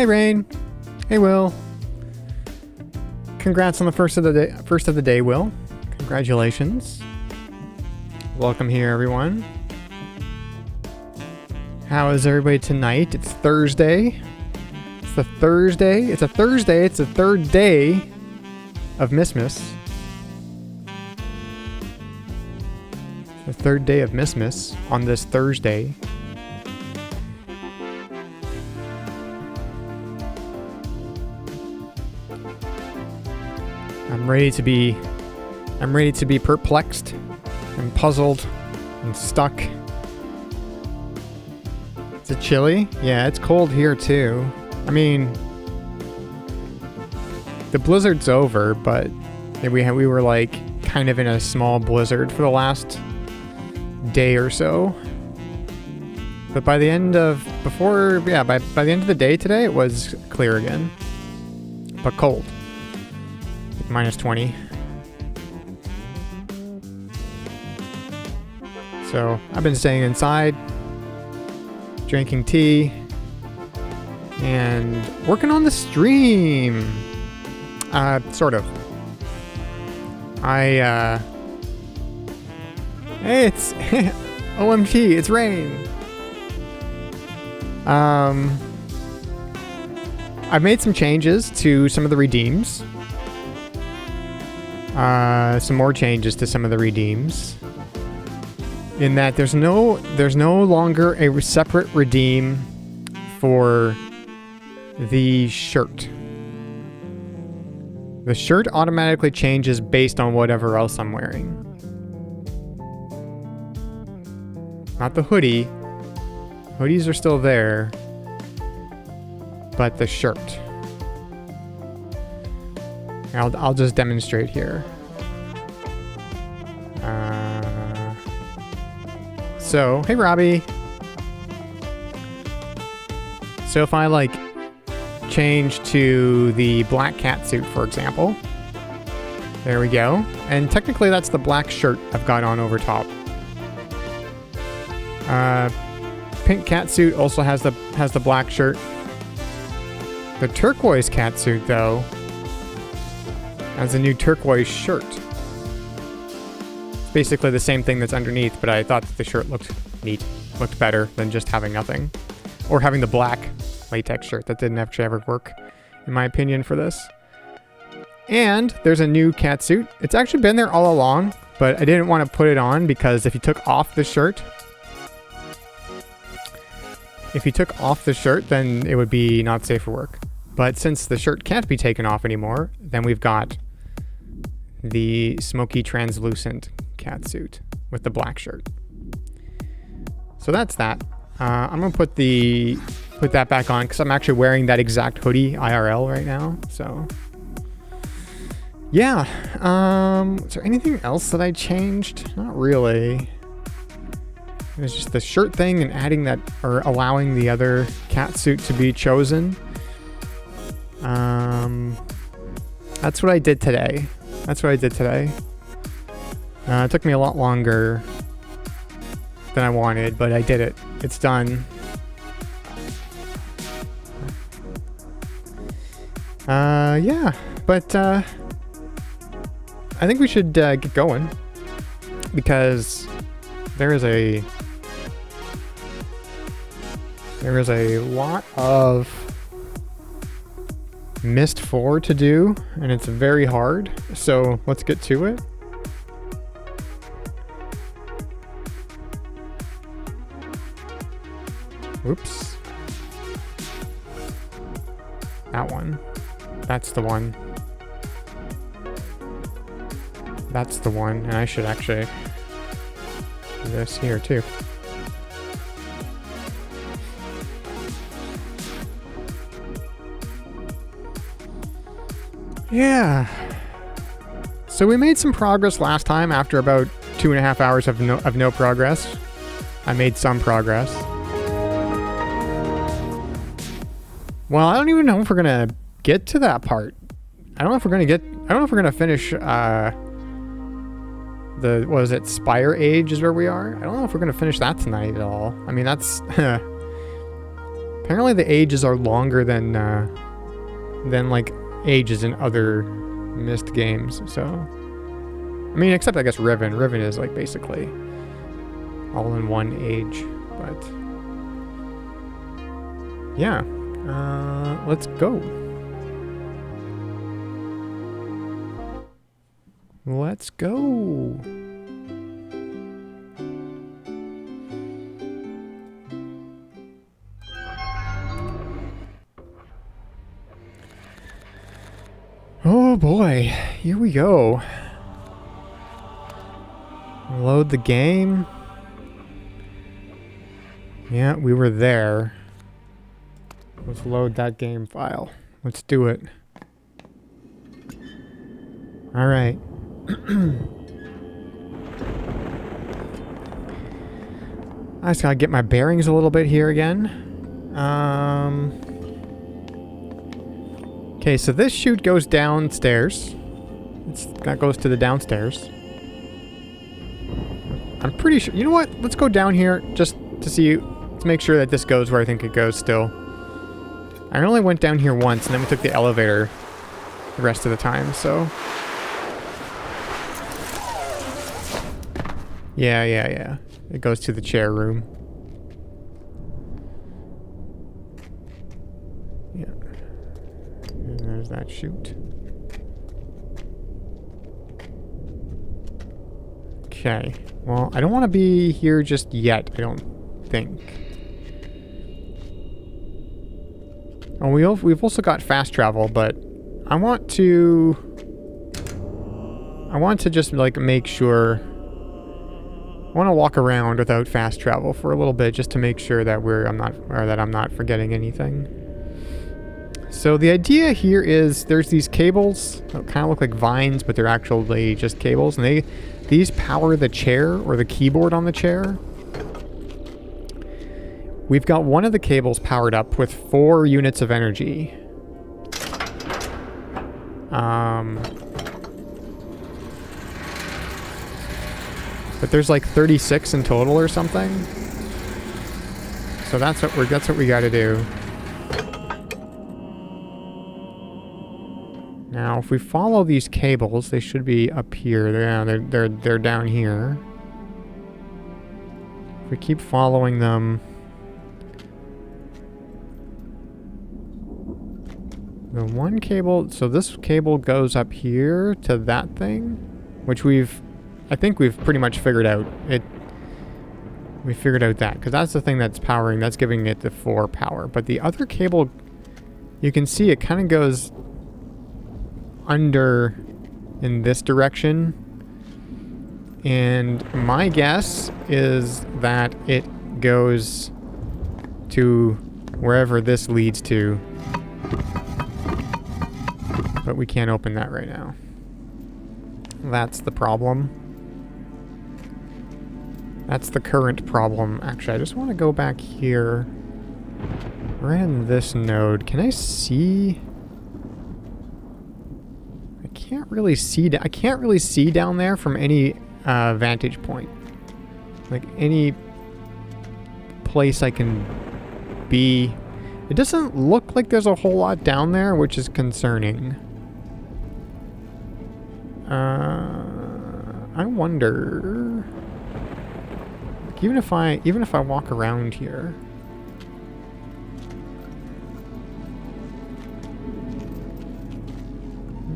Hey Rain. Hey Will. Congrats on the first of the day, Will. Congratulations. Welcome here, everyone. How is everybody tonight? It's Thursday. It's a Thursday. It's a third day of Myst. The third day of Myst on this Thursday. I'm ready to be perplexed and puzzled and stuck. Is it chilly? Yeah, it's cold here too. I mean, the blizzard's over, but we were like kind of in a small blizzard for the last day or so. But by the end of by the end of the day today, it was clear again, but cold. Minus 20. So I've been staying inside, drinking tea, and working on the stream. Sort of. Hey, it's OMG, it's rain. I've made some changes to some of the redeems. Some more changes to some of the redeems. In that there's no longer a separate redeem for the shirt. The shirt automatically changes based on whatever else I'm wearing. Not the hoodie. Hoodies are still there. But the shirt. I'll just demonstrate here. So, hey Robbie. So if I like change to the black catsuit, for example. There we go. And technically that's the black shirt I've got on over top. Pink catsuit also has the black shirt. The turquoise catsuit though has a new turquoise shirt. It's basically the same thing that's underneath, but I thought that the shirt looked neat, looked better than just having nothing. Or having the black latex shirt. That didn't actually ever work, in my opinion, for this. And there's a new catsuit. It's actually been there all along, but I didn't want to put it on because if you took off the shirt, then it would be not safe for work. But since the shirt can't be taken off anymore, then we've got the smoky translucent catsuit with the black shirt. So that's that. I'm gonna put that back on because I'm actually wearing that exact hoodie IRL right now. So yeah. Is there anything else that I changed? Not really. It was just the shirt thing and adding that, or allowing the other catsuit to be chosen. That's what I did today. It took me a lot longer than I wanted, but I did it. It's done. Yeah, but I think we should get going because there is a lot of Myst IV to do, and it's very hard. So let's get to it. Oops. That one. That's the one. That's the one. And I should actually do this here too. Yeah. So we made some progress last time after about 2.5 hours of no progress. I made some progress. Well, I don't even know if we're gonna get to that part. I don't know if we're gonna finish Spire Age is where we are. I don't know if we're gonna finish that tonight at all. I mean, that's Apparently the ages are longer than like ages in other Myst games. So, I mean, except I guess Riven. Riven is like basically all in one age. But yeah, let's go. Let's go. Oh boy, here we go. Load the game. Yeah, we were there. Let's load that game file. Let's do it. All right. I just gotta get my bearings a little bit here again. Okay, so this chute goes downstairs. That goes to the downstairs. I'm pretty sure. You know what? Let's go down here just to see, to make sure that this goes where I think it goes still. I only went down here once, and then we took the elevator the rest of the time, so. Yeah. It goes to the chair room. Yeah. And there's that chute. Okay. Well, I don't want to be here just yet, I don't think. Oh, we've also got fast travel, but I want to just like make sure. I want to walk around without fast travel for a little bit just to make sure that I'm not forgetting anything. So the idea here is there's these cables that kind of look like vines, but they're actually just cables, and these power the chair or the keyboard on the chair. We've got one of the cables powered up with 4 units of energy. But there's like 36 in total or something. So that's what we got to do. Now, if we follow these cables, they should be up here. They're down here. If we keep following them, the one cable. So this cable goes up here to that thing, which I think we've pretty much figured out. We figured out that, because that's the thing that's powering, that's giving it the 4 power. But the other cable, you can see it kind of goes under in this direction. And my guess is that it goes to wherever this leads to. But we can't open that right now. That's the problem. That's the current problem. Actually, I just want to go back here. Right in this node. Can I see? I can't really see down there from any vantage point. Like any place I can be. It doesn't look like there's a whole lot down there, which is concerning. I wonder. Even if I walk around here.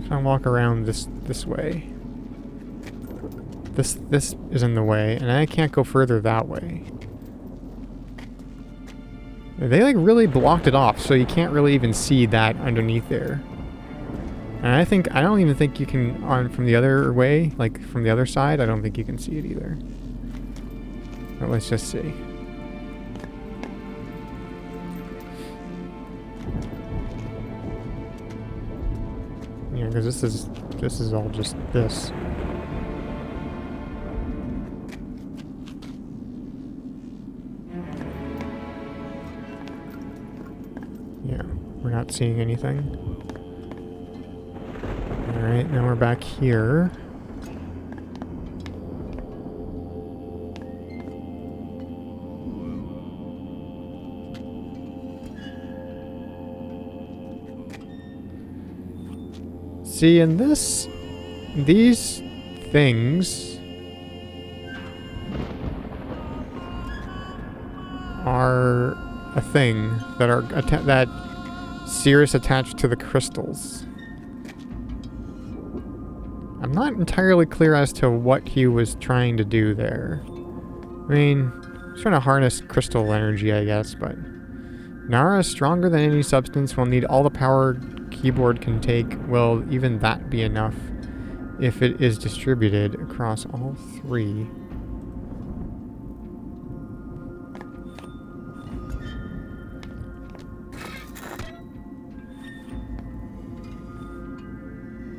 If I walk around this way. This is in the way, and I can't go further that way. They like really blocked it off, so you can't really even see that underneath there. And I don't even think you can from the other way, like from the other side, I don't think you can see it either. But let's just see. Yeah, because this is all just this. Yeah, we're not seeing anything. Alright, now we're back here. See, in this... These things... are a thing that are... that Cirrus attached to the crystals. I'm not entirely clear as to what he was trying to do there. I mean, he's trying to harness crystal energy, I guess, but... Nara is stronger than any substance, will need all the power keyboard can take. Will even that be enough if it is distributed across all three?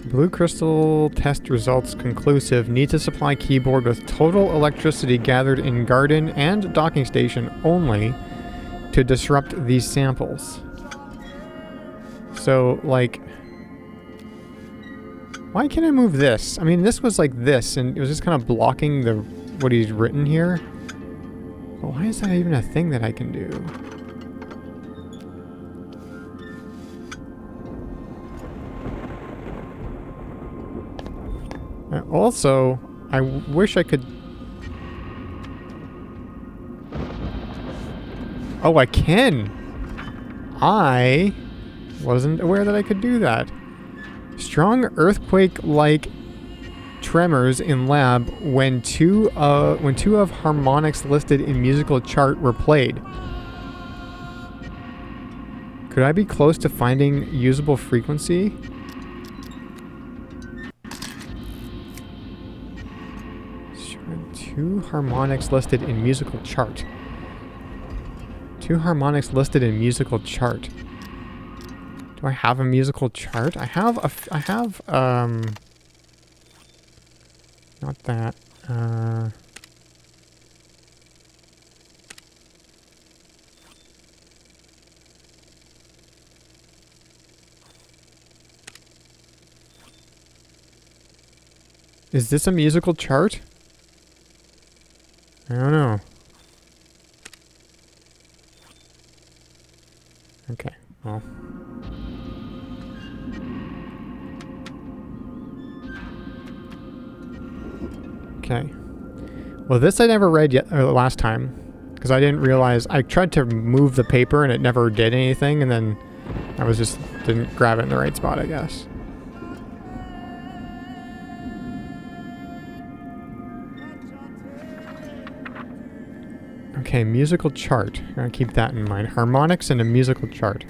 Blue crystal test results conclusive. Need to supply keyboard with total electricity gathered in garden and docking station only to disrupt these samples. So, like... Why can't I move this? I mean, this was like this, and it was just kind of blocking the what he's written here. But why is that even a thing that I can do? Also, I wish I could... Oh, I can! I wasn't aware that I could do that. Strong earthquake-like tremors in lab when two of harmonics listed in musical chart were played. Could I be close to finding usable frequency? Two harmonics listed in musical chart. Two harmonics listed in musical chart. Do I have a musical chart? I have not that. Is this a musical chart? I don't know. Okay, well. Okay. Well, this I never read yet last time, because I didn't realize... I tried to move the paper and it never did anything, and then I was just... didn't grab it in the right spot, I guess. Okay, musical chart. I'm gonna keep that in mind. Harmonics and a musical chart.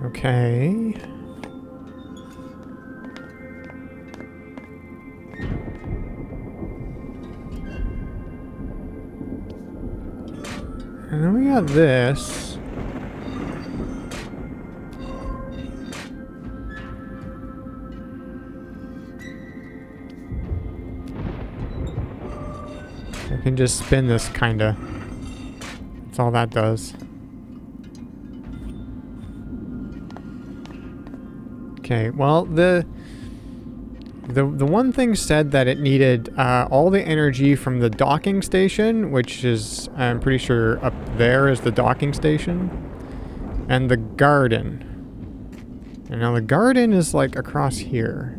Okay. And then we got this. I can just spin this, kinda. That's all that does. Okay, well, the one thing said that it needed all the energy from the docking station, which is, I'm pretty sure up there is the docking station, and the garden. And now the garden is like across here.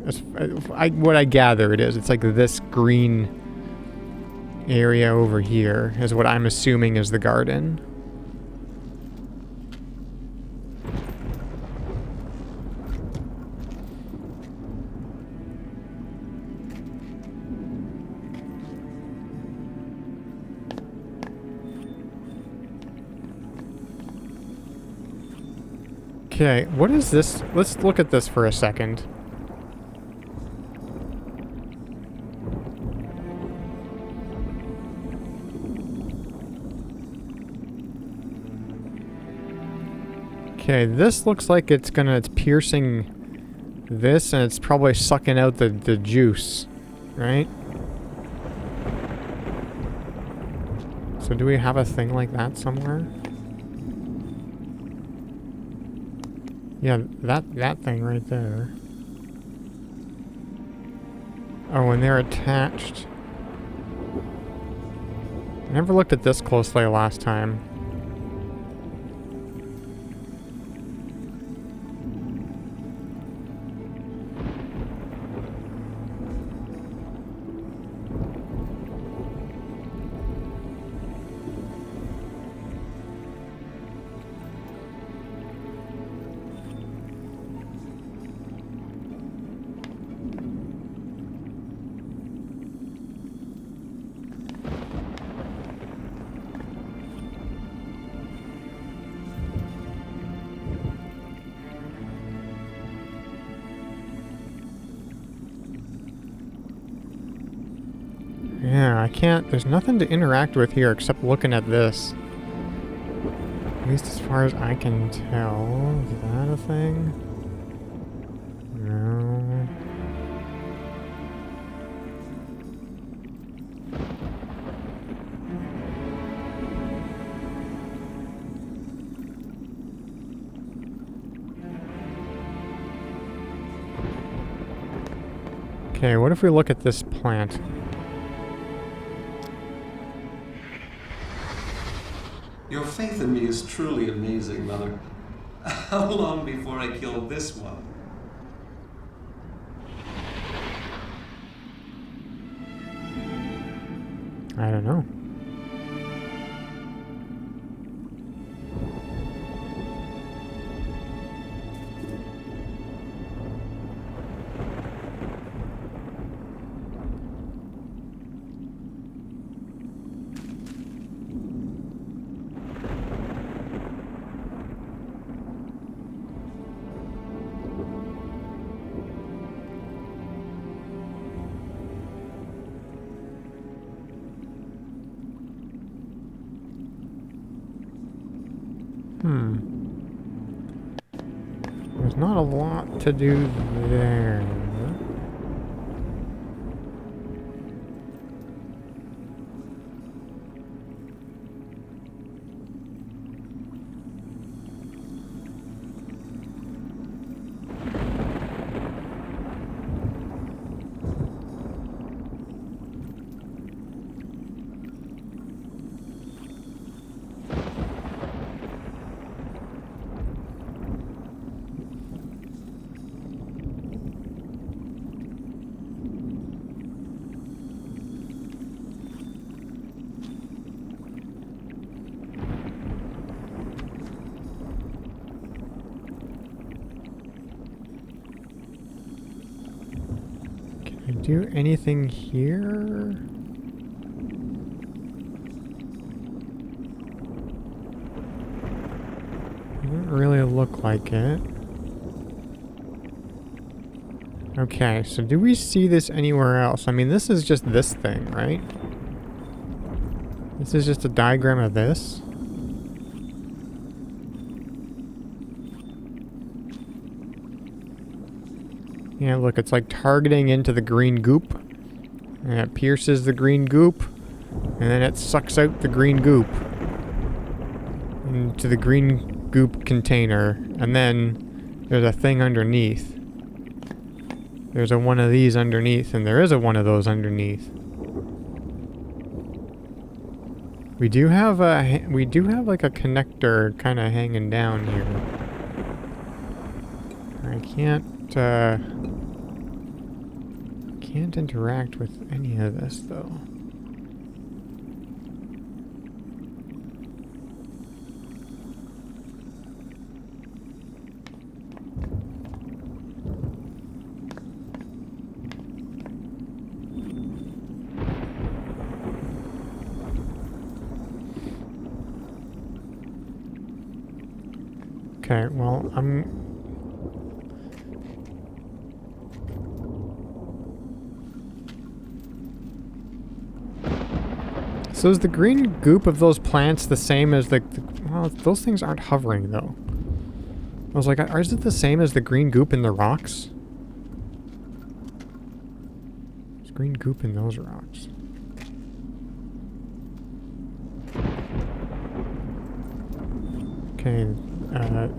What I gather it is. It's like this green area over here is what I'm assuming is the garden. Okay, what is this? Let's look at this for a second. Okay, this looks like it's piercing this, and it's probably sucking out the juice, right? So do we have a thing like that somewhere? Yeah, that thing right there. Oh, and they're attached. I never looked at this closely last time. Yeah, I can't... There's nothing to interact with here except looking at this. At least as far as I can tell. Is that a thing? No. Okay, what if we look at this plant? Your faith in me is truly amazing, Mother. How long before I kill this one? I don't know. There's not a lot to do there. Do anything here? Doesn't really look like it. Okay, so do we see this anywhere else? I mean, this is just this thing, right? This is just a diagram of this. Yeah, look, it's like targeting into the green goop. And it pierces the green goop. And then it sucks out the green goop into the green goop container. And then there's a thing underneath. There's a one of these underneath, and there is a one of those underneath. We do have like a connector kind of hanging down here. I can't interact with any of this though. Okay, well, So is the green goop of those plants the same as well, those things aren't hovering though. I was like, is it the same as the green goop in the rocks? There's green goop in those rocks. Okay,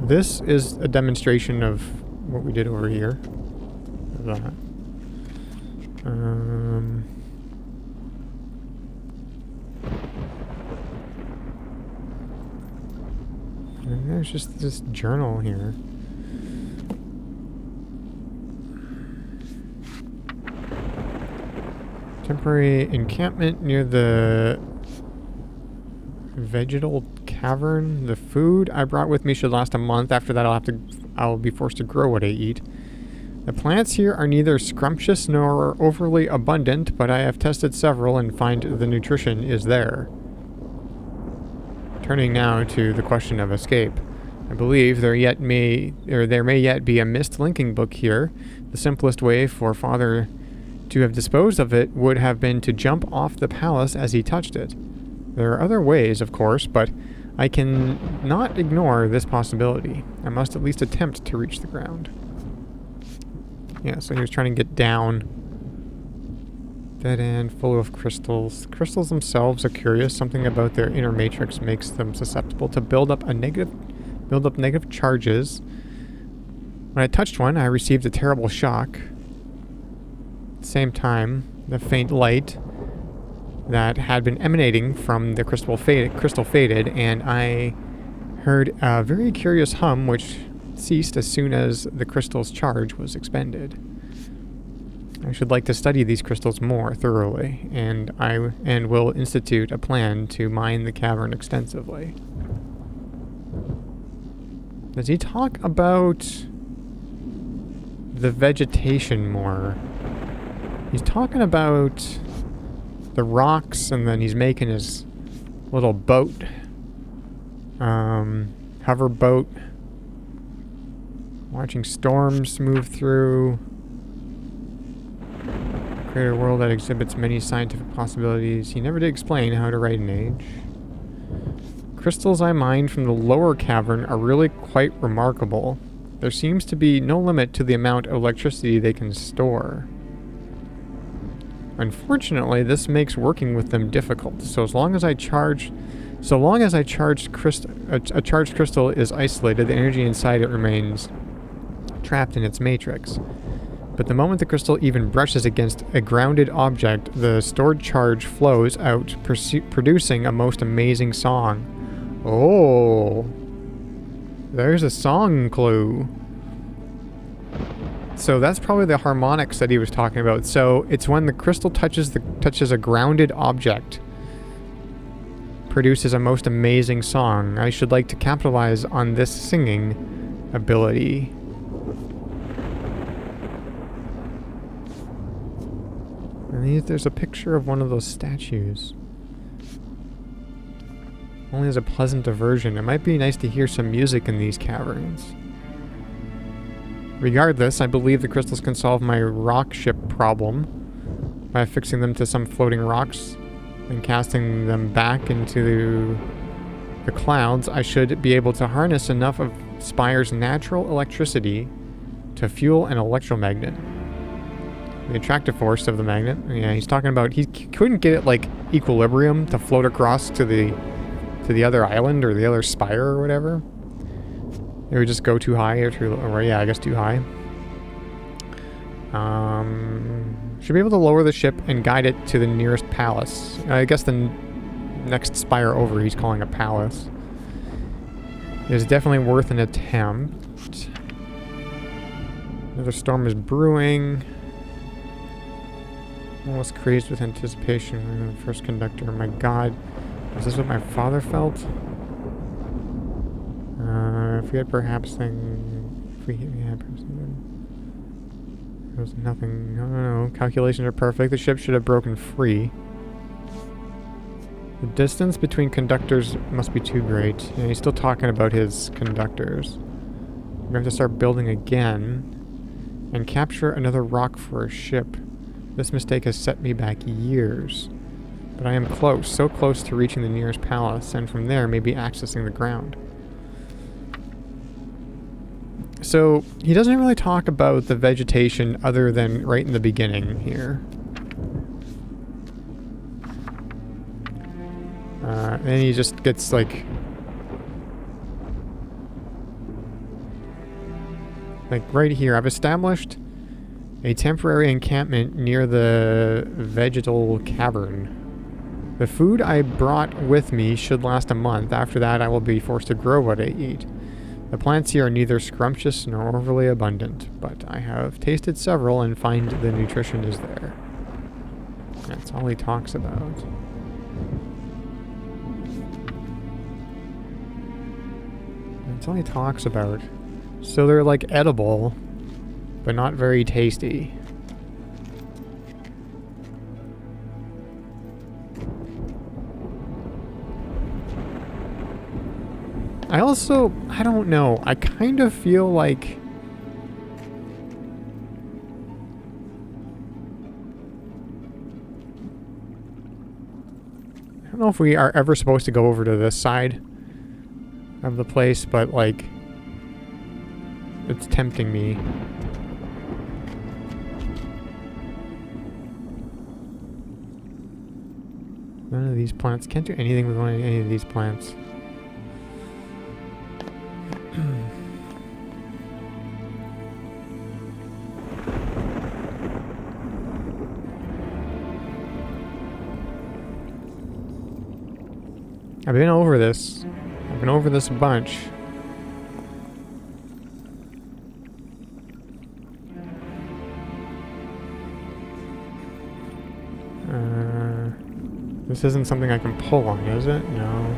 this is a demonstration of what we did over here. That. And there's just this journal here. Temporary encampment near the vegetal cavern. The food I brought with me should last a month. After that, I'll be forced to grow what I eat. The plants here are neither scrumptious nor overly abundant, but I have tested several and find the nutrition is there. Turning now to the question of escape. I believe there may yet be a Myst linking book here. The simplest way for Father to have disposed of it would have been to jump off the palace as he touched it. There are other ways, of course, but I can not ignore this possibility. I must at least attempt to reach the ground. Yeah, so he was trying to get down. Dead end, full of crystals. Crystals themselves are curious. Something about their inner matrix makes them susceptible to build up negative charges. When I touched one, I received a terrible shock. At the same time, the faint light that had been emanating from the crystal faded, and I heard a very curious hum which ceased as soon as the crystal's charge was expended. I should like to study these crystals more thoroughly, and will institute a plan to mine the cavern extensively. Does he talk about the vegetation more? He's talking about the rocks, and then he's making his little boat, hover boat, watching storms move through. Create a world that exhibits many scientific possibilities. He never did explain how to write an age. Crystals I mined from the lower cavern are really quite remarkable. There seems to be no limit to the amount of electricity they can store. Unfortunately, this makes working with them difficult. So long as a charged crystal is isolated, the energy inside it remains trapped in its matrix. But the moment the crystal even brushes against a grounded object, the stored charge flows out, producing a most amazing song. Oh, there's a song clue. So that's probably the harmonics that he was talking about. So it's when the crystal touches a grounded object, produces a most amazing song. I should like to capitalize on this singing ability. And there's a picture of one of those statues. Only as a pleasant diversion. It might be nice to hear some music in these caverns. Regardless, I believe the crystals can solve my rock ship problem by affixing them to some floating rocks and casting them back into the clouds. I should be able to harness enough of Spire's natural electricity to fuel an electromagnet. The attractive force of the magnet. Yeah, he's talking about he couldn't get it like equilibrium to float across to the other island or the other spire or whatever. It would just go too high or yeah, I guess too high. Should be able to lower the ship and guide it to the nearest palace. I guess the next spire over he's calling a palace. It is definitely worth an attempt. Another storm is brewing. Almost crazed with anticipation. The first conductor. My God, is this what my father felt? If we had perhaps there was nothing. No. Calculations are perfect. The ship should have broken free. The distance between conductors must be too great. Yeah, he's still talking about his conductors. We're going to have to start building again and capture another rock for a ship. This mistake has set me back years. But I am close, so close to reaching the nearest palace, and from there maybe accessing the ground. So, he doesn't really talk about the vegetation other than right in the beginning here. And he just gets like right here, I've established A temporary encampment near the vegetal cavern. The food I brought with me should last a month. After that, I will be forced to grow what I eat. The plants here are neither scrumptious nor overly abundant, but I have tasted several and find the nutrition is there. That's all he talks about. That's all he talks about. So they're like edible, but not very tasty. I don't know, I kind of feel like I don't know if we are ever supposed to go over to this side of the place, but like it's tempting me. None of these plants. Can't do anything with any of these plants. I've been over this. I've been over this a bunch. This isn't something I can pull on, is it? No.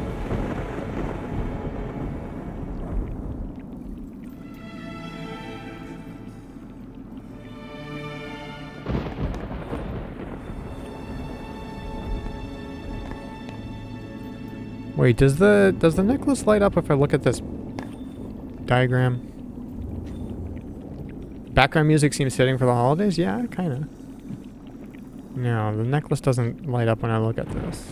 Wait, does the necklace light up if I look at this diagram? Background music seems fitting for the holidays? Yeah, kinda. No, the necklace doesn't light up when I look at this.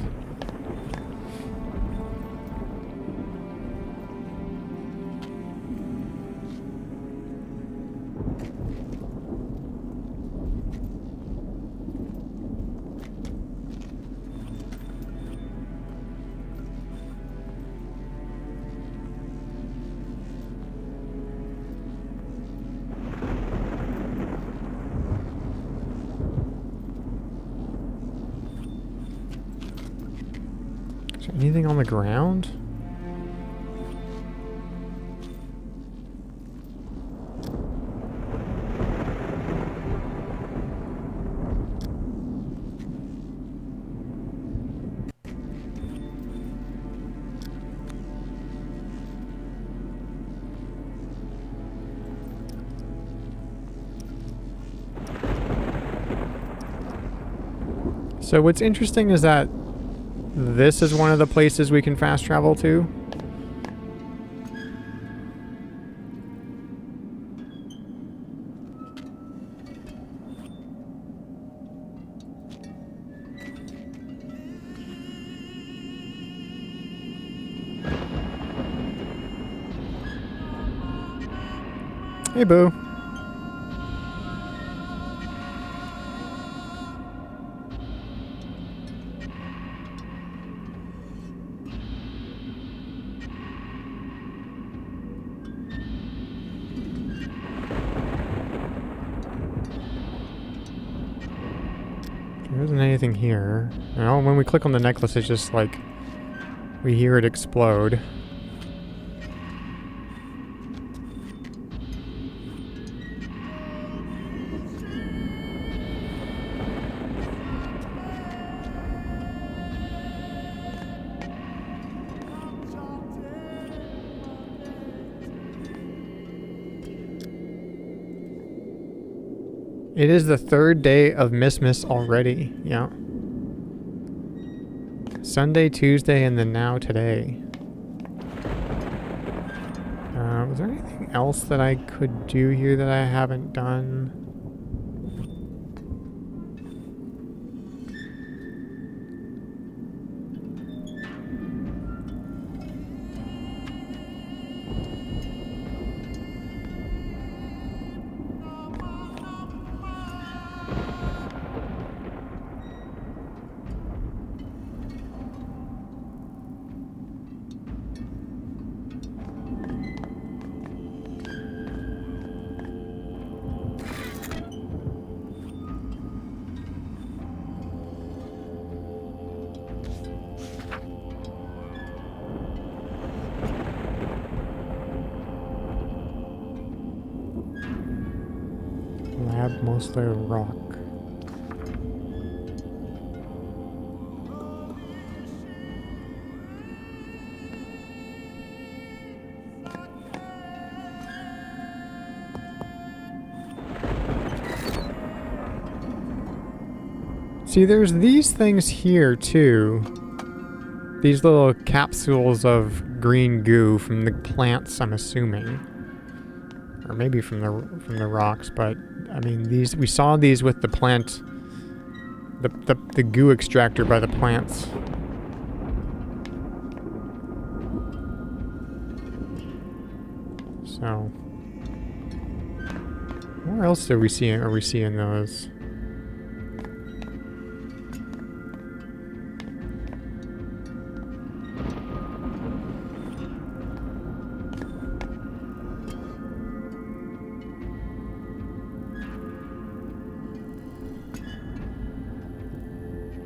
Anything on the ground? So what's interesting is that this is one of the places we can fast travel to. Hey, boo. There isn't anything here. Well, when we click on the necklace, it's just like we hear it explode. It is the third day of Myst already. Yeah. Sunday, Tuesday, and then now today. Was there anything else that I could do here that I haven't done? Mostly rock. See, there's these things here too. These little capsules of green goo from the plants, I'm assuming. Or maybe from the rocks, but I mean these we saw these with the plant the goo extractor by the plants. So where else are we seeing those?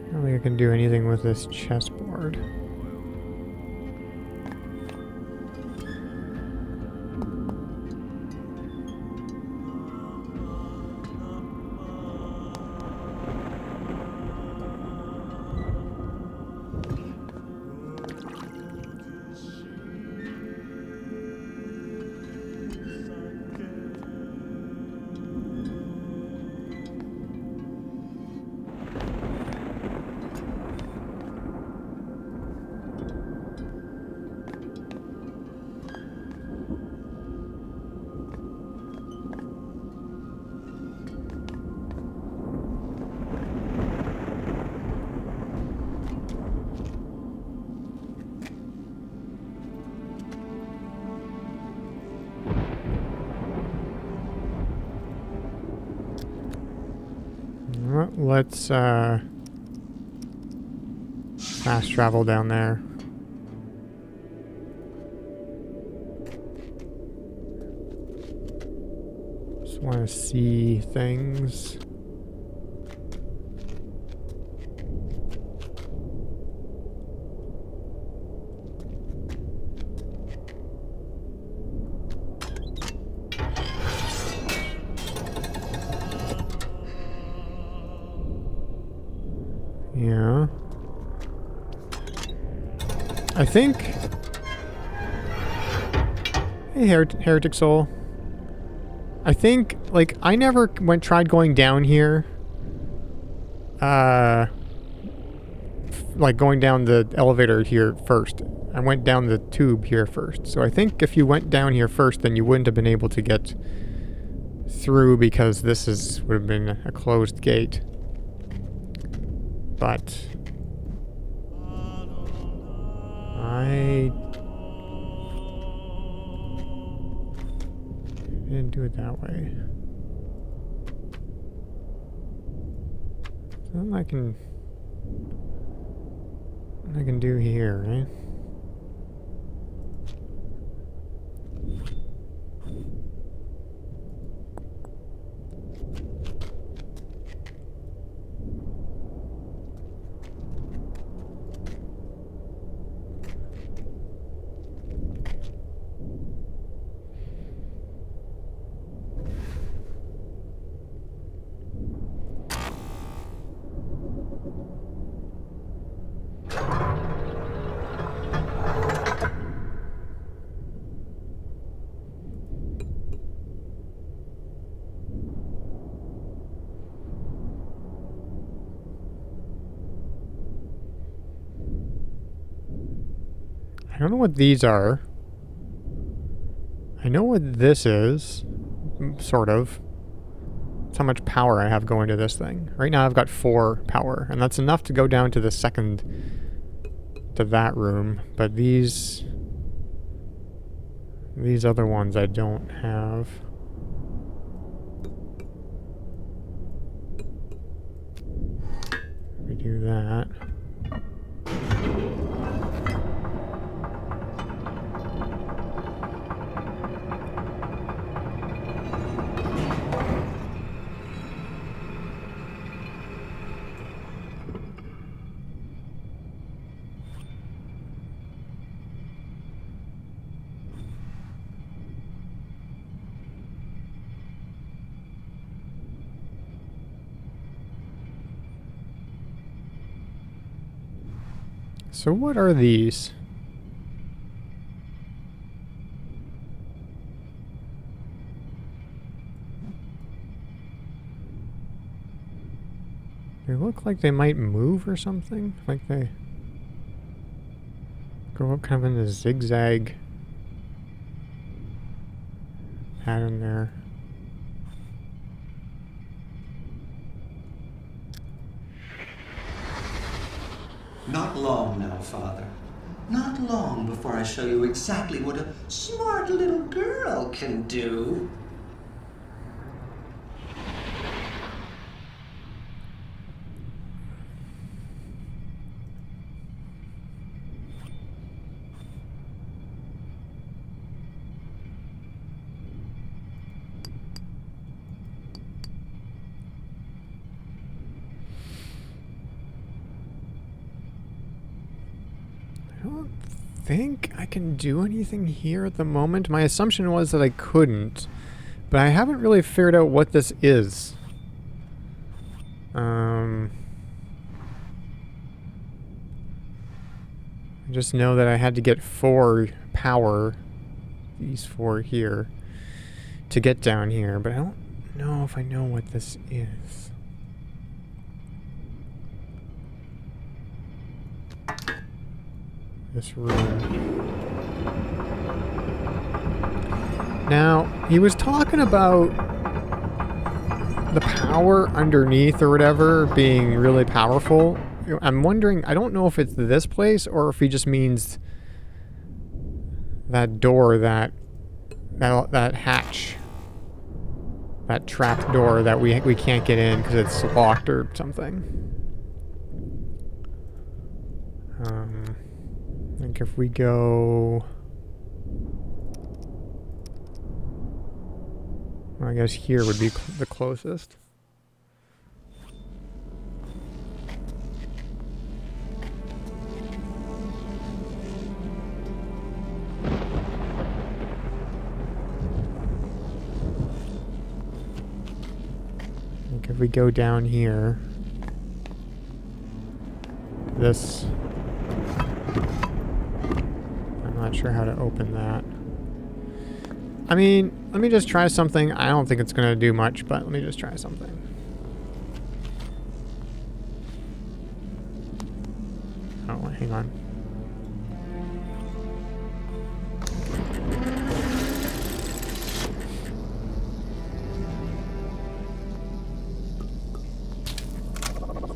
I don't think I can do anything with this chessboard. Let's fast travel down there. Just want to see things. Yeah. I think... Hey, Heretic Soul. I think, like, I never tried going down here. Like, going down the elevator here first. I went down the tube here first. So I think if you went down here first, then you wouldn't have been able to get through because this would have been a closed gate. But... I didn't do it that way. Something I can do here, right? I don't know what these are. I know what this is, sort of. It's how much power I have going to this thing. Right now I've got 4 power, and that's enough to go down to the second, to that room. But these other ones I don't have. We do that. So what are these? They look like they might move or something. Like they go up kind of in a zigzag pattern there. Not long now, Father. Not long before I show you exactly what a smart little girl can do. I don't think I can do anything here at the moment. My assumption was that I couldn't, but I haven't really figured out what this is. I just know that I had to get 4 power, these 4 here, to get down here, but I don't know if I know what this is. This room. Now, he was talking about the power underneath or whatever being really powerful. I'm wondering, I don't know if it's this place or if he just means that door, that hatch, that trap door that we can't get in because it's locked or something. I think if we go, well, I guess here would be the closest. I think if we go down here, this, I'm not sure how to open that. I mean, let me just try something. I don't think it's going to do much, but let me just try something. Oh, hang on.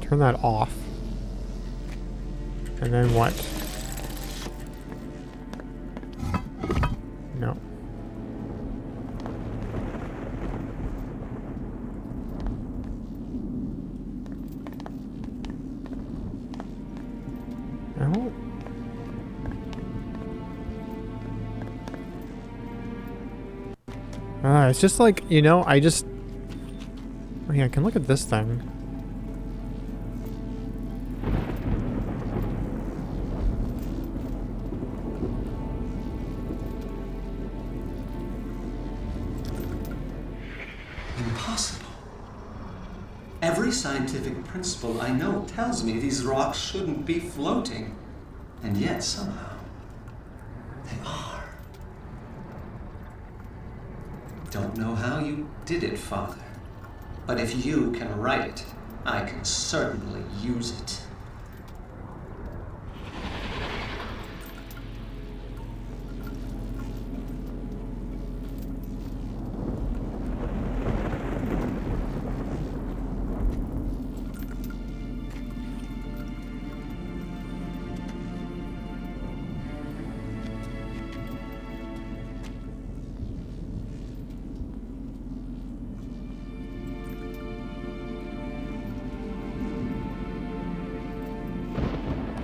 Turn that off. And then what? No. No. It's just like, you know, I just... Oh yeah, I can look at this thing. Impossible. Every scientific principle I know tells me these rocks shouldn't be floating. And yet, somehow, they are. Don't know how you did it, Father. But if you can write it, I can certainly use it.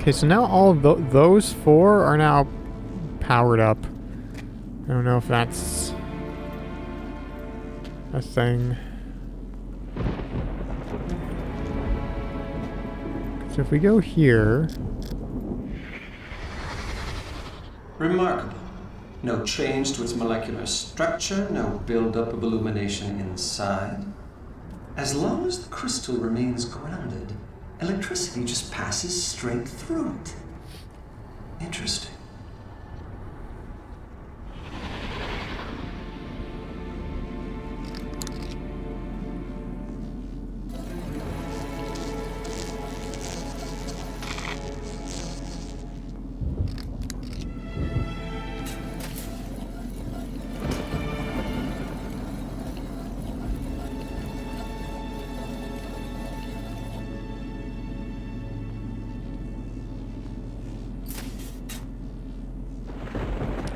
Okay, so now all of those 4 are now powered up. I don't know if that's a thing. So if we go here... Remarkable. No change to its molecular structure, no buildup of illumination inside. As long as the crystal remains grounded, electricity just passes straight through it. Interesting.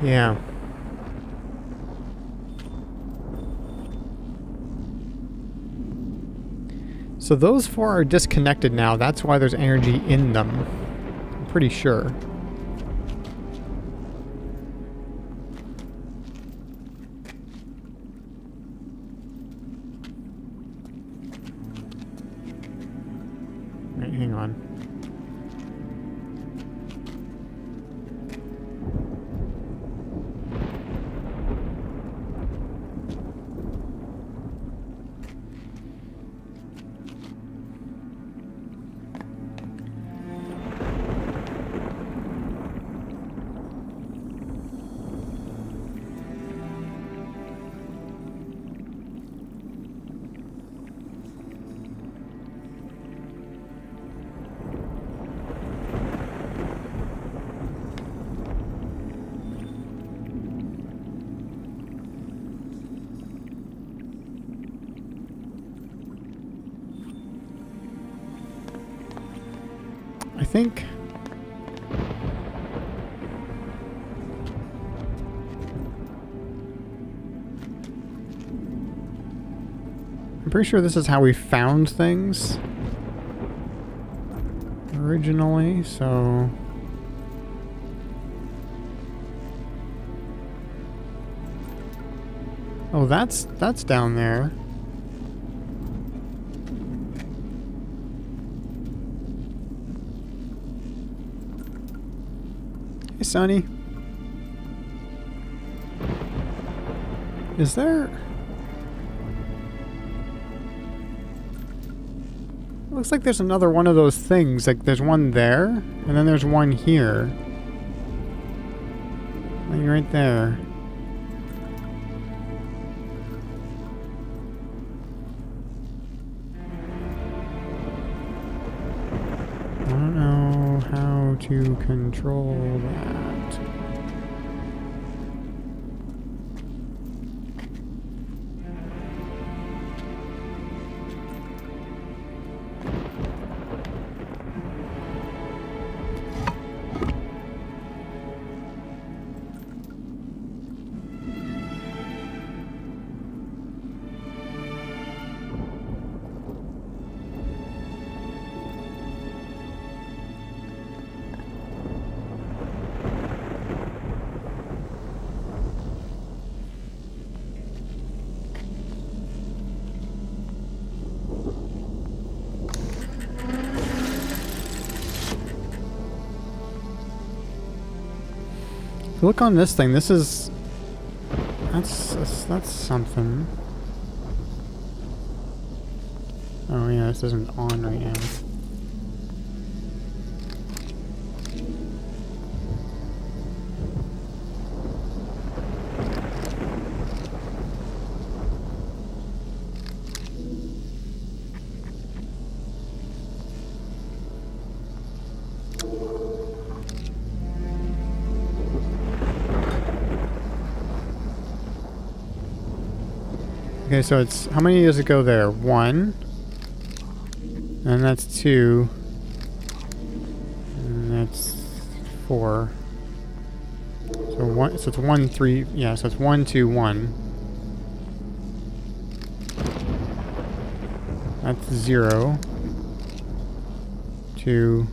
Yeah. So those four are disconnected now. That's why there's energy in them. I'm pretty sure. Right, hang on. I think... I'm pretty sure this is how we found things originally, so... Oh, that's down there. Hey, Sonny. Is there... Looks like there's another one of those things. Like, there's one there, and then there's one here. Like, right there. I don't know how to control that. If you look on this thing, this is... That's something. Oh yeah, this isn't on right now. Okay, so it's... How many does it go there? 1. And that's 2. And that's 4. So one. So it's 1, 3. Yeah, so it's 1, 2, 1. That's 0. 2.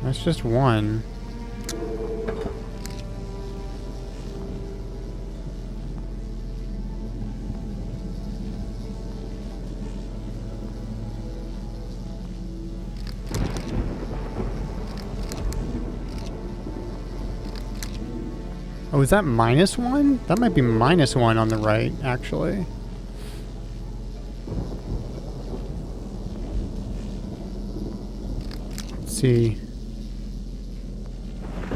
That's just 1. Oh, is that -1? That might be -1 on the right, actually. see.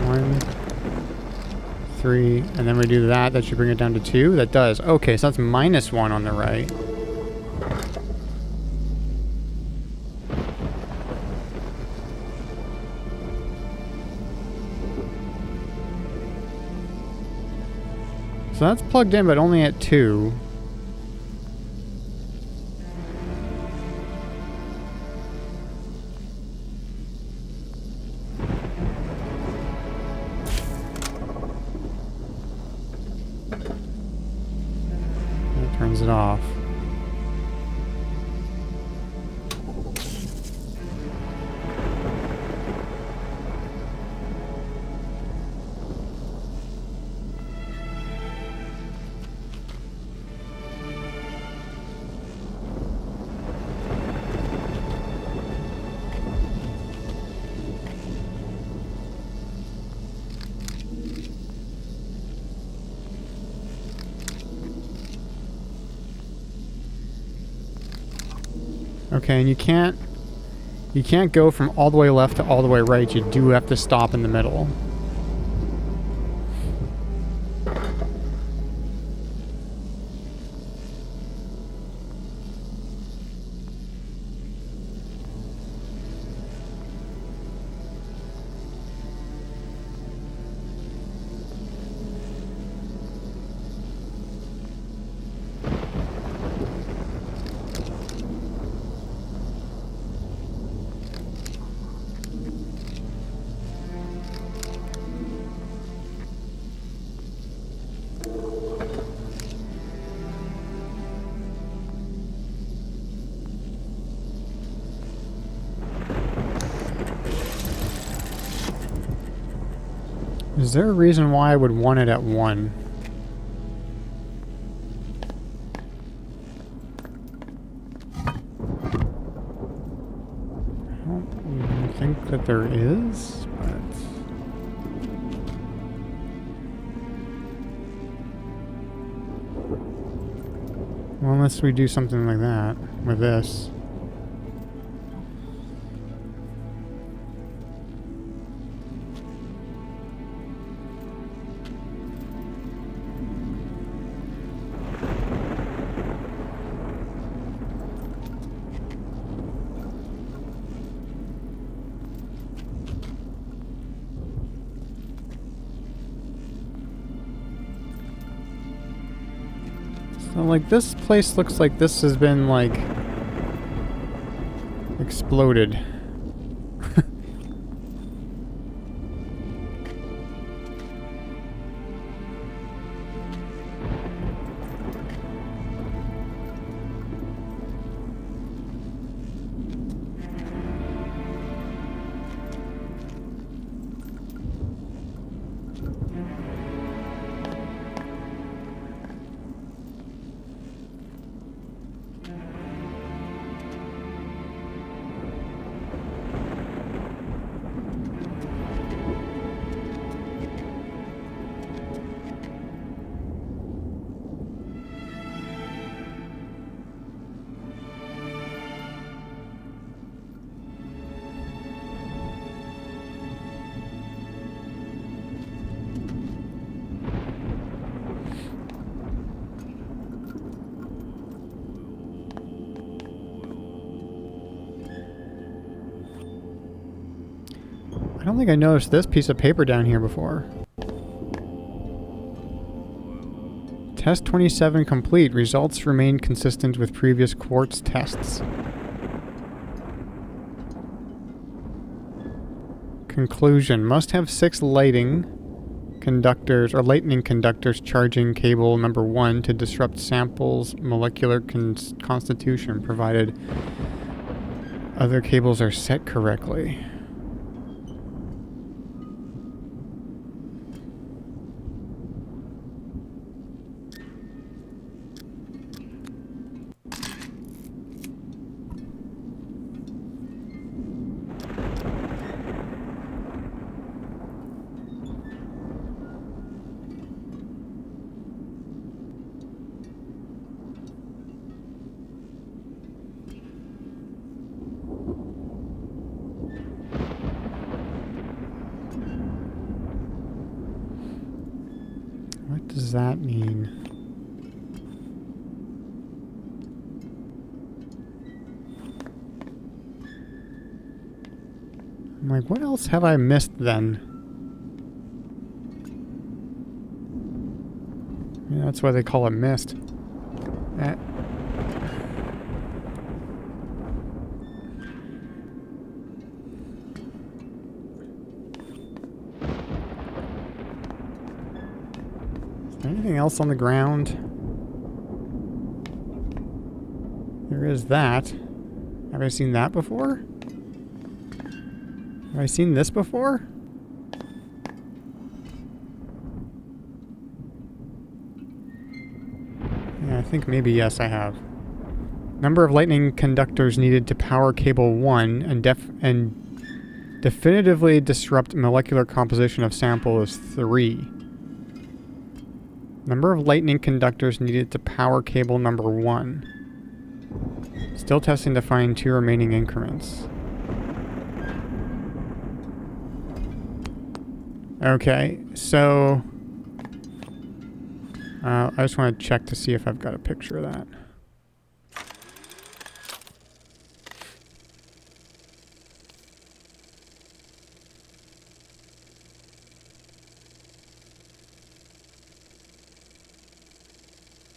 1, 3, and then we do that. That should bring it down to 2. That does. Okay, so that's -1 on the right. So that's plugged in, but only at 2. That turns it off. Okay, and you can't go from all the way left to all the way right. You do have to stop in the middle. Is there a reason why I would want it at 1? I don't even think that there is, but... Well, unless we do something like that with this. So, like, this place looks like this has been, like, exploded. I don't think I noticed this piece of paper down here before. Test 27 complete. Results remain consistent with previous quartz tests. Conclusion. Must have 6 lightning conductors charging cable number 1 to disrupt sample's molecular constitution, provided other cables are set correctly. does that mean? I'm like, what else have I missed then? Yeah, that's why they call it Myst. Eh. Is there anything else on the ground? There is that. Have I seen that before? Have I seen this before? Yeah, I think maybe yes, I have. Number of lightning conductors needed to power cable 1 and definitively disrupt molecular composition of sample is 3. Number of lightning conductors needed to power cable number 1. Still testing to find 2 remaining increments. Okay, so I just want to check to see if I've got a picture of that.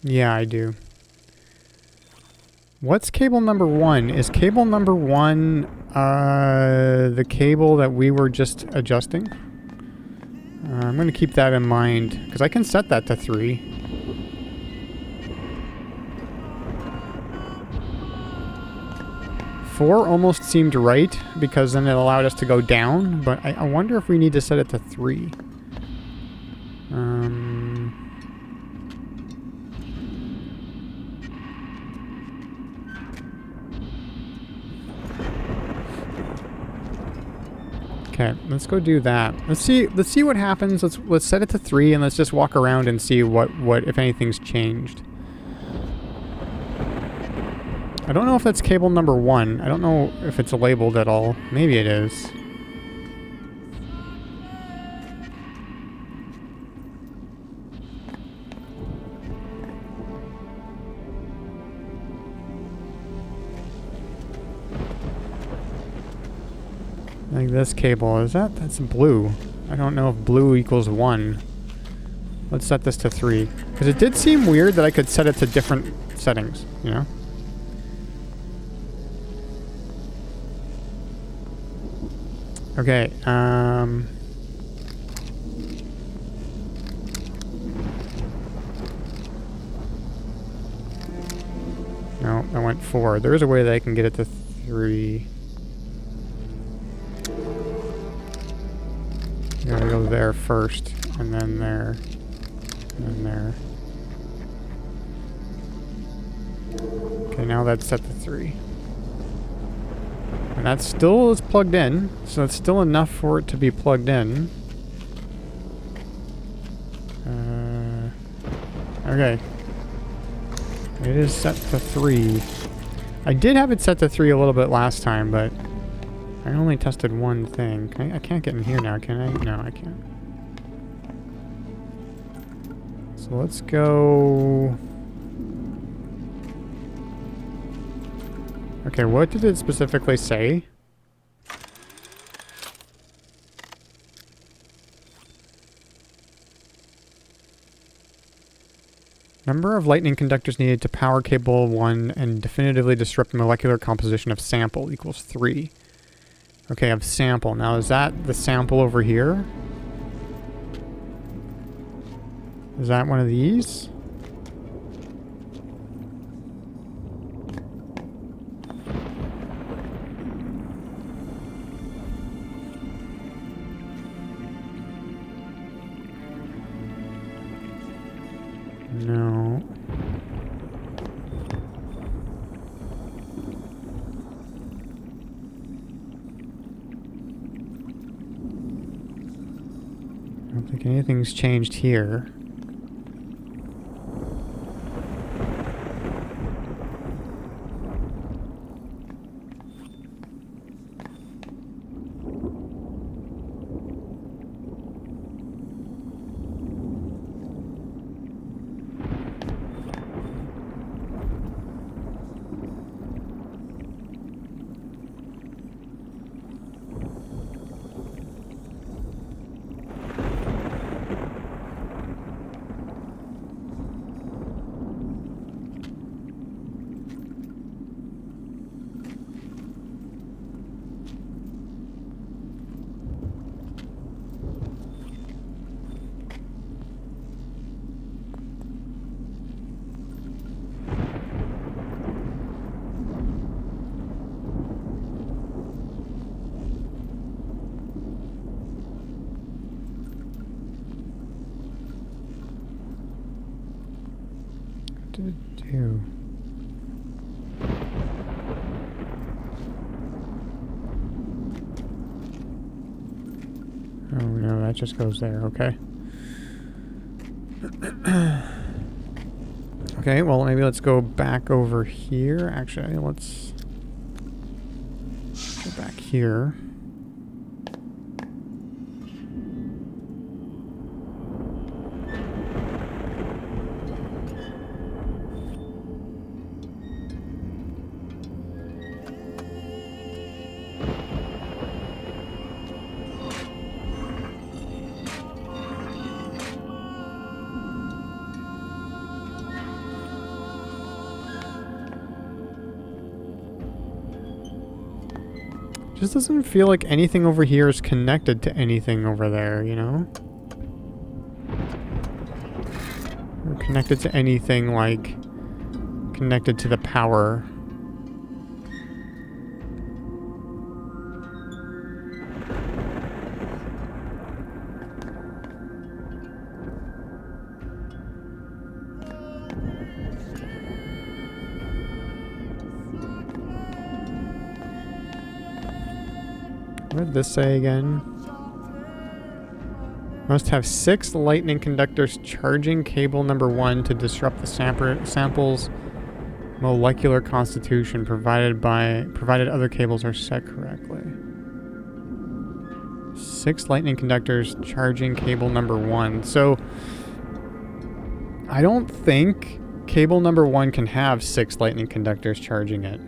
Yeah, I do. What's cable number 1? Is cable number 1 the cable that we were just adjusting? I'm going to keep that in mind, because I can set that to 3. Four almost seemed right, because then it allowed us to go down, but I wonder if we need to set it to 3. Okay, let's go do that. Let's see what happens. Let's set it to 3 and let's just walk around and see what if anything's changed. I don't know if that's cable number 1. I don't know if it's labeled at all. Maybe it is. Like this cable, that's blue. I don't know if blue equals 1. Let's set this to 3. Because it did seem weird that I could set it to different settings, you know? Okay, no, I went 4. There is a way that I can get it to 3. Gotta go there first, and then there, and then there. Okay, now that's set to 3. And that still is plugged in, so it's still enough for it to be plugged in. Okay. It is set to 3. I did have it set to 3 a little bit last time, but I only tested one thing. I can't get in here now, can I? No, I can't. So let's go... Okay, what did it specifically say? Number of lightning conductors needed to power cable 1 and definitively disrupt molecular composition of sample equals 3. Okay, of sample. Now, is that the sample over here? Is that one of these? No. I don't think anything's changed here. Ew. Oh no, that just goes there, okay. Okay, well maybe let's go back over here. Actually, let's go back here. Just doesn't feel like anything over here is connected to anything over there, you know? Or connected to anything like connected to the power. What did this say again? Must have 6 lightning conductors charging cable number 1 to disrupt the sample's molecular constitution, provided other cables are set correctly. 6 lightning conductors charging cable number 1. So I don't think cable number 1 can have 6 lightning conductors charging it.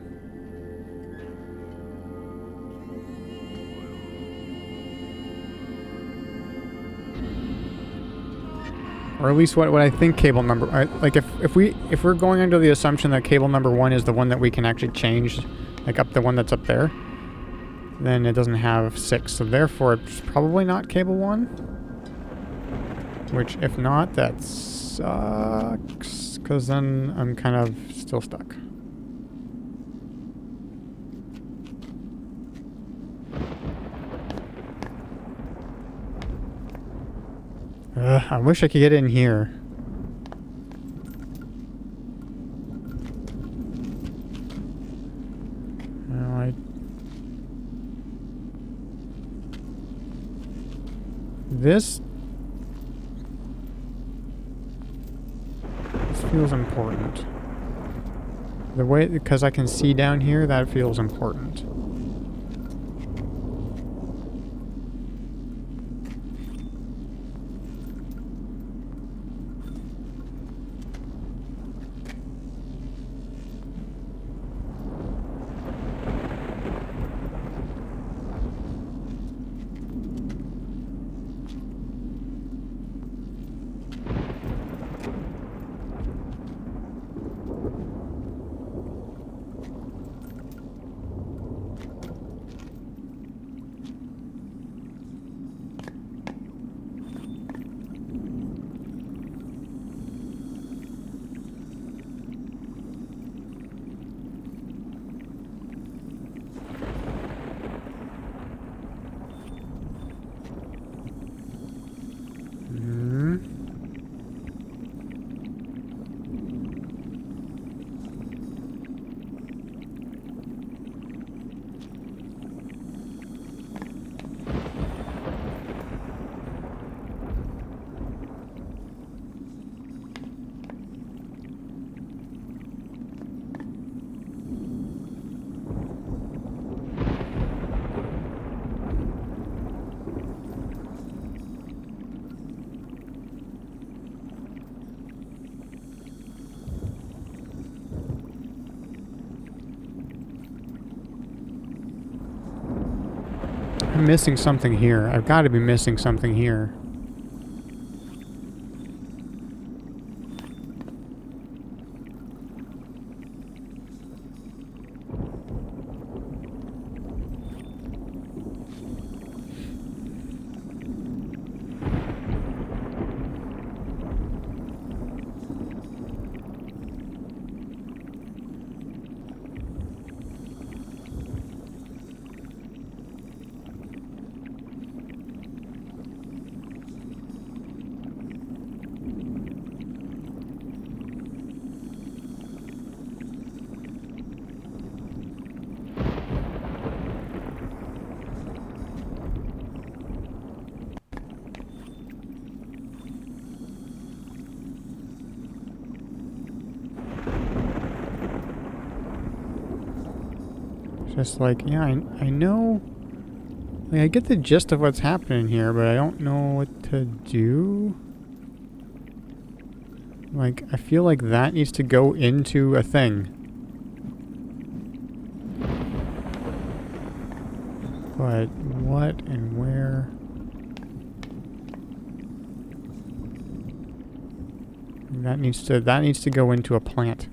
Or at least what I think cable number, like if we're going under the assumption that cable number 1 is the one that we can actually change, like up the one that's up there, then it doesn't have 6, so therefore it's probably not cable 1. Which if not, that sucks, because then I'm kind of still stuck. I wish I could get in here. Well, This feels important. The way, because I can see down here, that feels important. I'm missing something here. I've got to be missing something here. Just like, yeah, I know... Like, I get the gist of what's happening here, but I don't know what to do. Like, I feel like that needs to go into a thing. But what and where? That needs to go into a plant.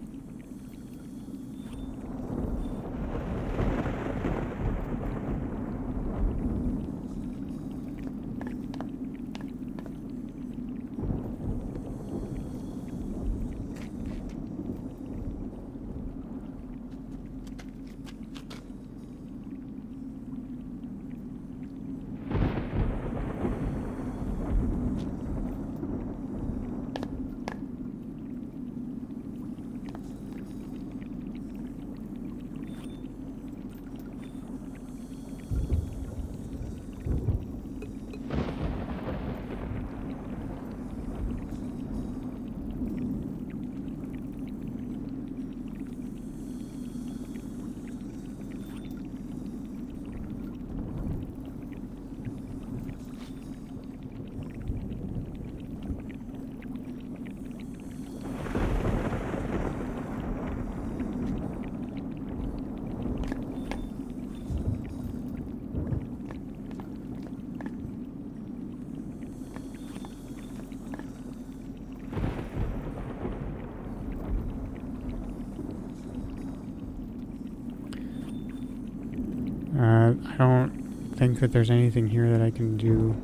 I don't think that there's anything here that I can do.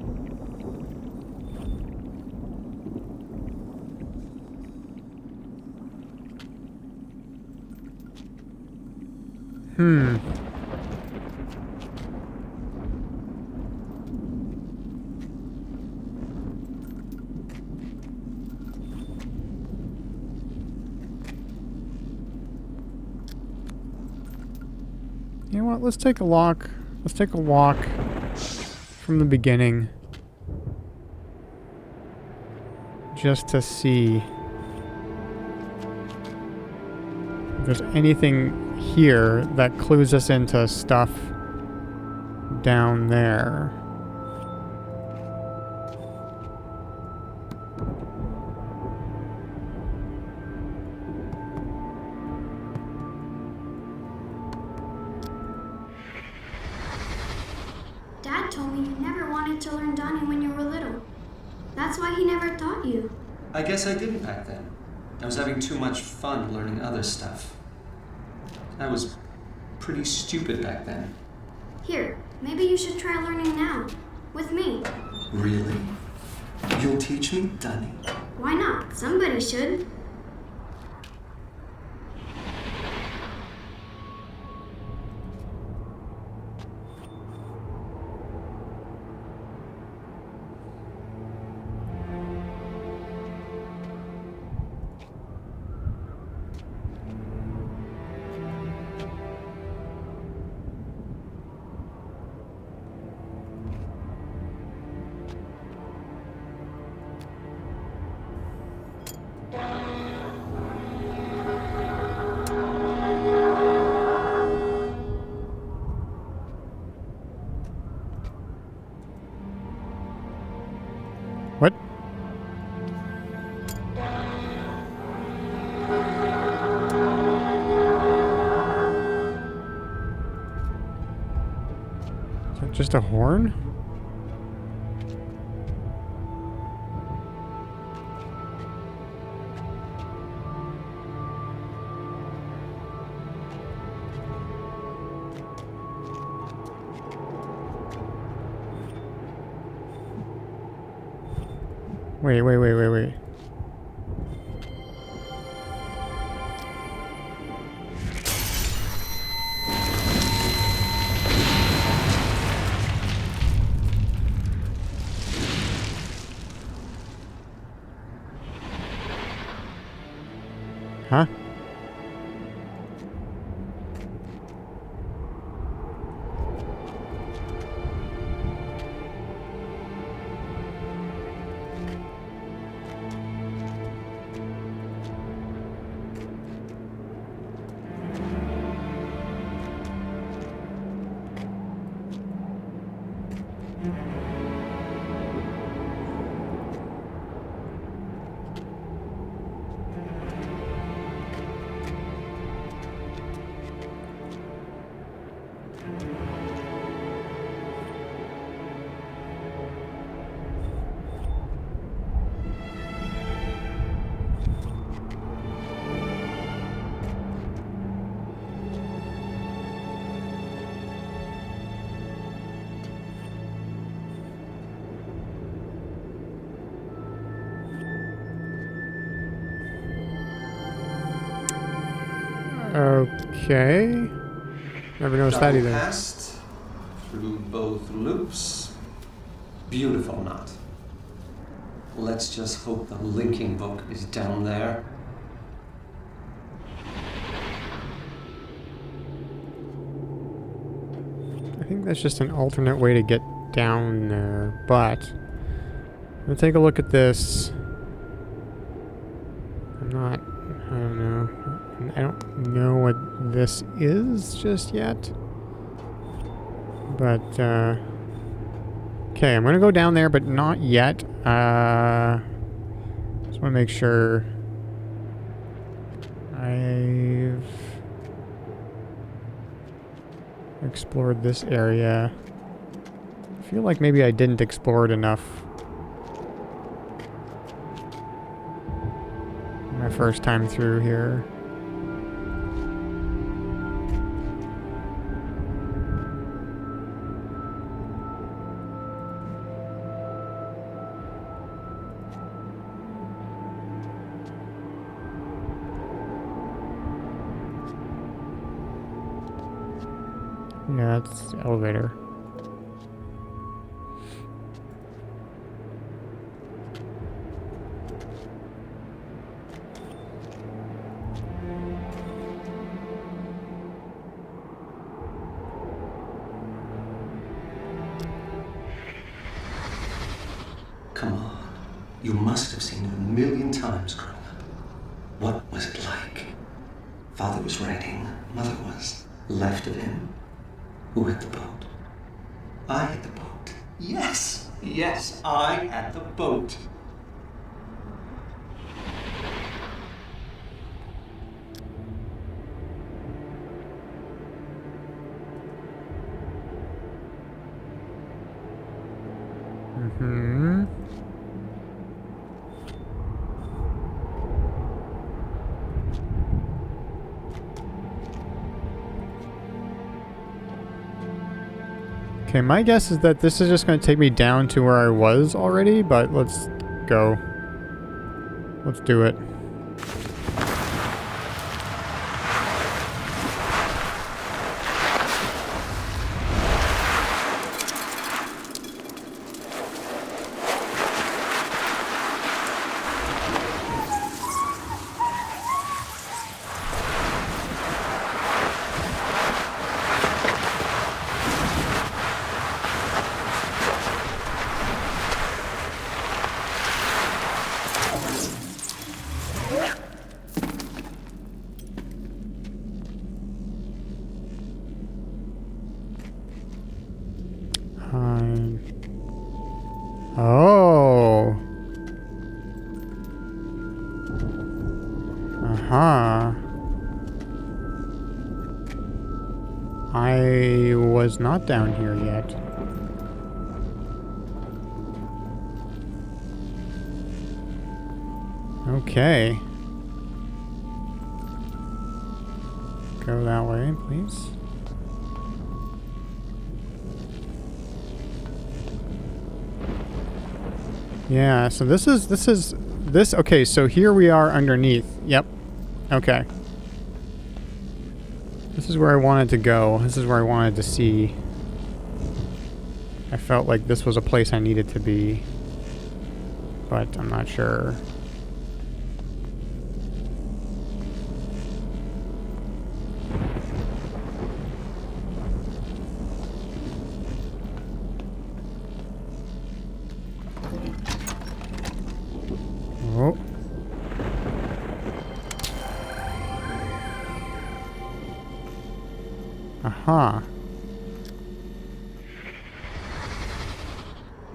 You know what? Let's take a walk. Let's take a walk from the beginning. Just to see if there's anything here that clues us into stuff down there. Dad told me you never wanted to learn Donnie when you were little. That's why he never taught you. I guess I didn't back then. I was having too much fun learning other stuff. I was pretty stupid back then. Here, maybe you should try learning now. With me. Really? You'll teach me, Donnie? Why not? Somebody should. What? Is that just a horn? Wait. Huh? Okay. Never noticed that Double either. passed through both loops. Beautiful knot. Let's just hope the linking book is down there. I think that's just an alternate way to get down there, but I'm gonna take a look at this. I don't know. I don't know what this is just yet. But, okay, I'm gonna go down there, but not yet. Just wanna make sure I've explored this area. I feel like maybe I didn't explore it enough my first time through here. Yeah, it's the elevator. Come on. You must have seen it a million times growing up. What was it like? Father was writing. Mother was left of him. Who had the boat? I had the boat. Yes, yes, I had the boat. Mm-hmm. Okay, my guess is that this is just going to take me down to where I was already, but let's go. Let's do it. Oh. Uh-huh. I was not down here yet. Okay. Go that way, please. Yeah, so this, okay, so here we are underneath. Yep. Okay. This is where I wanted to go. This is where I wanted to see. I felt like this was a place I needed to be, but I'm not sure. Oh. Aha.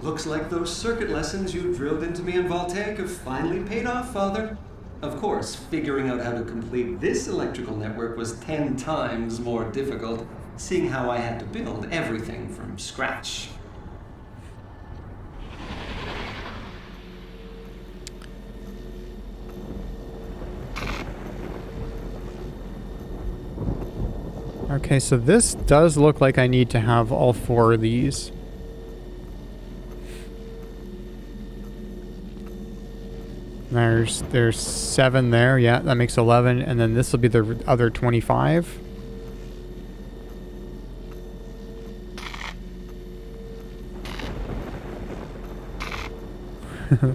Looks like those circuit lessons you drilled into me in Voltaic have finally paid off, Father. Of course, figuring out how to complete this electrical network was 10 times more difficult, seeing how I had to build everything from scratch. Okay, so this does look like I need to have all 4 of these. There's 7 there, yeah, that makes 11, and then this will be the other 25. Okay,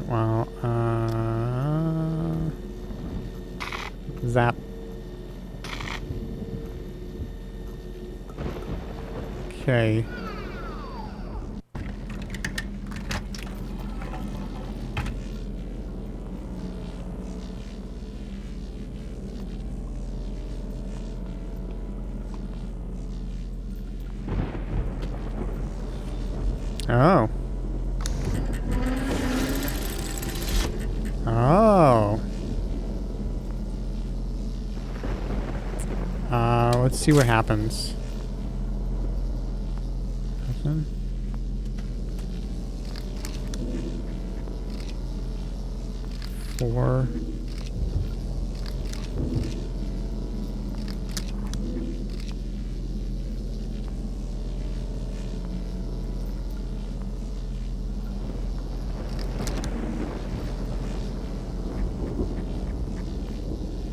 well, zap. Okay. Oh. Oh. Let's see what happens. Nothing. Four.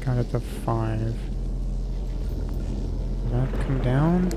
Got it to 5. Did that come down?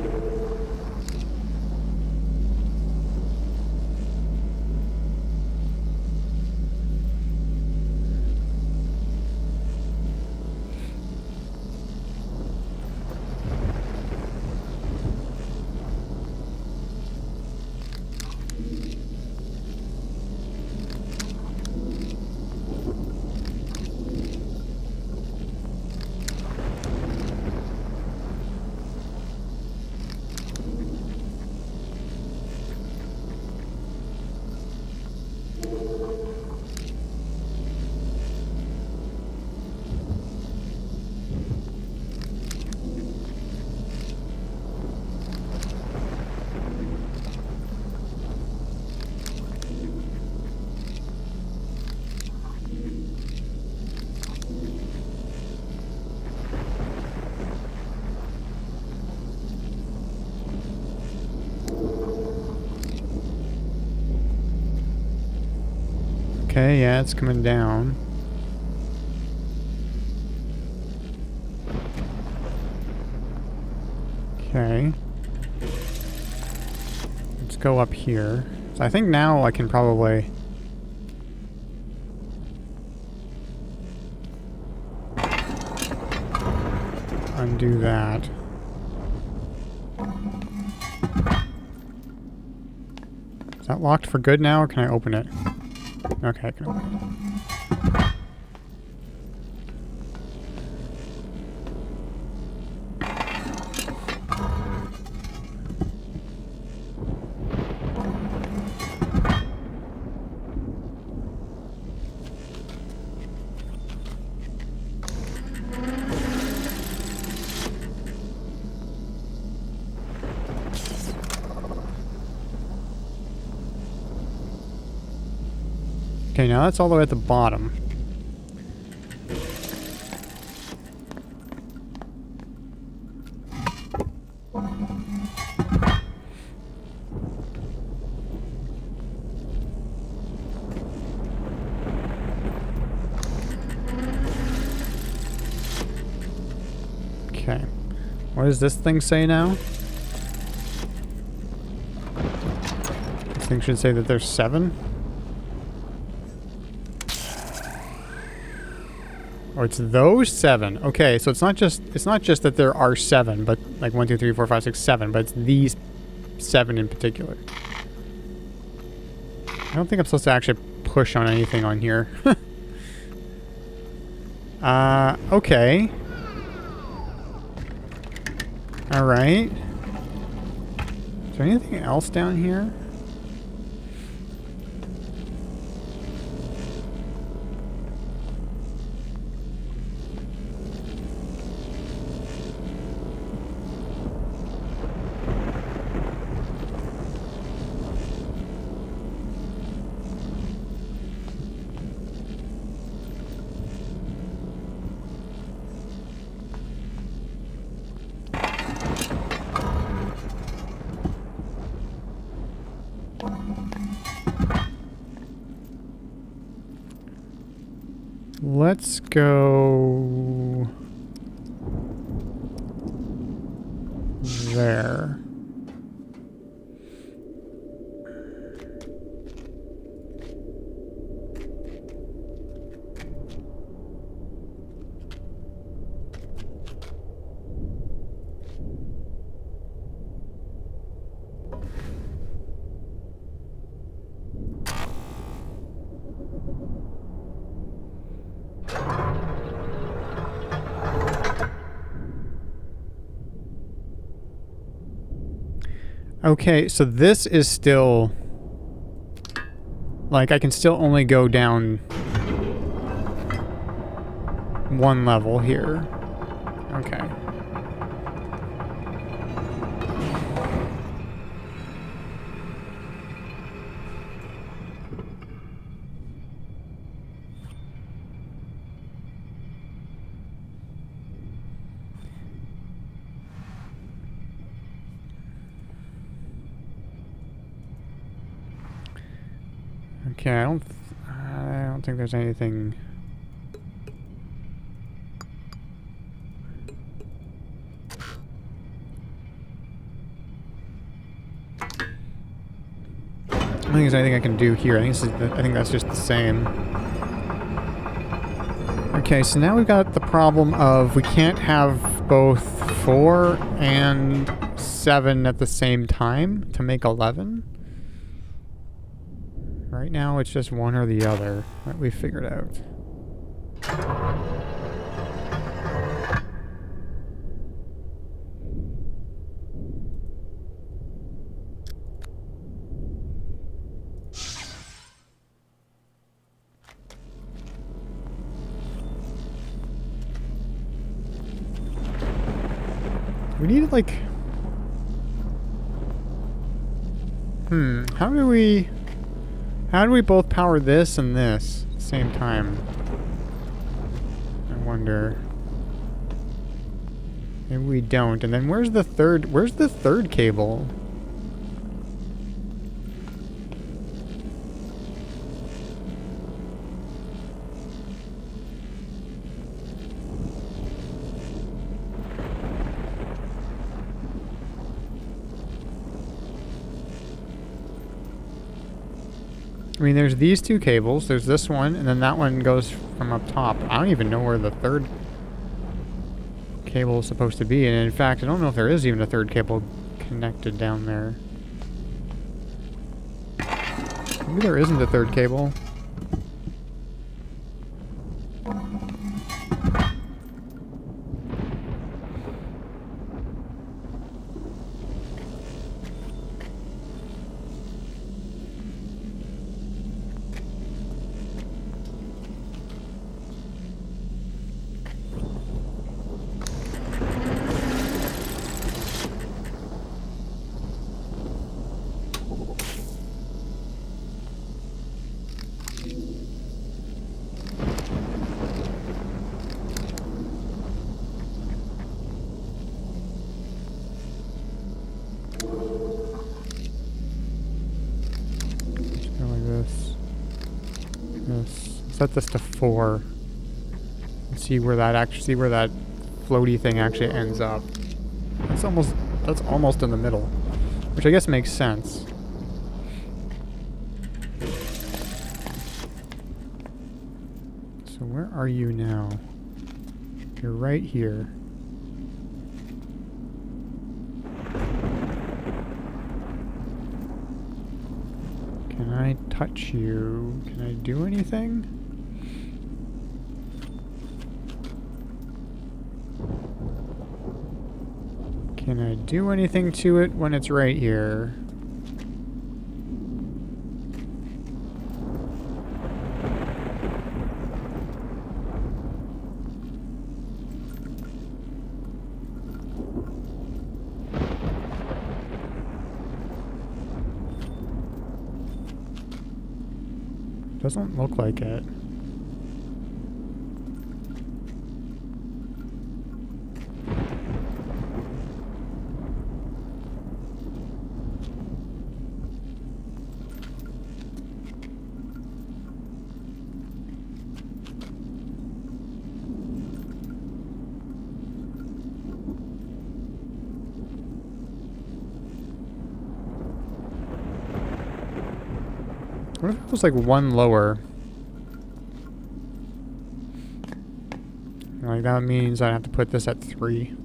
Okay, yeah, it's coming down. Okay. Let's go up here. So I think now I can probably... undo that. Is that locked for good now, or can I open it? Okay, I can open it. Okay, now that's all the way at the bottom. Okay. What does this thing say now? This thing should say that there's 7. Oh, it's those 7. Okay, so it's not just that there are 7, but like 1, 2, 3, 4, 5, 6, 7, but it's these 7 in particular. I don't think I'm supposed to actually push on anything on here. Okay. Alright. Is there anything else down here? let's go there. Okay, so this is still... Like, I can still only go down one level here. Okay. Okay, I don't think there's anything. I don't think there's anything I can do here. I think that's just the same. Okay, so now we've got the problem of we can't have both 4 and 7 at the same time to make 11. Right now, it's just one or the other that we figured out. We need, like... How do we both power this and this at the same time? I wonder. Maybe we don't. And then where's the third cable? I mean, there's these two cables, there's this one, and then that one goes from up top. I don't even know where the third cable is supposed to be, and in fact, I don't know if there is even a third cable connected down there. Maybe there isn't a third cable. Set this to 4. And see where that floaty thing actually ends up. That's almost in the middle, which I guess makes sense. So where are you now? You're right here. Can I touch you? Can I do anything? Can I do anything to it when it's right here? Doesn't look like it. What if it was like one lower? Like that means I have to put this at 3.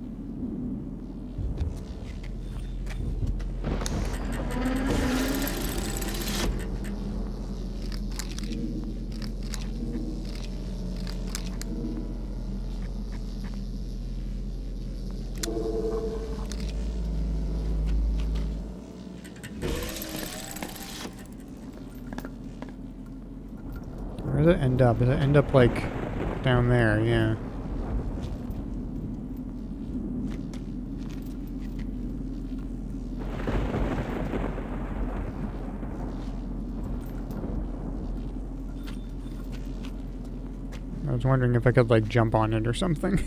Where does it end up? Does it end up like down there? Yeah. I was wondering if I could like jump on it or something.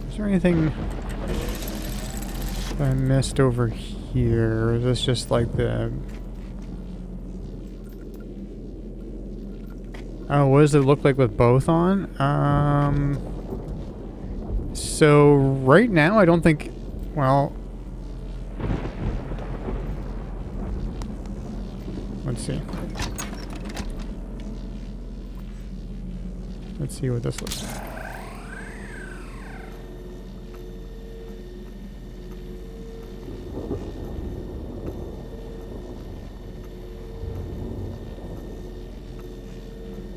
Is there anything that I missed over here? Or is this just like the... Oh, what does it look like with both on? So right now I don't think... Well... Let's see. Let's see what this looks like.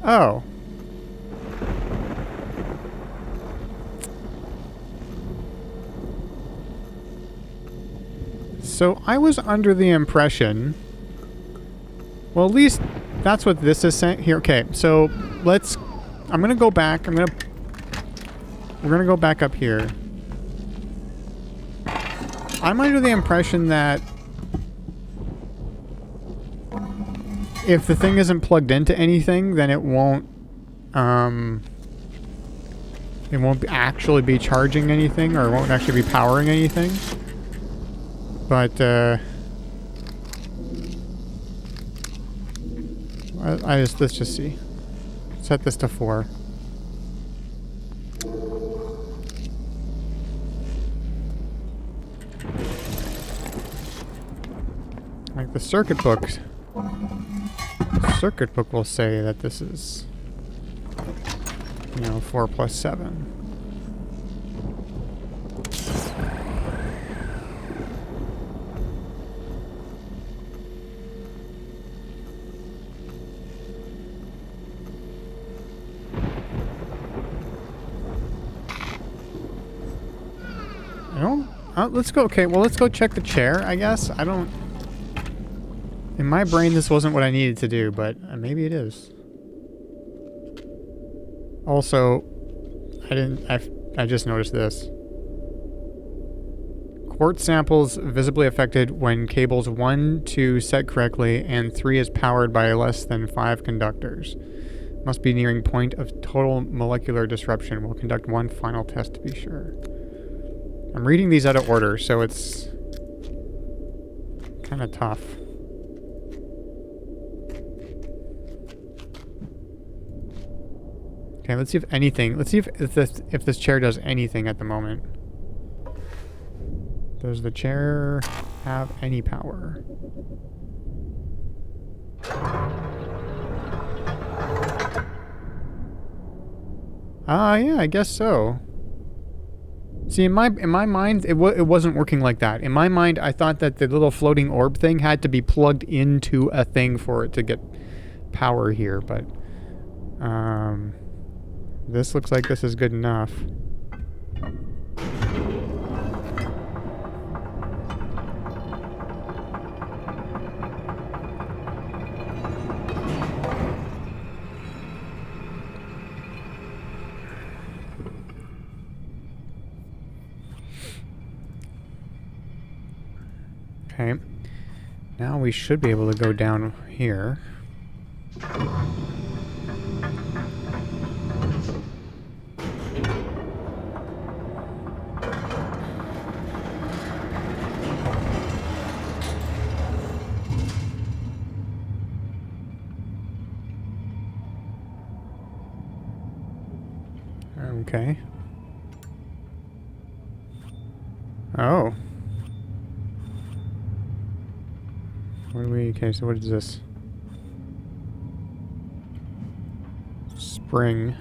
Oh. So I was under the impression... Well, at least that's what this is saying here. Okay, so let's... I'm gonna go back. We're gonna go back up here. I'm under the impression that if the thing isn't plugged into anything, then it won't actually be charging anything, or it won't actually be powering anything. But let's just see. Set this to 4. Like the circuit book will say that this is, 4 plus 7. Let's go. Okay, well, let's go check the chair, I guess. In my brain, this wasn't what I needed to do, but maybe it is. Also, I just noticed this. Quartz samples visibly affected when cables 1, 2 set correctly, and 3 is powered by less than 5 conductors. Must be nearing point of total molecular disruption. We'll conduct one final test to be sure. I'm reading these out of order, so it's kind of tough. Okay, let's see if anything. Let's see if this chair does anything at the moment. Does the chair have any power? Yeah, I guess so. See, in my mind, it wasn't working like that. In my mind, I thought that the little floating orb thing had to be plugged into a thing for it to get power here, but this looks like this is good enough. Okay, now we should be able to go down here. Okay. Oh. What do we... Okay, so what is this? Spring.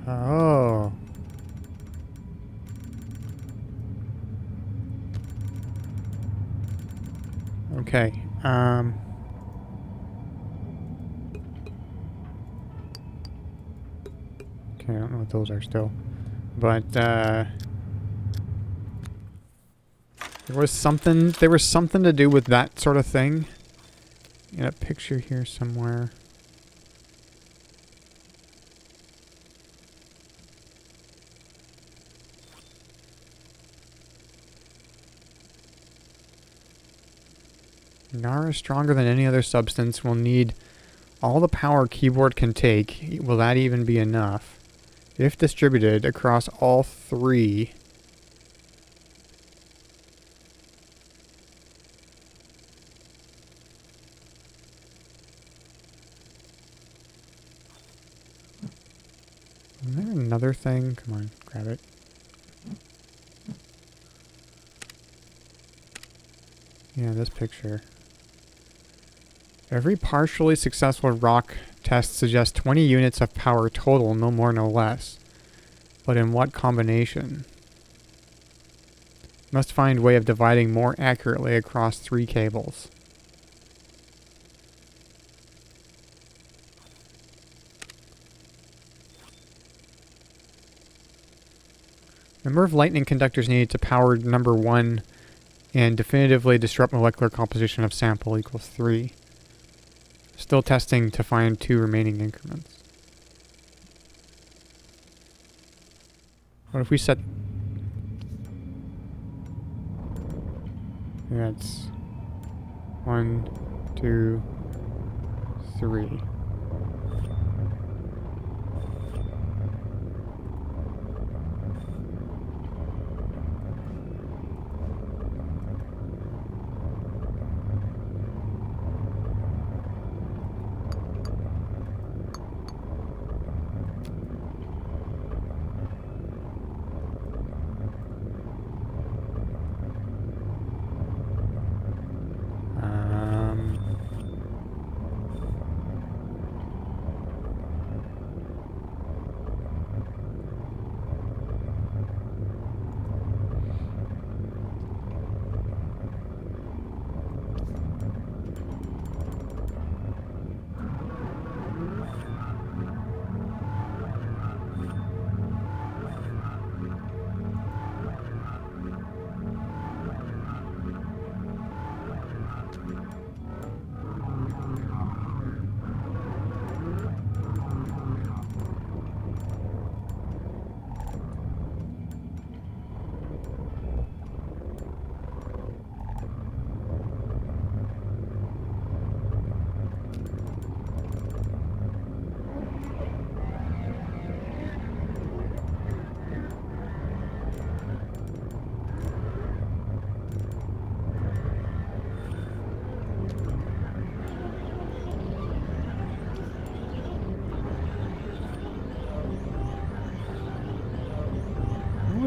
Oh. Okay. Okay, I don't know what those are still. But, there was something to do with that sort of thing. In a picture here somewhere. Nara is stronger than any other substance. Will need all the power keyboard can take. Will that even be enough? If distributed across all three... Is there another thing? Come on, grab it. Yeah, this picture. Every partially successful rock test suggests 20 units of power total, no more, no less. But in what combination? Must find way of dividing more accurately across 3 cables. Number of lightning conductors needed to power number 1 and definitively disrupt molecular composition of sample equals 3. Still testing to find 2 remaining increments. What if we set... That's 1, 2, 3.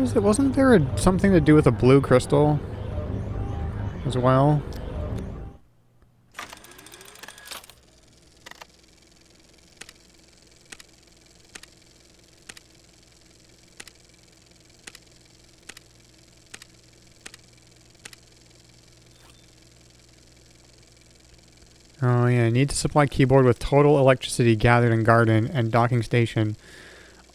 was it? Wasn't there something to do with a blue crystal as well? Oh yeah, need to supply keyboard with total electricity gathered in garden and docking station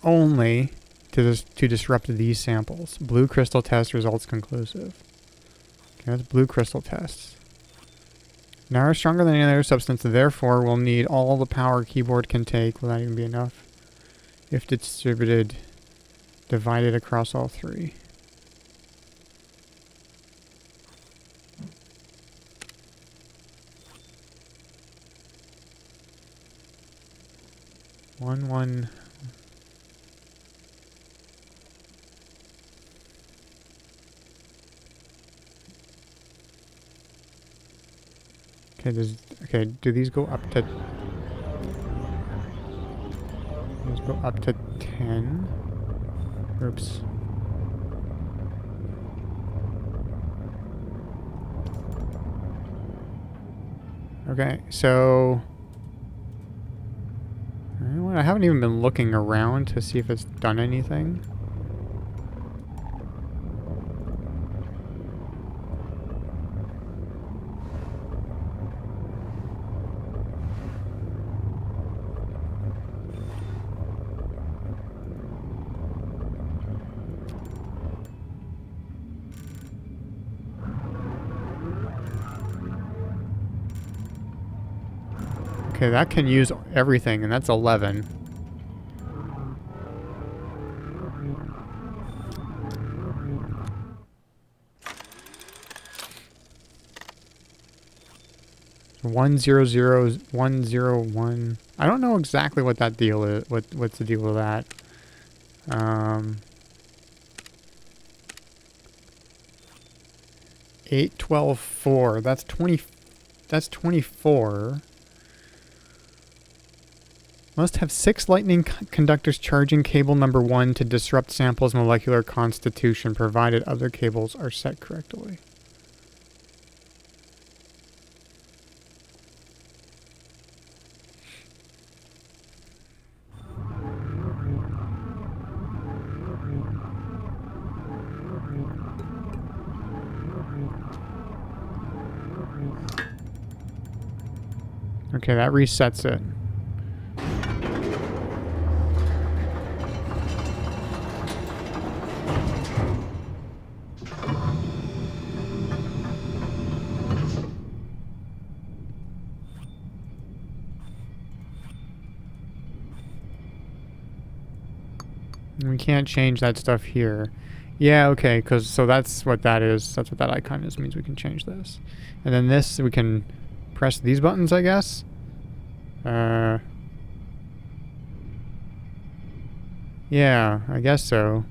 only to disrupt these samples. Blue crystal test results conclusive. Okay, that's blue crystal tests. Now are stronger than any other substance, therefore we'll need all the power keyboard can take. Will that even be enough? If distributed, divided across all three. One. Okay, do these go up to... These go up to 10. Oops. Okay, so... You know what? I haven't even been looking around to see if it's done anything. Okay, that can use everything, and that's 11. One zero zero 101. I don't know exactly what that deal is. What's the deal with that? 812.4. That's 20. That's 24. Must have 6 lightning conductors charging cable number 1 to disrupt sample's molecular constitution, provided other cables are set correctly. Okay, that resets it. We can't change that stuff here. Yeah, okay, so that's what that is. That's what that icon is. It means we can change this. And then this, we can press these buttons, I guess. Yeah, I guess so.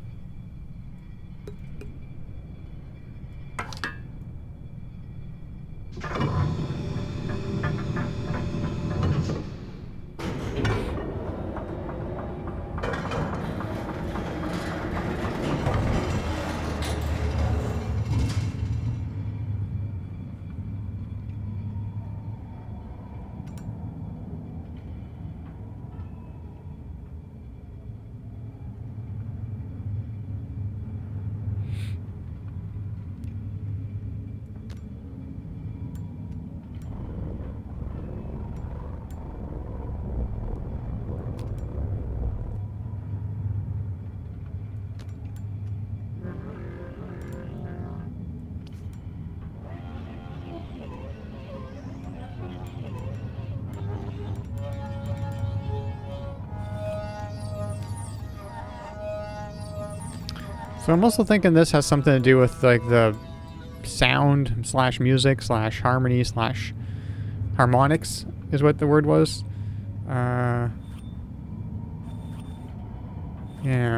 So I'm also thinking this has something to do with like the sound slash music slash harmony slash harmonics is what the word was. Yeah,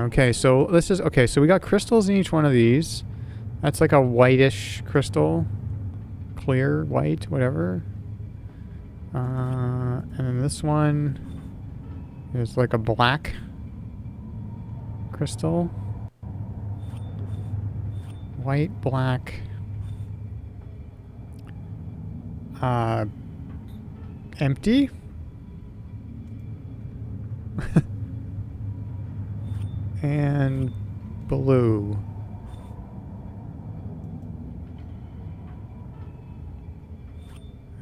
okay, so this is, okay, so we got crystals in each one of these. That's like a whitish crystal. Clear, white, whatever. And then this one is like a black crystal. white, black, empty. And blue.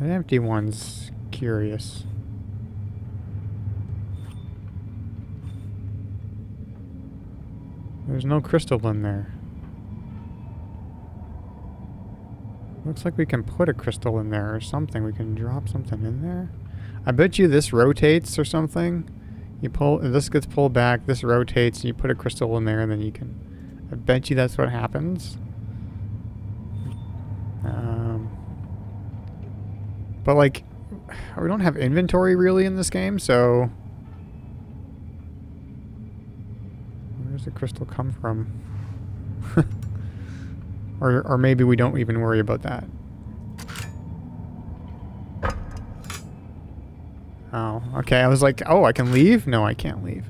An empty one's curious. There's no crystal in there. Looks like we can put a crystal in there or something. We can drop something in there. I bet you this rotates or something. You pull, this gets pulled back, this rotates, and you put a crystal in there, and then you can... I bet you that's what happens. But, like, we don't have inventory really in this game, so... Where does the crystal come from? Or maybe we don't even worry about that. Oh, okay. I was like, oh, I can leave? No, I can't leave.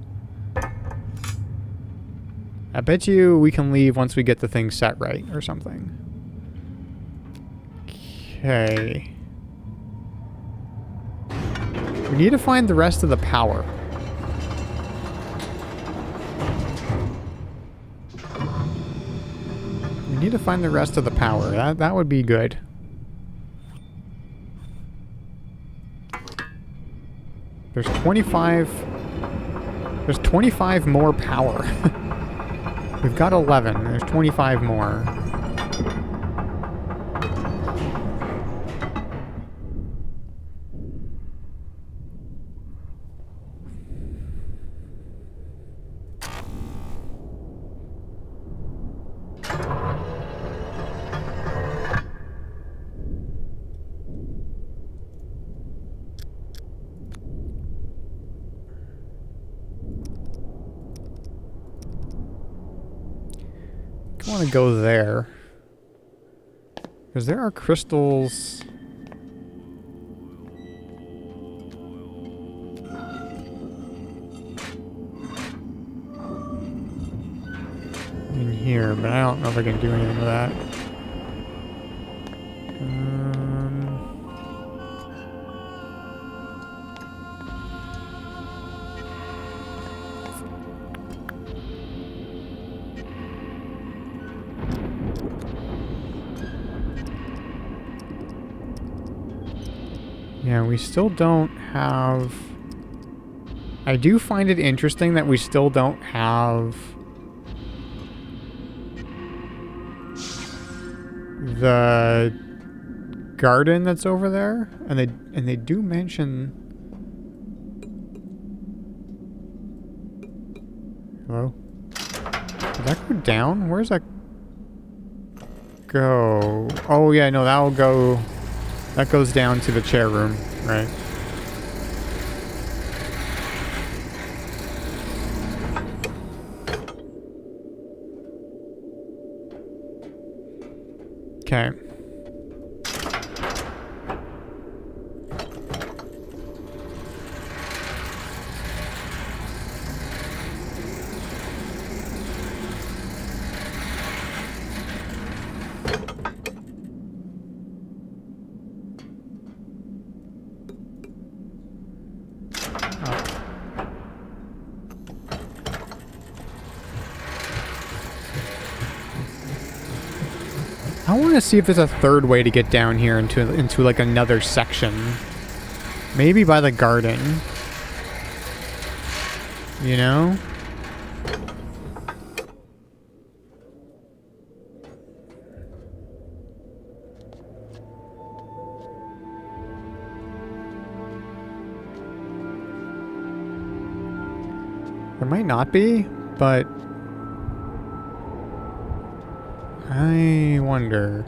I bet you we can leave once we get the thing set right or something. Okay. We need to find the rest of the power. We need to find the rest of the power. That would be good. There's 25... There's 25 more power. We've got 11. There's 25 more. I want to go there. Because there are crystals... in here, but I don't know if I can do anything with that. Yeah, we still don't have... I do find it interesting that we still don't have the garden that's over there, and they do mention... Hello? Does that go down? Where's that go? Oh yeah, no, that'll go... That goes down to the chair room, right? Okay. I want to see if there's a third way to get down here into like another section. Maybe by the garden. You know? There might not be, but I wonder.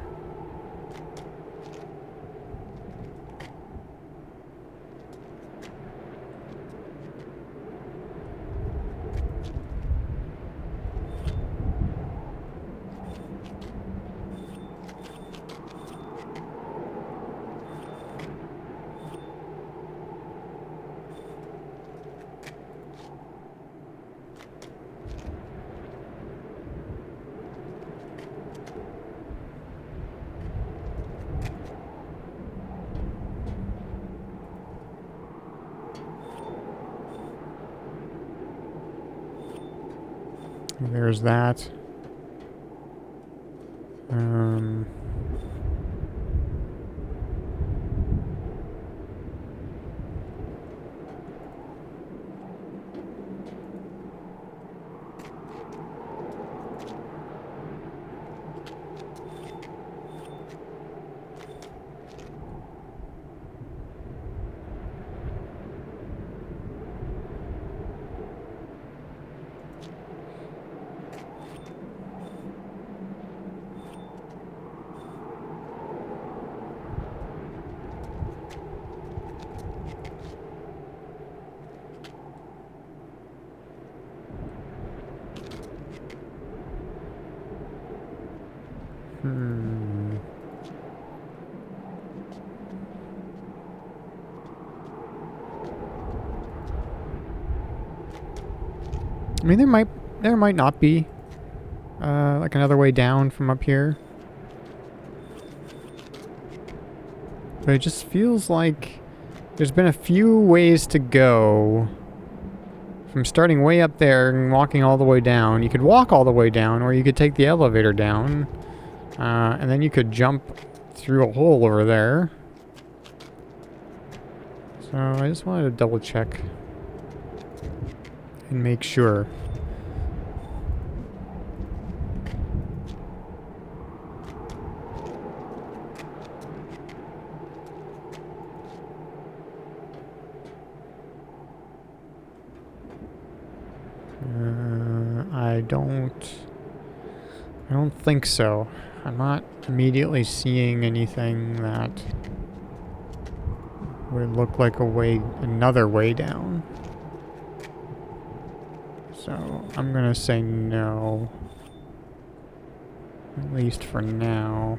There's that. I mean, there might not be like another way down from up here, but it just feels like there's been a few ways to go from starting way up there and walking all the way down. You could walk all the way down, or you could take the elevator down, and then you could jump through a hole over there. So I just wanted to double check and make sure. I don't think so. I'm not immediately seeing anything that would look like another way down. So I'm gonna say no. At least for now.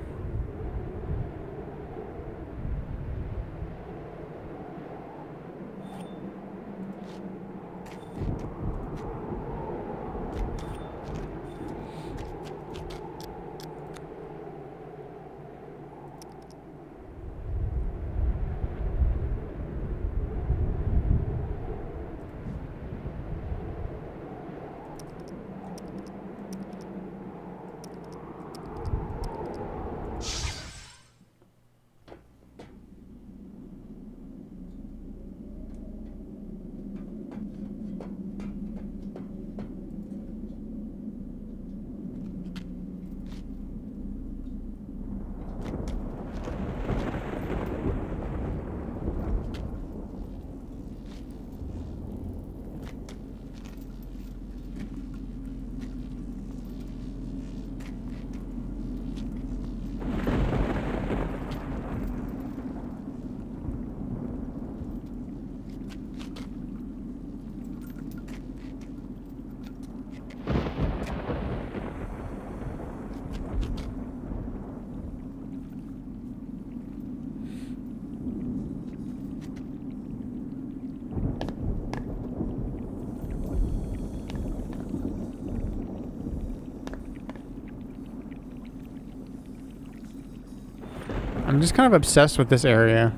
I'm just kind of obsessed with this area.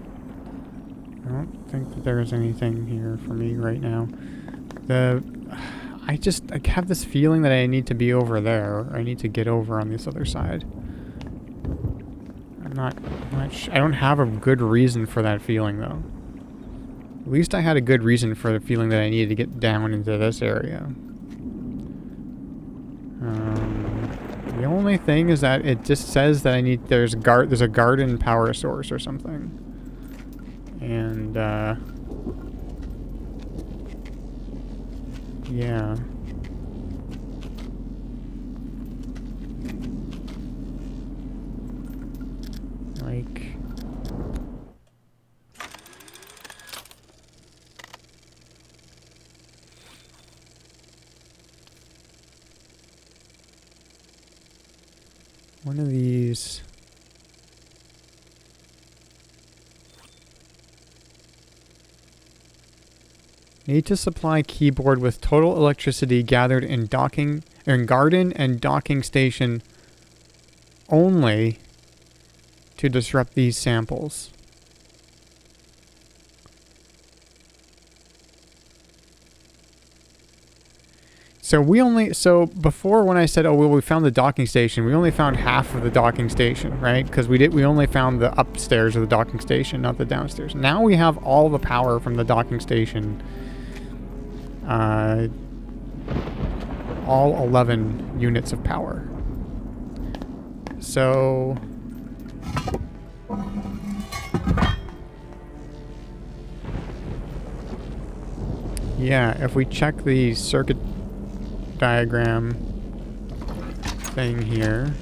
I don't think that there's anything here for me right now. I have this feeling that I need to be over there. I need to get over on this other side. I'm not I don't have a good reason for that feeling, though. At least I had a good reason for the feeling that I needed to get down into this area. The only thing is that it just says that there's a garden power source or something. And, yeah. Like... one of these... Need to supply keyboard with total electricity gathered in garden and docking station only to disrupt these samples. So before when I said, oh, well, we found the docking station, we only found half of the docking station, right? Because we only found the upstairs of the docking station, not the downstairs. Now we have all the power from the docking station. All 11 units of power. So yeah, if we check the circuit diagram thing here,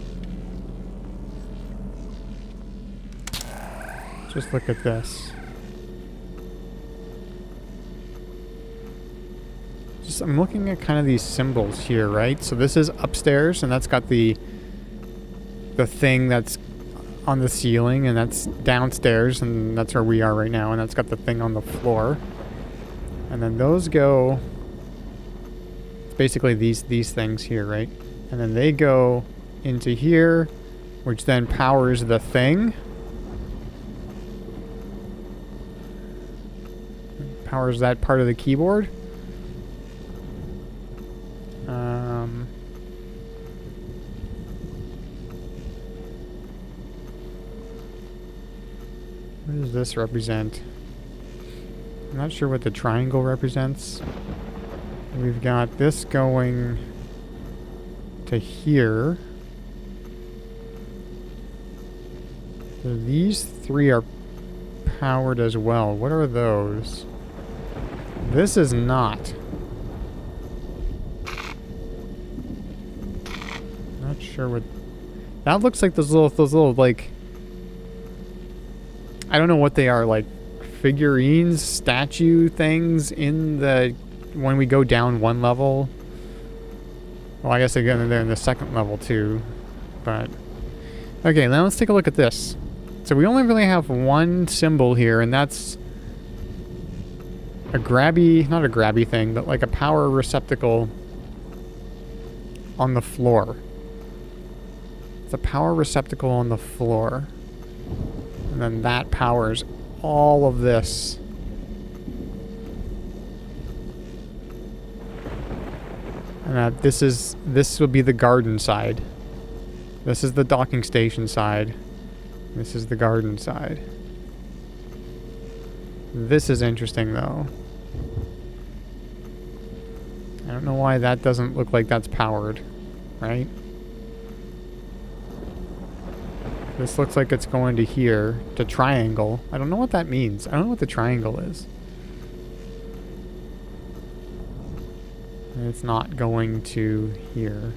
just look at this. I'm looking at kind of these symbols here, right? So this is upstairs, and that's got the thing that's on the ceiling, and that's downstairs, and that's where we are right now, and that's got the thing on the floor. And then those go, it's basically these things here, right? And then they go into here, which then powers the thing. Powers that part of the keyboard. What does this represent? I'm not sure what the triangle represents. We've got this going to here. So these three are powered as well. What are those? This is not. Not sure what. That looks like those little like. I don't know what they are, like figurines, statue things in the when we go down one level. Well, I guess again they're in the second level too. But okay, now let's take a look at this. So we only really have one symbol here, and that's a grabby, not a grabby thing, but like a power receptacle on the floor. It's a power receptacle on the floor. And then that powers all of this. And this will be the garden side. This is the docking station side. This is the garden side. This is interesting though. I don't know why that doesn't look like that's powered, right? This looks like it's going to here, to triangle. I don't know what that means. I don't know what the triangle is. And it's not going to here.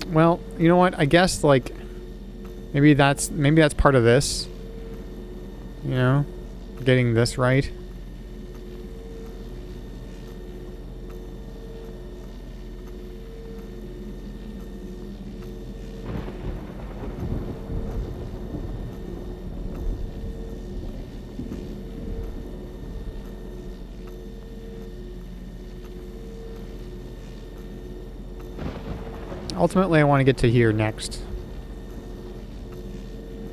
Well, you know what? I guess like maybe that's part of this. You know, getting this right. Ultimately, I want to get to here next.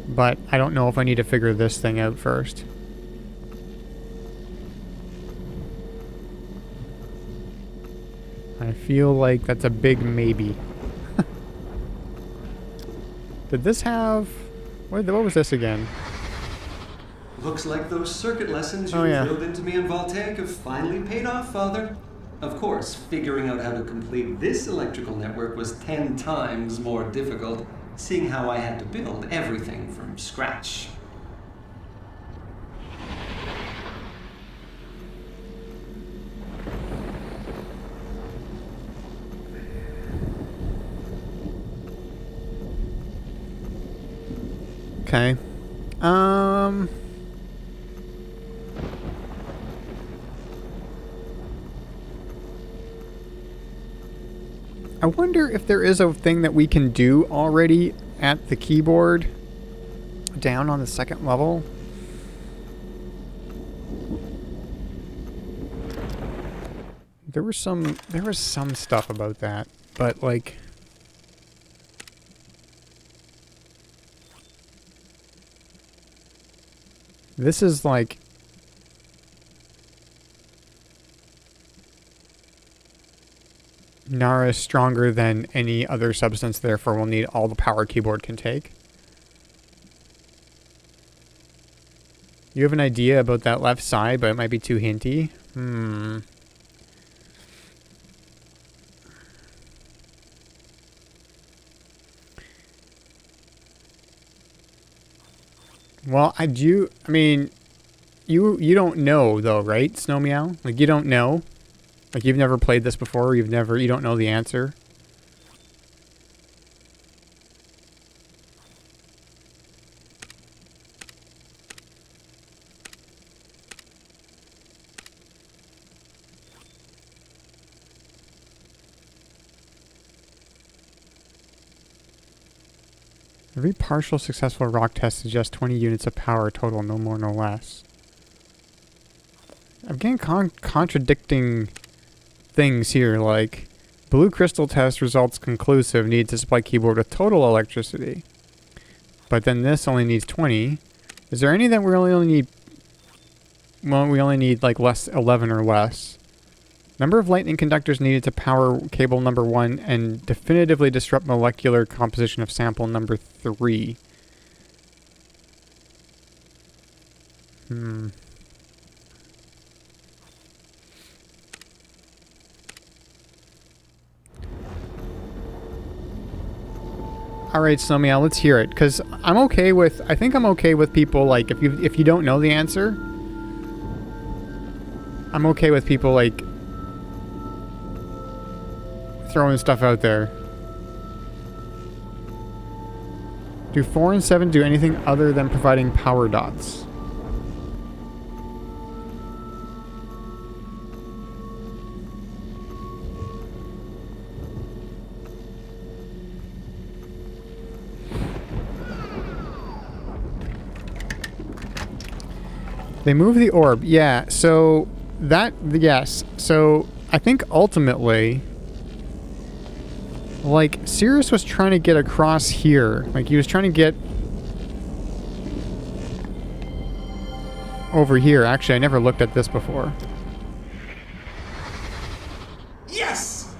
But I don't know if I need to figure this thing out first. I feel like that's a big maybe. Did this have... What was this again? Looks like those circuit lessons you drilled into me in Voltaic have finally paid off, Father. Of course, figuring out how to complete this electrical network was 10 times more difficult, seeing how I had to build everything from scratch. Okay. I wonder if there is a thing that we can do already at the keyboard down on the second level. There was some stuff about that, but like This is like... Nara is stronger than any other substance, therefore will need all the power keyboard can take. You have an idea about that left side, but it might be too hinty. Well, I mean, you don't know though, right, Snow Meow? Like, you don't know? Like, you've never played this before, you don't know the answer? Every partial successful rock test suggests 20 units of power total, no more, no less. I'm getting contradicting things here, like blue crystal test results conclusive, needs to supply keyboard with total electricity. But then this only needs 20. Is there any that we only need... Well, we only need like 11 or less. Number of lightning conductors needed to power cable number 1 and definitively disrupt molecular composition of sample number 3. Alright, Snowmeow, let's hear it. Because I'm okay with... I think I'm okay with people, like, if you don't know the answer... I'm okay with people, like... throwing stuff out there. Do 4 and 7 do anything other than providing power dots? They move the orb. Yeah, so that... Yes. So I think ultimately... Like, Sirius was trying to get across here. Like, he was trying to get... over here. Actually, I never looked at this before. Yes!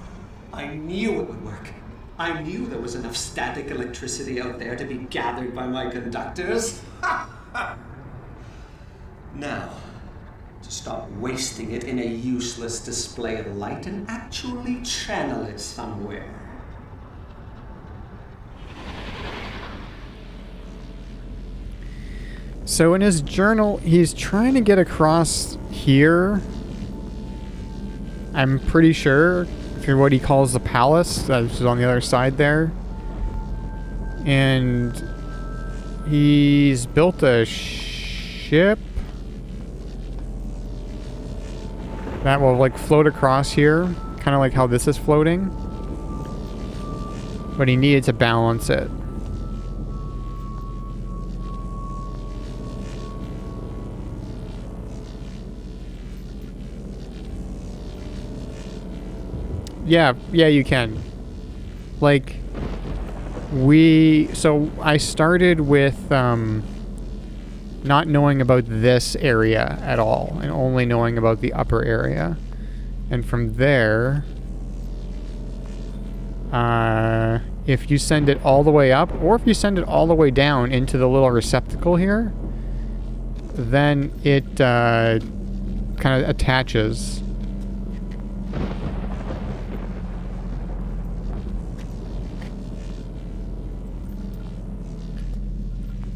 I knew it would work. I knew there was enough static electricity out there to be gathered by my conductors. Now, to stop wasting it in a useless display of light and actually channel it somewhere. So in his journal, he's trying to get across here. I'm pretty sure, through what he calls the palace, that's on the other side there. And he's built a ship that will like float across here, kind of like how this is floating. But he needed to balance it. Yeah, you can. Like, so I started with not knowing about this area at all, and only knowing about the upper area. And from there, if you send it all the way up, or if you send it all the way down into the little receptacle here, then it kind of attaches.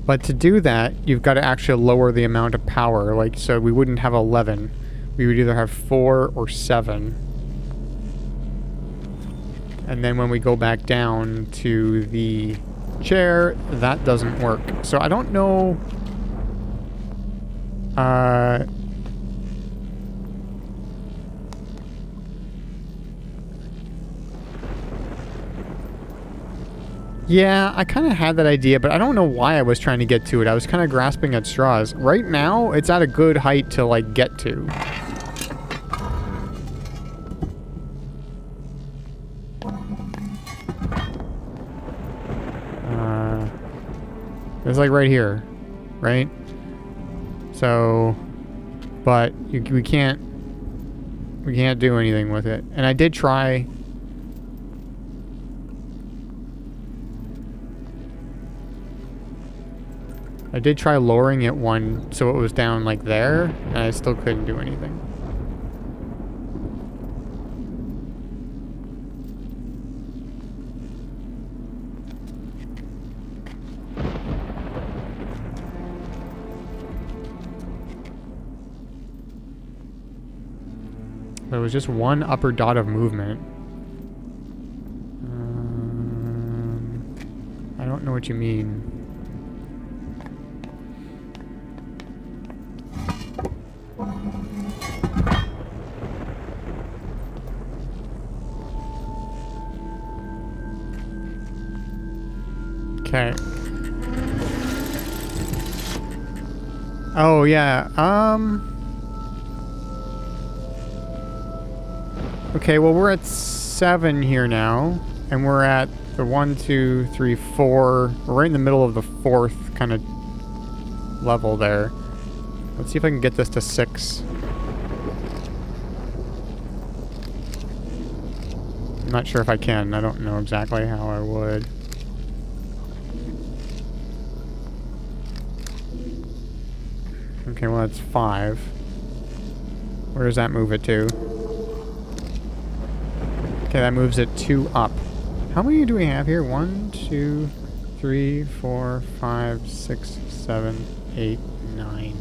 But to do that, you've got to actually lower the amount of power. Like, so we wouldn't have 11. We would either have 4 or 7. And then when we go back down to the chair, that doesn't work. So I don't know... Yeah, I kind of had that idea, but I don't know why I was trying to get to it. I was kind of grasping at straws. Right now, it's at a good height to, like, get to. It's like right here, right? So, but we can't do anything with it. And I did try. I did try lowering it one so it was down like there, and I still couldn't do anything. But it was just one upper dot of movement. I don't know what you mean. Okay. Oh, yeah. Okay, well, we're at 7 here now. And we're at the 1, 2, 3, 4. We're right in the middle of the 4th kind of level there. Let's see if I can get this to 6. I'm not sure if I can. I don't know exactly how I would. Okay, well, that's 5. Where does that move it to? Okay, that moves it 2 up. How many do we have here? 1, 2, 3, 4, 5, 6, 7, 8, 9.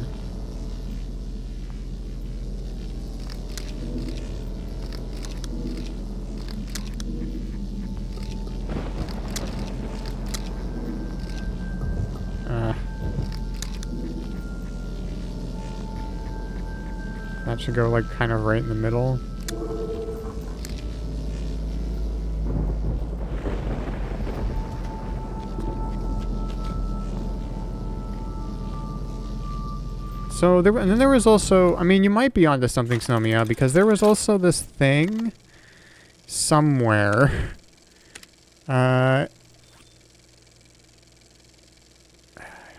That should go like kind of right in the middle. So there, and then there was also, I mean, you might be onto something, Snomia, because there was also this thing somewhere. I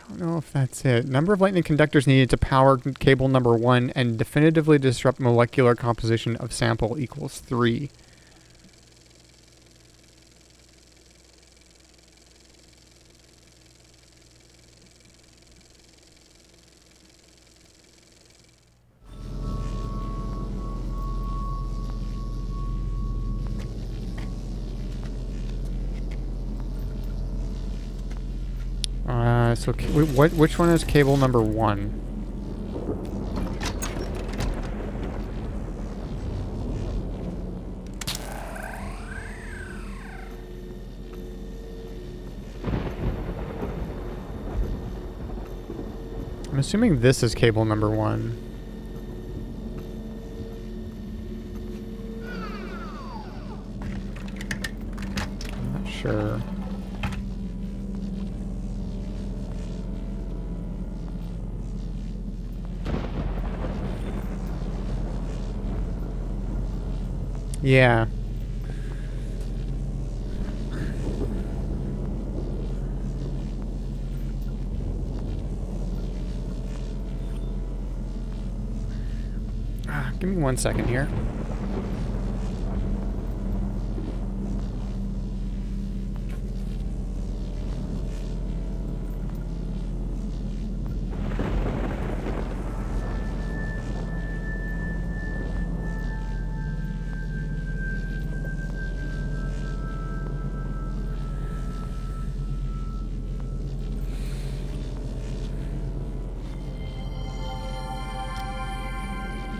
don't know if that's it. Number of lightning conductors needed to power cable number 1 and definitively disrupt molecular composition of sample equals 3. So which one is cable number 1? I'm assuming this is cable number 1. I'm not sure. Yeah. Give me 1 second here.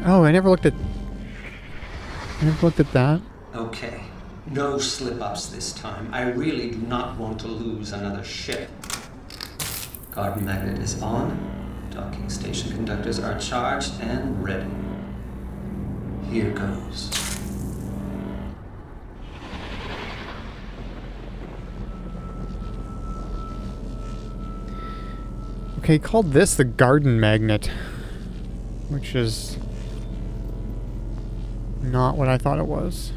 Oh, I never looked at that. Okay. No slip-ups this time. I really do not want to lose another ship. Garden magnet is on. Docking station conductors are charged and ready. Here goes. Okay, he called this the garden magnet, which is not what I thought it was.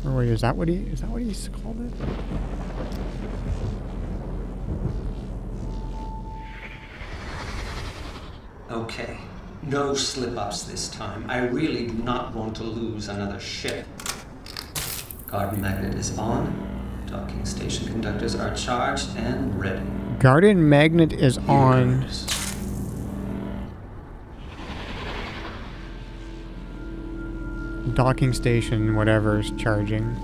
Or wait, is that what he's called it? Okay. No slip-ups this time. I really do not want to lose another ship. Garden magnet is on. Docking station conductors are charged and ready. Garden magnet is on. Goes. Docking station, whatever's charging.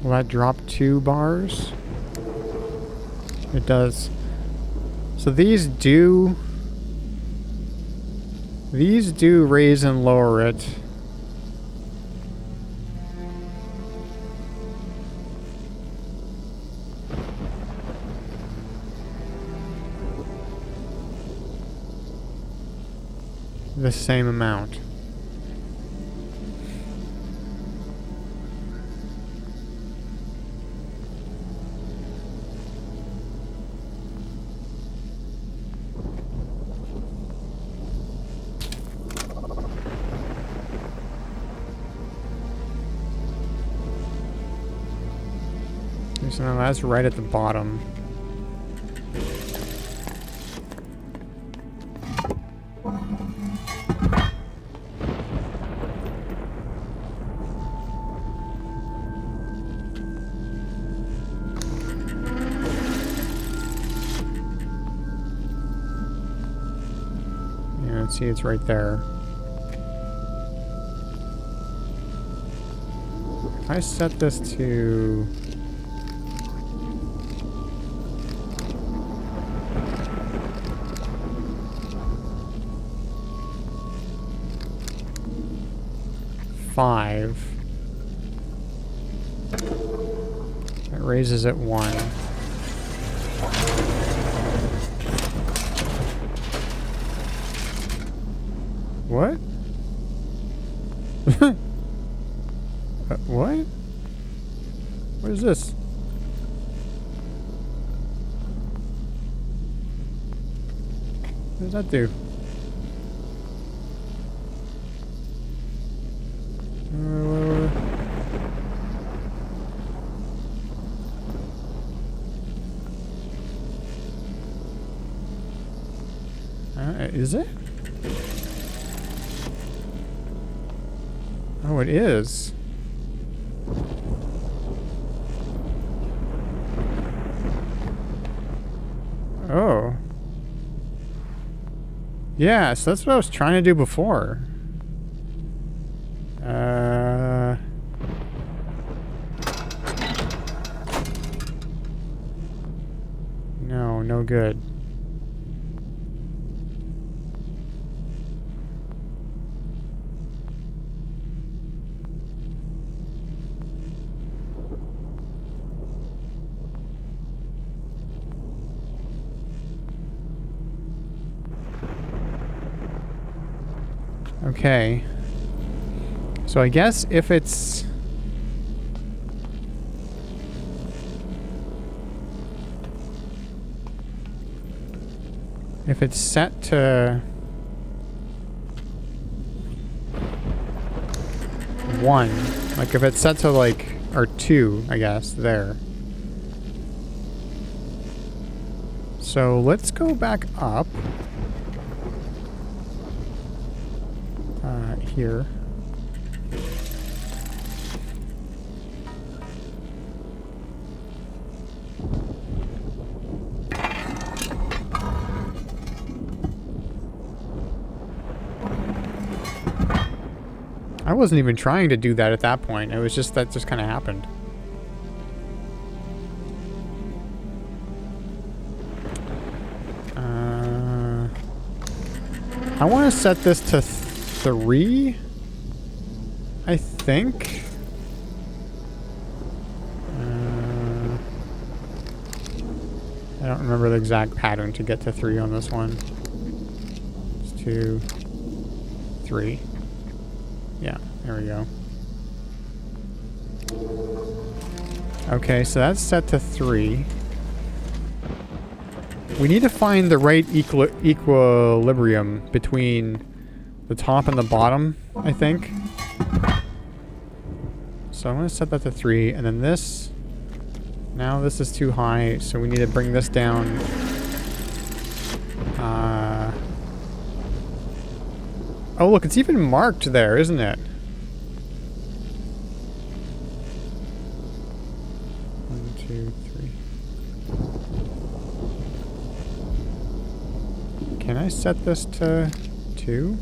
Will that drop 2 bars? It does. So these do raise and lower it. The same amount. So now that's right at the bottom. Yeah, let's see, it's right there. If I set this to... five. That raises it 1. What? What? What is this? What does that do? Is it? Oh, it is. Oh. Yeah, so that's what I was trying to do before. No, no good. Okay. So I guess if it's... if it's set to... 1. Like if it's set to like... or 2, I guess, there. So let's go back up. Here. I wasn't even trying to do that at that point. It was just that just kind of happened. I want to set this to 3, I think. I don't remember the exact pattern to get to 3 on this one. It's 2, 3. Yeah, there we go. Okay, so that's set to 3. We need to find the right equilibrium between the top and the bottom, I think. So I'm going to set that to 3, and then this... Now this is too high, so we need to bring this down. Oh, look, it's even marked there, isn't it? 1, 2, 3. Can I set this to 2?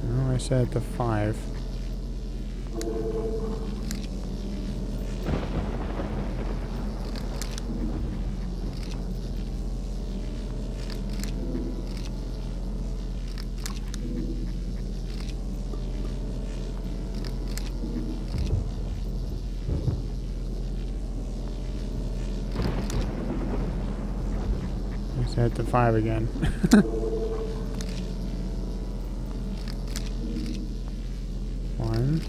No, I set it to 5. Set it to 5 again. One.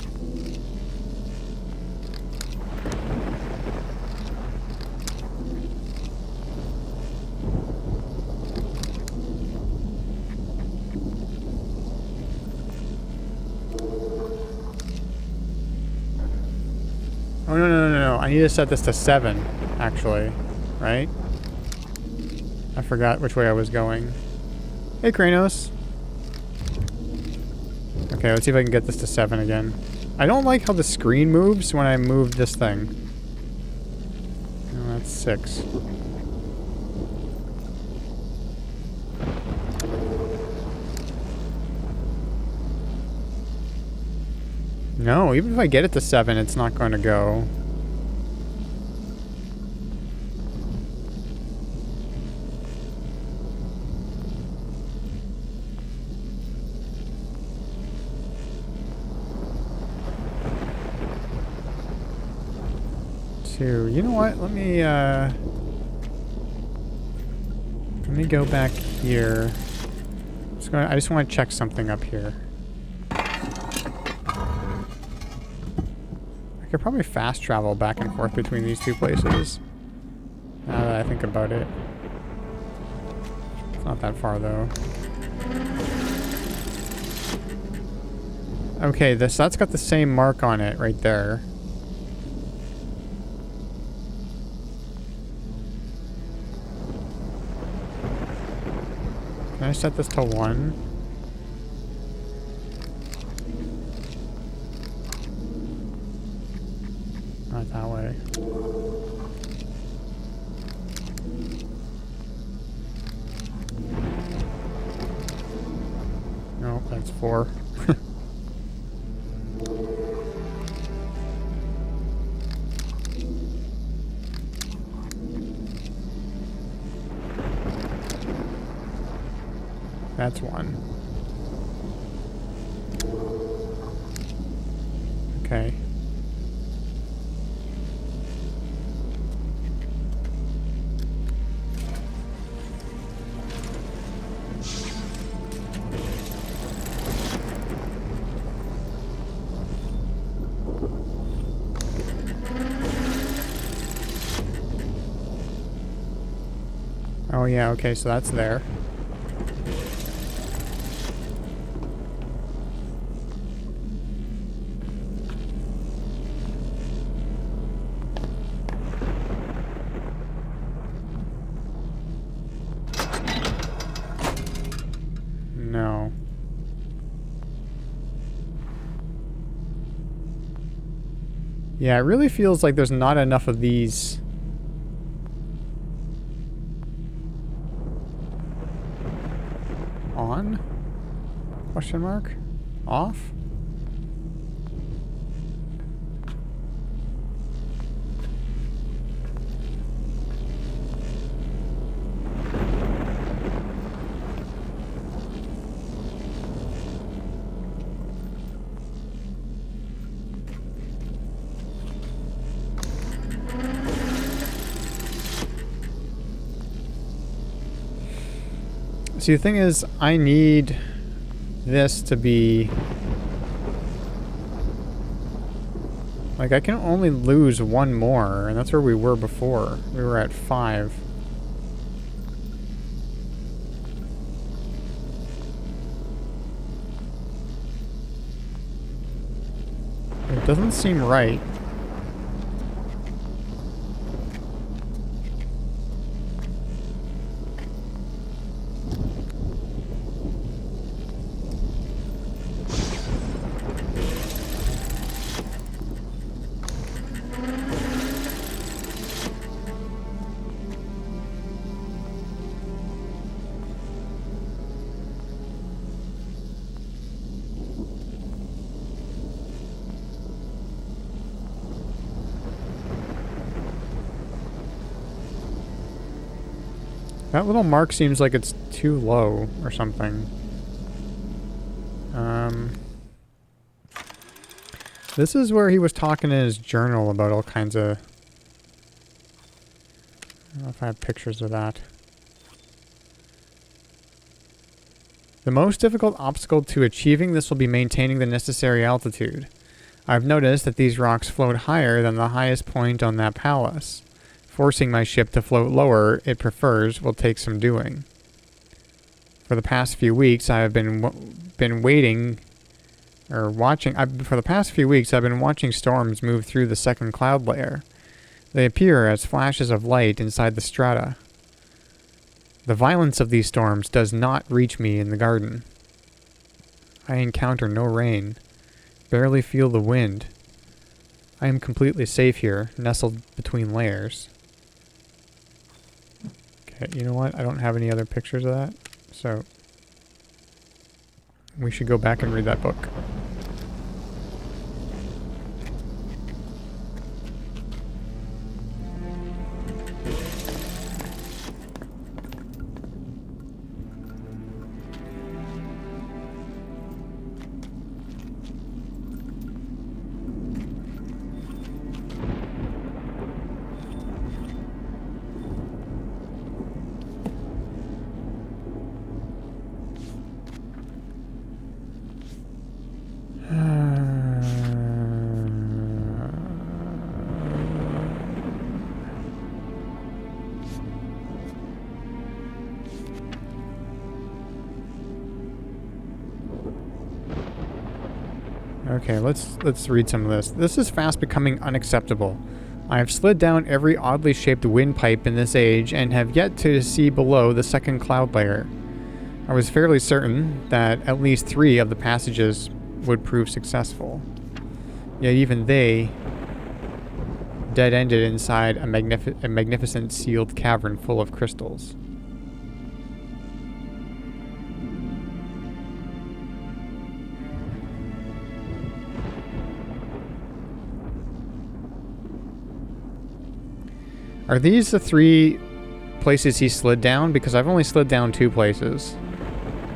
Oh, no. I need to set this to 7, actually. Right? I forgot which way I was going. Hey, Kranos. Okay, let's see if I can get this to 7 again. I don't like how the screen moves when I move this thing. Oh, that's 6. No, even if I get it to 7, it's not going to go. You know what? Let me go back here. I just want to check something up here. I could probably fast travel back and forth between these 2 places. Now that I think about it. It's not that far though. Okay, that's got the same mark on it right there. Can I set this to 1? Not that way. Nope, that's 4. That's 1. Okay. Oh yeah, okay, so that's there. No. Yeah, it really feels like there's not enough of these. On? Question mark? Off? See, the thing is, I need this to be... Like, I can only lose one more, and that's where we were before. We were at 5. It doesn't seem right. That little mark seems like it's too low or something. This is where he was talking in his journal about all kinds of... I don't know if I have pictures of that. The most difficult obstacle to achieving this will be maintaining the necessary altitude. I've noticed that these rocks float higher than the highest point on that palace. Forcing my ship to float lower, it prefers, will take some doing. For the past few weeks, I have been watching storms move through the second cloud layer. They appear as flashes of light inside the strata. The violence of these storms does not reach me in the garden. I encounter no rain, barely feel the wind. I am completely safe here, nestled between layers. Okay, you know what? I don't have any other pictures of that, so we should go back and read that book. Okay, let's read some of this. This is fast becoming unacceptable. I have slid down every oddly shaped windpipe in this age and have yet to see below the second cloud layer. I was fairly certain that at least 3 of the passages would prove successful. Yet even they dead-ended inside a magnificent sealed cavern full of crystals. Are these the 3 places he slid down? Because I've only slid down 2 places.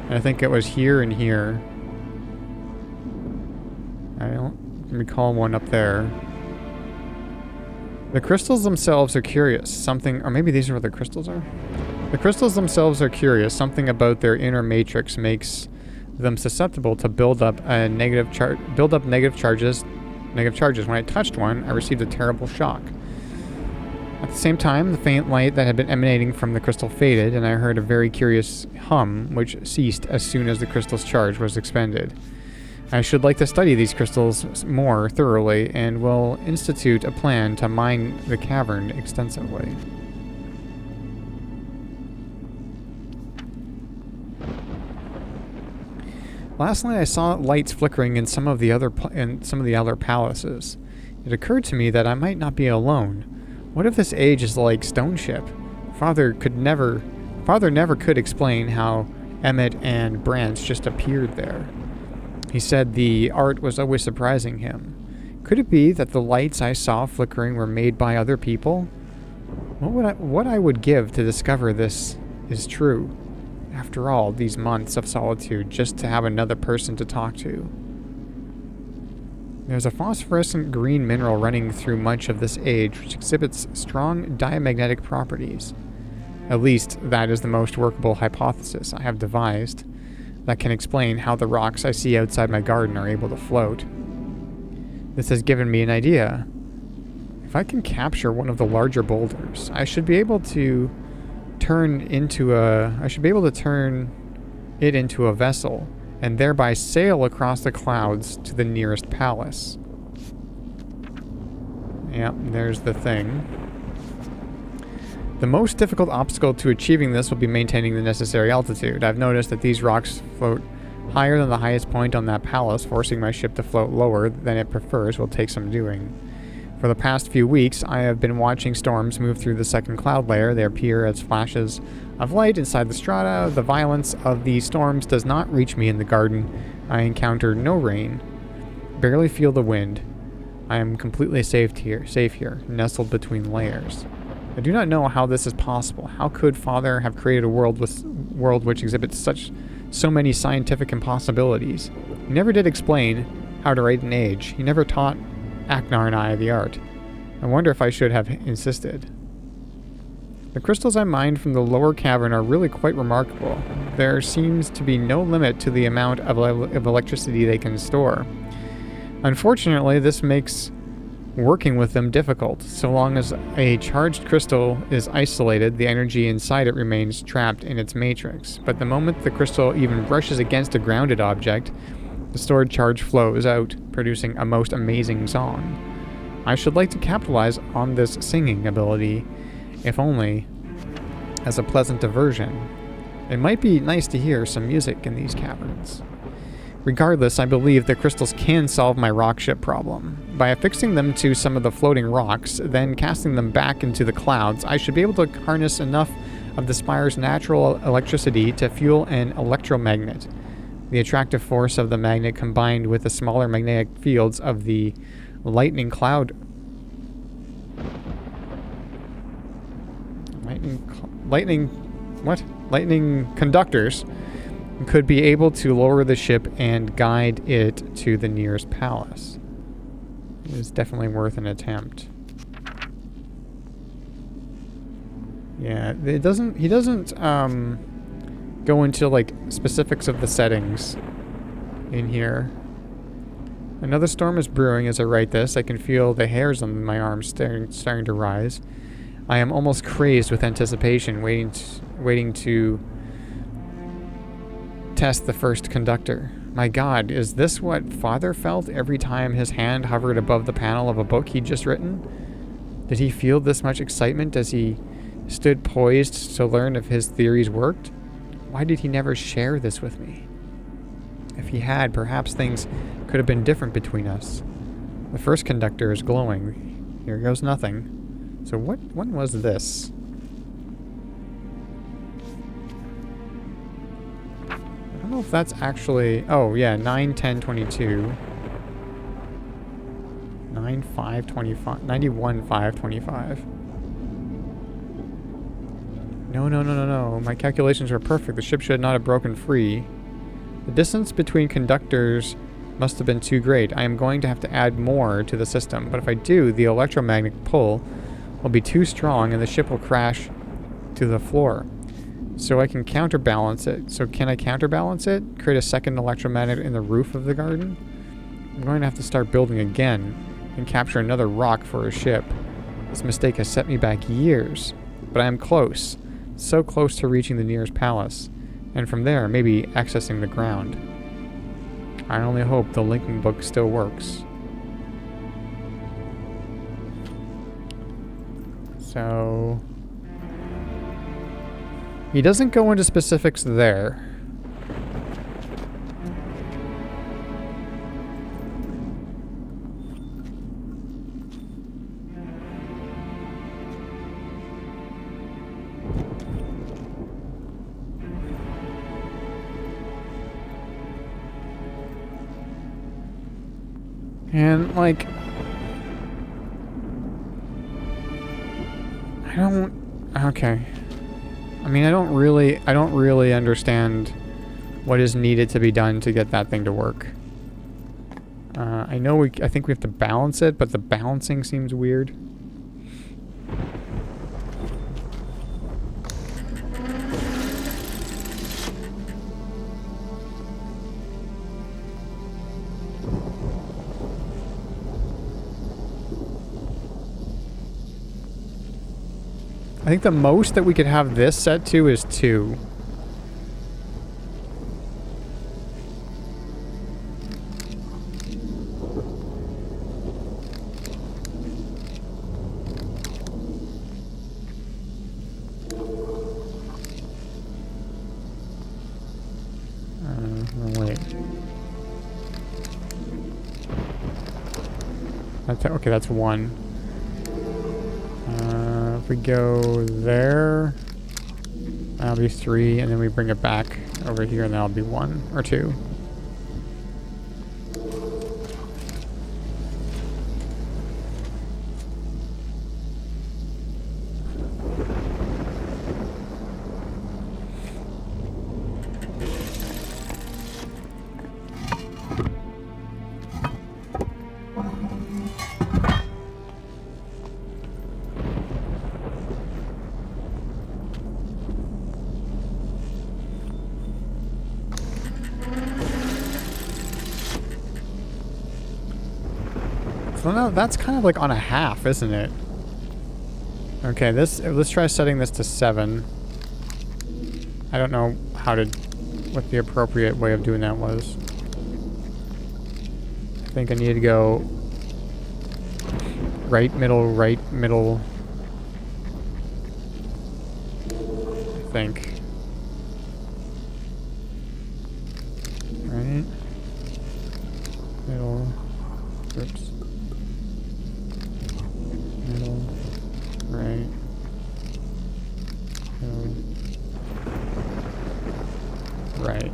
And I think it was here and here. I don't recall one up there. The crystals themselves are curious. Something, or maybe these are where the crystals are? The crystals themselves are curious. Something about their inner matrix makes them susceptible to build up negative charges. When I touched one, I received a terrible shock. At the same time, the faint light that had been emanating from the crystal faded, and I heard a very curious hum, which ceased as soon as the crystal's charge was expended. I should like to study these crystals more thoroughly, and will institute a plan to mine the cavern extensively. Last night I saw lights flickering in some of the other palaces. It occurred to me that I might not be alone. What if this age is like Stone Ship? Father never could explain how Emmett and Branch just appeared there. He said the art was always surprising him. Could it be that the lights I saw flickering were made by other people? What I would give to discover this is true. After all, these months of solitude, just to have another person to talk to. There's a phosphorescent green mineral running through much of this age which exhibits strong diamagnetic properties. At least, that is the most workable hypothesis I have devised that can explain how the rocks I see outside my garden are able to float. This has given me an idea. If I can capture one of the larger boulders, I should be able to turn it into a vessel and thereby sail across the clouds to the nearest palace. Yep, there's the thing. The most difficult obstacle to achieving this will be maintaining the necessary altitude. I've noticed that these rocks float higher than the highest point on that palace. Forcing my ship to float lower than it prefers will take some doing. For the past few weeks, I have been watching storms move through the second cloud layer. They appear as flashes of light inside the strata. The violence of these storms does not reach me in the garden. I encounter no rain. Barely feel the wind. I am completely safe here, nestled between layers. I do not know how this is possible. How could Father have created a world which exhibits so many scientific impossibilities? He never did explain how to write an age. He never taught Aknar and I the art. I wonder if I should have insisted. The crystals I mined from the lower cavern are really quite remarkable. There seems to be no limit to the amount of electricity they can store. Unfortunately, this makes working with them difficult. So long as a charged crystal is isolated, the energy inside it remains trapped in its matrix. But the moment the crystal even brushes against a grounded object, the stored charge flows out, producing a most amazing song. I should like to capitalize on this singing ability, if only as a pleasant diversion. It might be nice to hear some music in these caverns. Regardless, I believe the crystals can solve my rock ship problem. By affixing them to some of the floating rocks, then casting them back into the clouds, I should be able to harness enough of the spire's natural electricity to fuel an electromagnet. The attractive force of the magnet combined with the smaller magnetic fields of the lightning conductors could be able to lower the ship and guide it to the nearest palace. It is definitely worth an attempt. Yeah, he doesn't go into like specifics of the settings in here. Another storm is brewing as I write this. I can feel the hairs on my arms starting to rise. I am almost crazed with anticipation, waiting to test the first conductor. My God, is this what Father felt every time his hand hovered above the panel of a book he'd just written? Did he feel this much excitement as he stood poised to learn if his theories worked? Why did he never share this with me? If he had, perhaps things could have been different between us. The first conductor is glowing. Here goes nothing. So when was this? I don't know if that's actually... Oh, yeah, 9/10/22. 9/5/25. 91/5/25. No. My calculations were perfect. The ship should not have broken free. The distance between conductors must have been too great. I am going to have to add more to the system, but if I do, the electromagnetic pull will be too strong and the ship will crash to the floor. So I can counterbalance it. So can I counterbalance it? Create a second electromagnet in the roof of the garden? I'm going to have to start building again and capture another rock for a ship. This mistake has set me back years, but I am close. So close to reaching the nearest palace, and from there, maybe accessing the ground. I only hope the linking book still works. So... he doesn't go into specifics there. And, like... I don't... Okay. I mean, I don't really understand what is needed to be done to get that thing to work. I think we have to balance it, but the balancing seems weird. I think the most that we could have this set to is 2. Wait. Okay, that's 1. If we go there, that'll be 3, and then we bring it back over here, and that'll be 1 or 2. So now that's kind of like on a half, isn't it? Okay, let's try setting this to 7. I don't know what the appropriate way of doing that was. I think I need to go right, middle, I think. Right. Middle. Oops. Middle. Right. Middle. Right.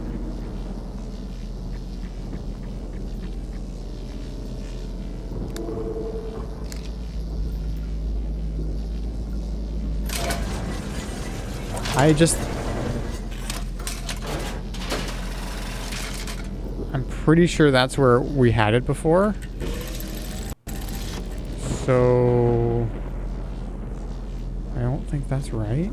I'm pretty sure that's where we had it before. So I don't think that's right.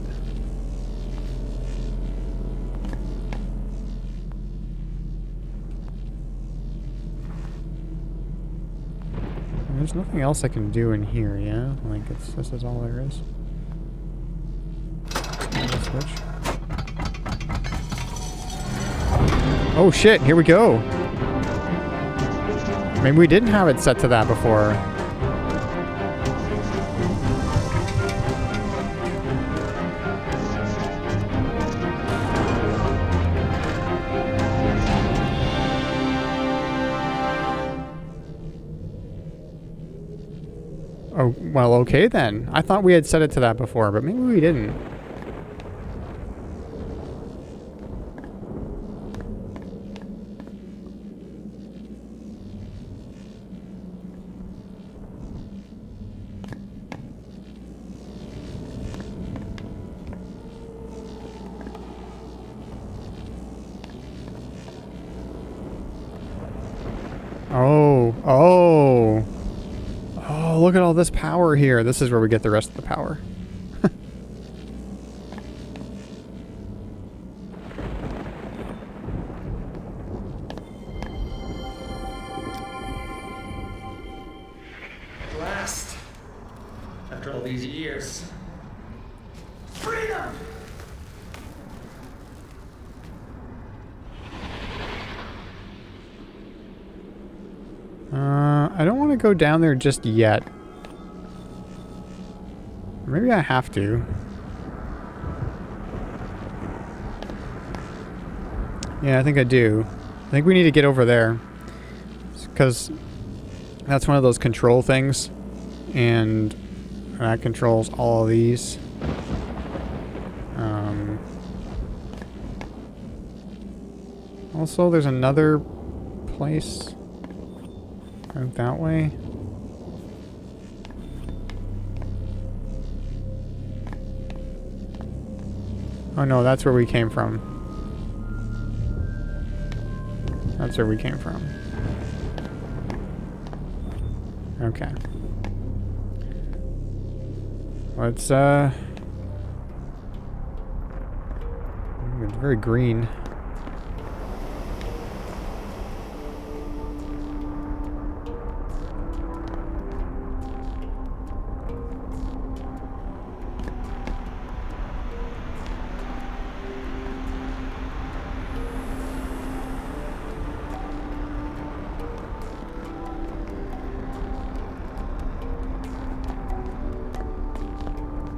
And there's nothing else I can do in here, yeah? Like this is all there is. Switch. Oh shit, here we go. Maybe we didn't have it set to that before. Oh, well, okay then. I thought we had set it to that before, but maybe we didn't. Oh, look at all this power here. This is where we get the rest of the power. At last, after all these years. Freedom! I don't want to go down there just yet. Maybe I have to. Yeah, I think I do. I think we need to get over there. Because that's one of those control things. And that controls all of these. Also, there's another place. Out that way. Oh no, that's where we came from. That's where we came from. Okay. Let's, it's very green.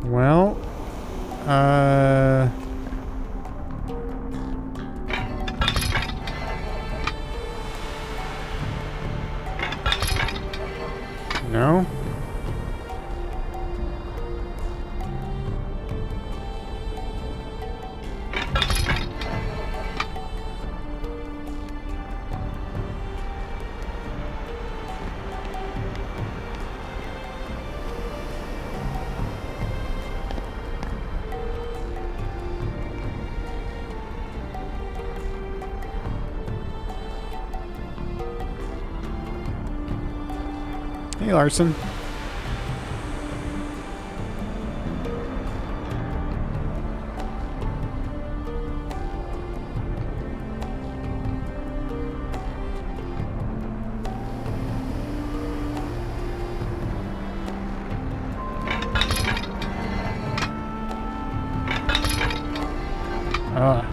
Well, no. Hey, Larson.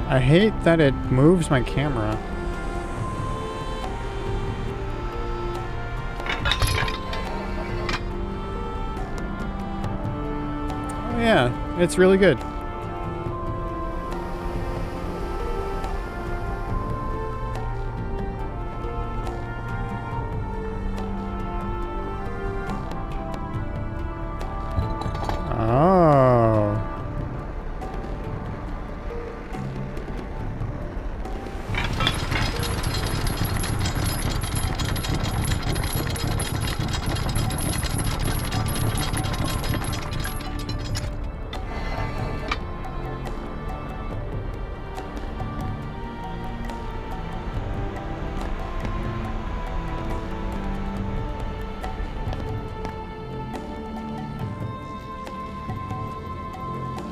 I hate that it moves my camera. Oh yeah, it's really good. Oh.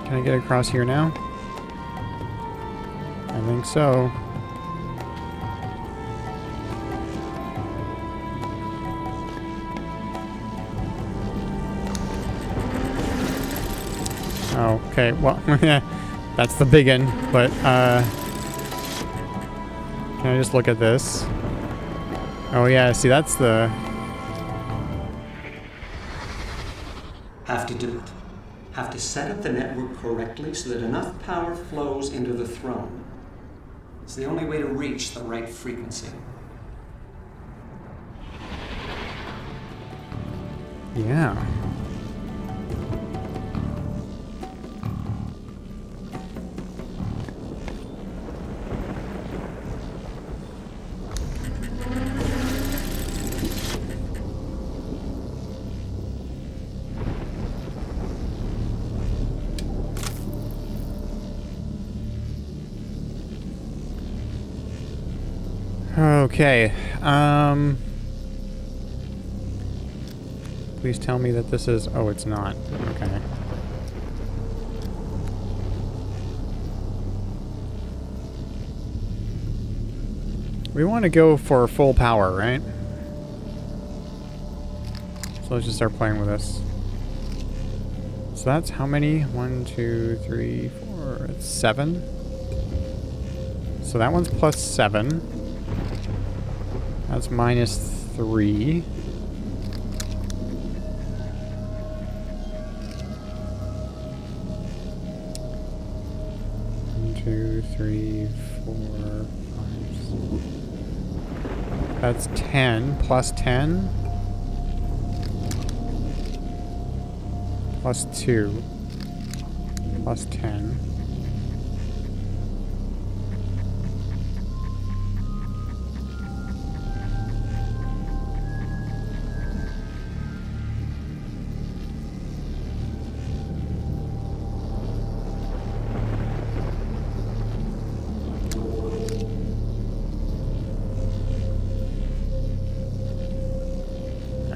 Can I get across here now? I think so. Oh, okay, well, that's the big end, but, can I just look at this? Oh yeah, see, that's the... Have to do it. Have to set up the network correctly so that enough power flows into the throne. It's the only way to reach the right frequency. Yeah. Okay, please tell me that this is... Oh, it's not. Okay. We want to go for full power, right? So let's just start playing with this. So that's how many? 1, 2, 3, 4... It's 7. So that one's plus 7. That's minus 3. One, 2, 3, 4, 5. That's 10 plus 10 plus 2 plus 10.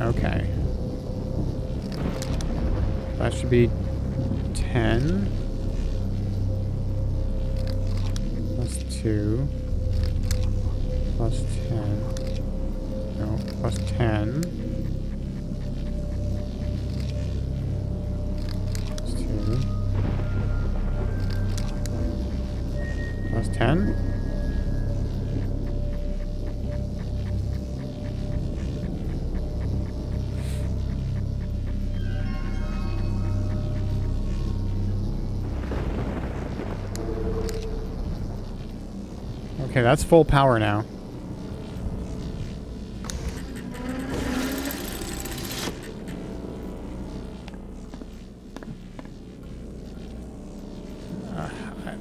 Okay. That should be 10. Plus 2. Plus 10. No, plus 10. Plus 2. Plus 10. Okay, that's full power now.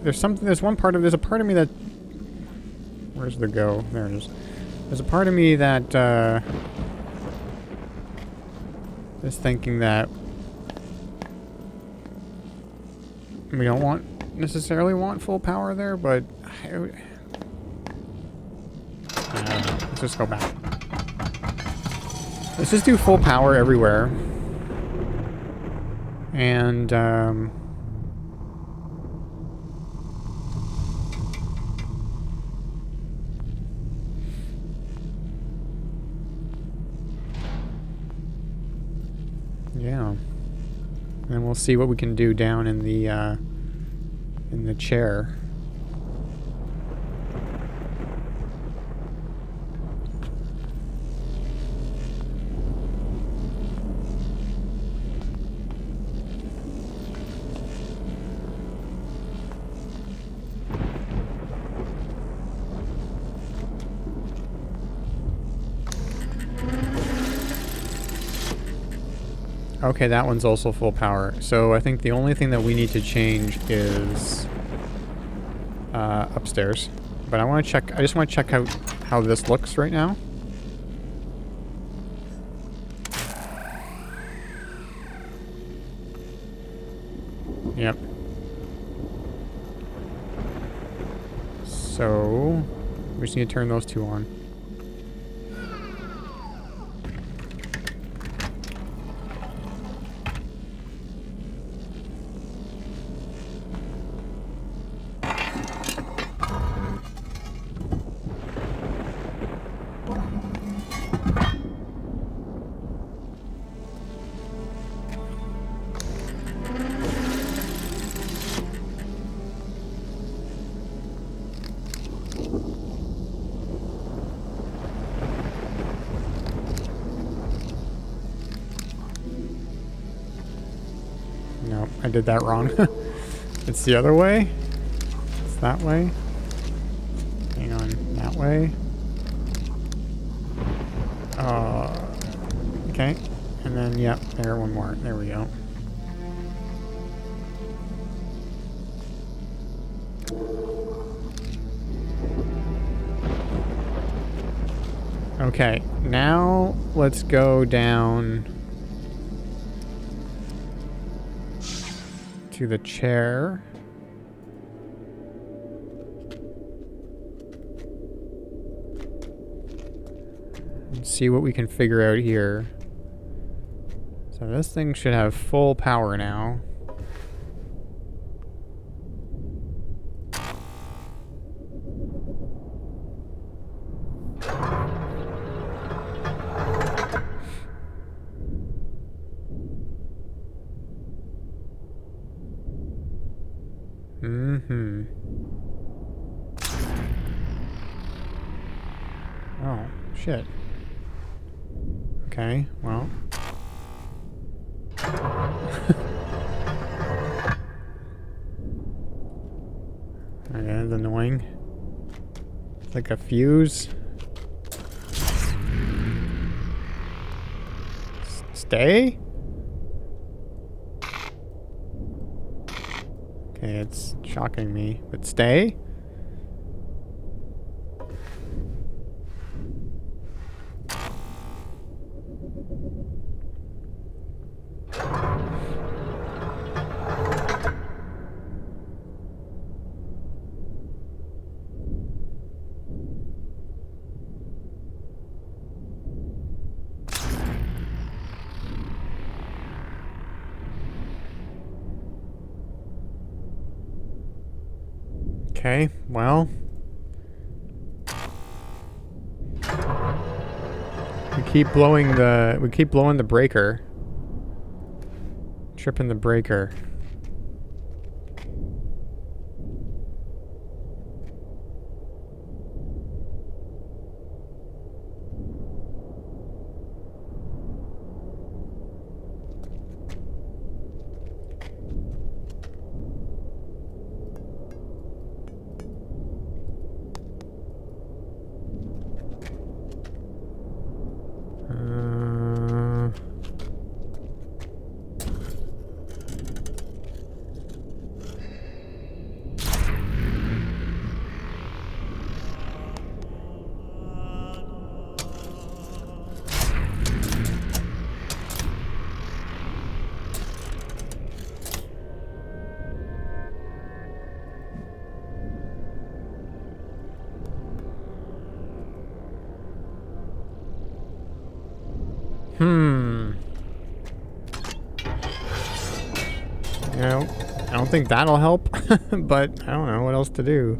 There's one part of, there's a part of me that, where's the go? There it is. There's a part of me that, is thinking that we don't necessarily want full power there, but let's just go back. Let's just do full power everywhere. And, yeah. And then we'll see what we can do down in the chair. Okay, that one's also full power. So I think the only thing that we need to change is upstairs. But I want to check. I just want to check out how this looks right now. Yep. So we just need to turn those two on. No, I did that wrong. It's the other way. It's that way. Hang on, that way. Okay. And then, yep, there, one more. There we go. Okay, now let's go down to the chair. And see what we can figure out here. So this thing should have full power now. Mm-hmm. Oh, shit. Okay, well. Okay, that's annoying. It's like a fuse. Stay? Okay, it's shocking me, but stay? Okay, well. We keep blowing the breaker. Tripping the breaker. You know, I don't think that'll help, but I don't know what else to do.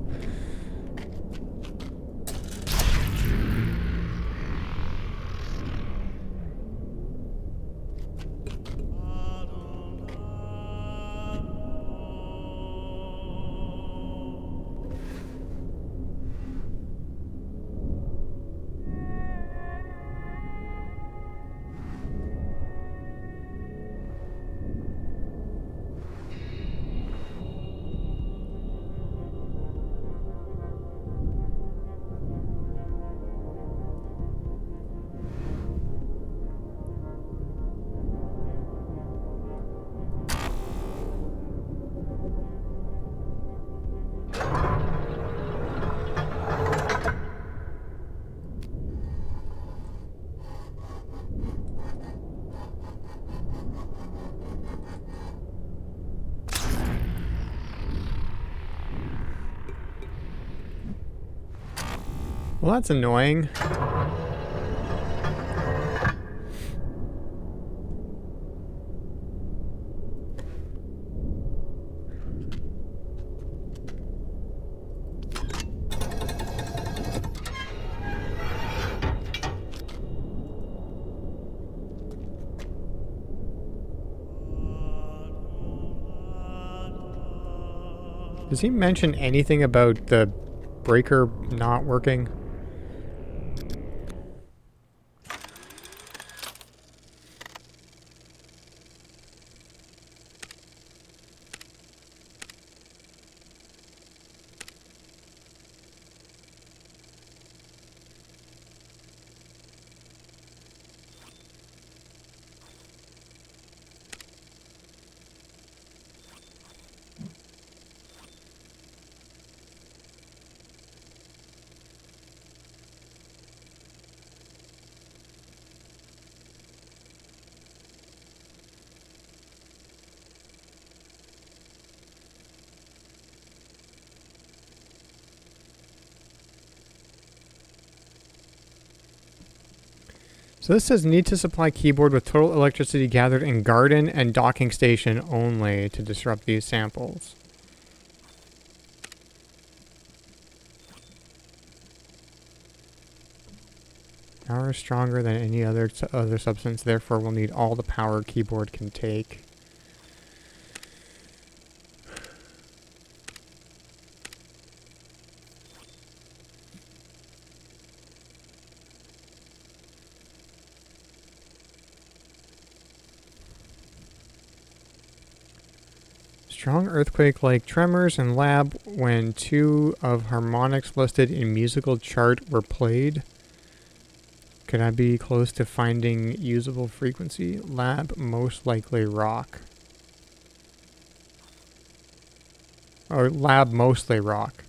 Well, that's annoying. Does he mention anything about the breaker not working? So this says need to supply keyboard with total electricity gathered in garden and docking station only to disrupt these samples. Power is stronger than any other substance, therefore will need all the power keyboard can take. Strong earthquake-like tremors in lab when two of harmonics listed in musical chart were played. Could I be close to finding usable frequency? Lab most likely rock. Or lab mostly rock.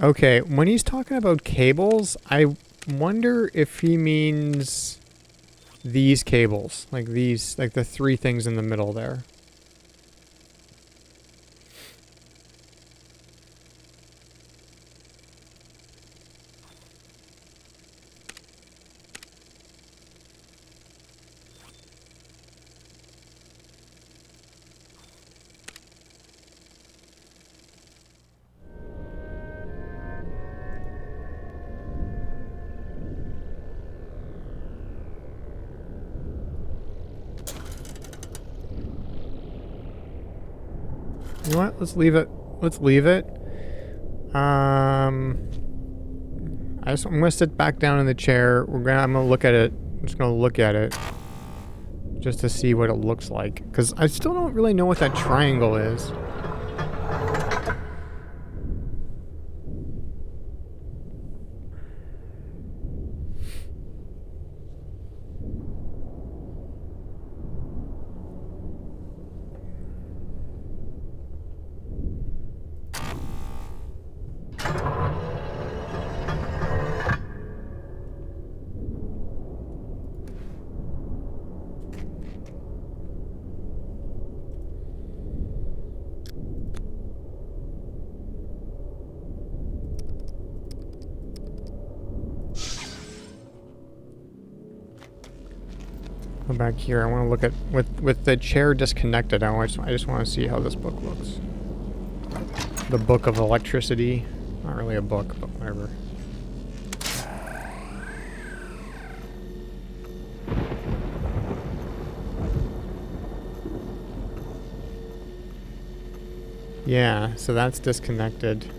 Okay, when he's talking about cables, I wonder if he means these cables. Like these, like the three things in the middle there. You know what? Let's leave it. Let's leave it. I'm gonna sit back down in the chair. I'm gonna look at it. I'm just gonna look at it just to see what it looks like, because I still don't really know what that triangle is. Go back here. I want to look at with the chair disconnected. I just want to see how this book looks. The Book of Electricity. Not really a book, but whatever. Yeah, so that's disconnected.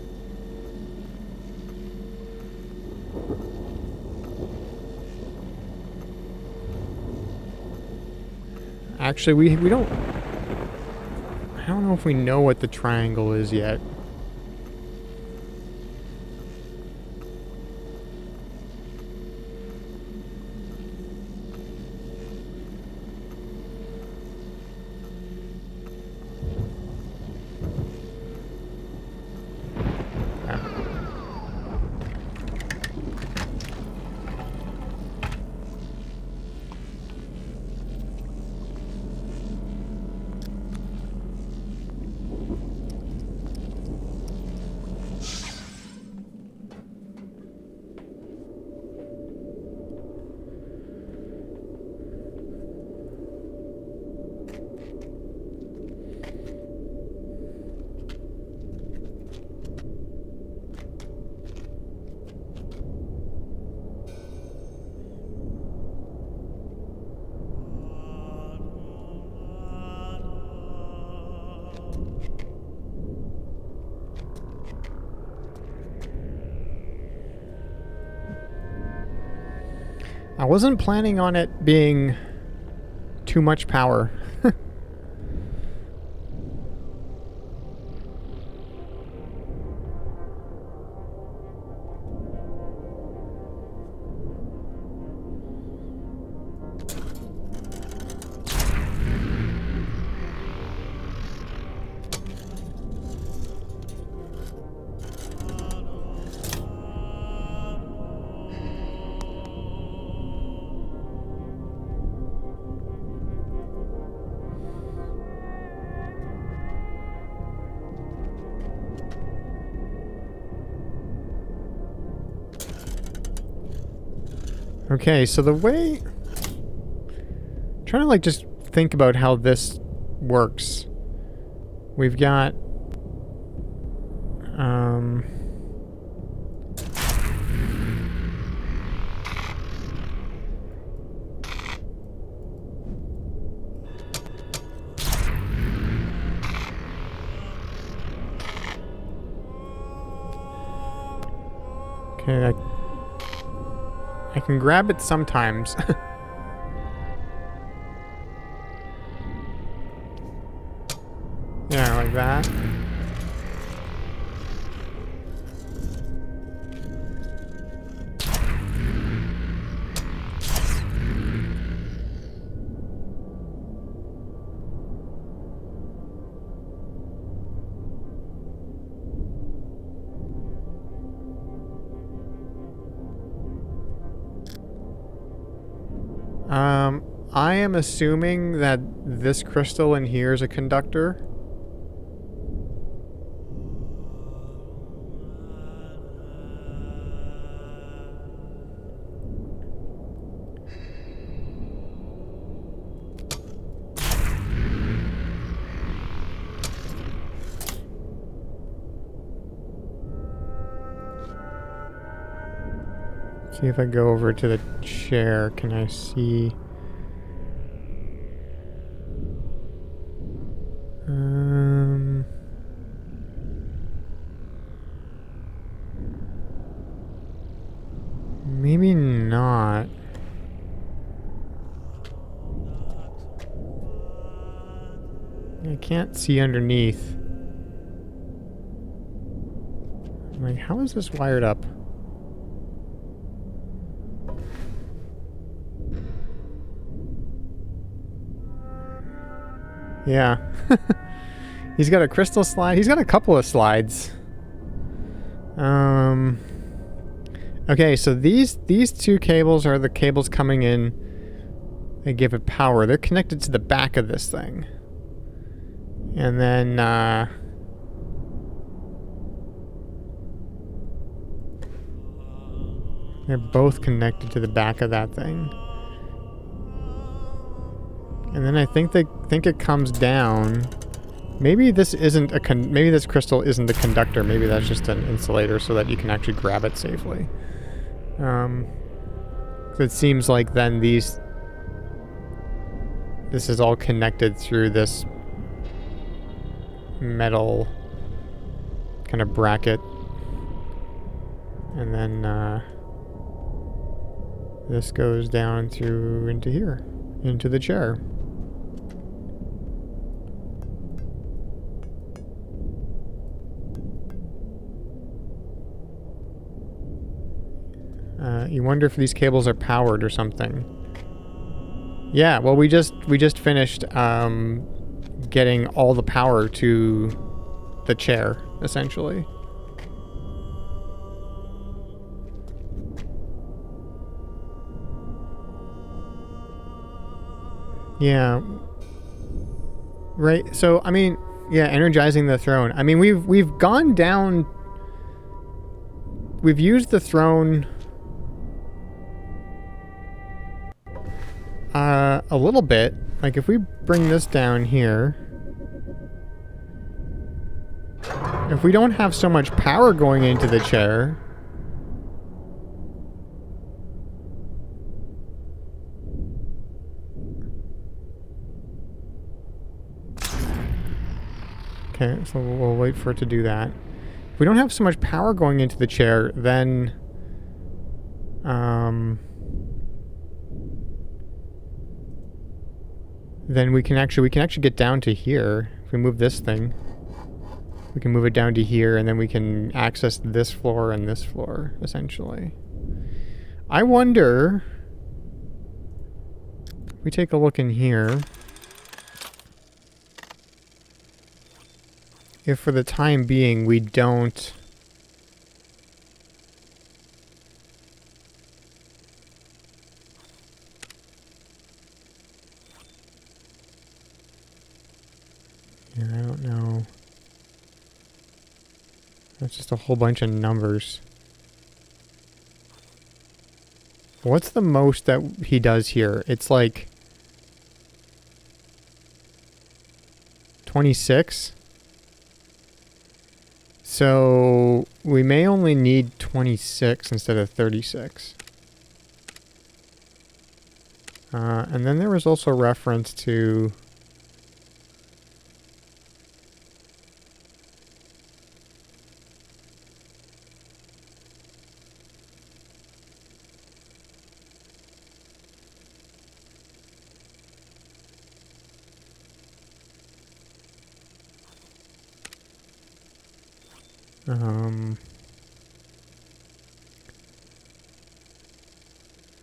Actually, we don't... I don't know if we know what the triangle is yet. I wasn't planning on it being too much power. Okay, so the way... I'm trying to like just think about how this works. We've got... Okay, I can grab it sometimes. Yeah, like that. I am assuming that this crystal in here is a conductor. See if I go over to the chair, can I see? Maybe not. I can't see underneath. I'm like, how is this wired up? Yeah. He's got a crystal slide. He's got a couple of slides. Okay, so these two cables are the cables coming in. They give it power. They're connected to the back of this thing. And then they're both connected to the back of that thing. And then I think it comes down. Maybe this isn't maybe this crystal isn't a conductor. Maybe that's just an insulator so that you can actually grab it safely. So it seems like then this is all connected through this metal kind of bracket. And then this goes down through into here, into the chair. You wonder if these cables are powered or something. Yeah, well, we just finished getting all the power to the chair, essentially. Yeah. Right. So, I mean, yeah, energizing the throne. I mean, we've gone down. We've used the throne a little bit. Like, if we bring this down here, if we don't have so much power going into the chair, okay, so we'll wait for it to do that. If we don't have so much power going into the chair, then we can actually get down to here. If we move this thing, we can move it down to here, and then we can access this floor and this floor, essentially. I wonder, if we take a look in here, if for the time being we don't I don't know. That's just a whole bunch of numbers. What's the most that he does here? It's like 26. So we may only need 26 instead of 36. And then there was also reference to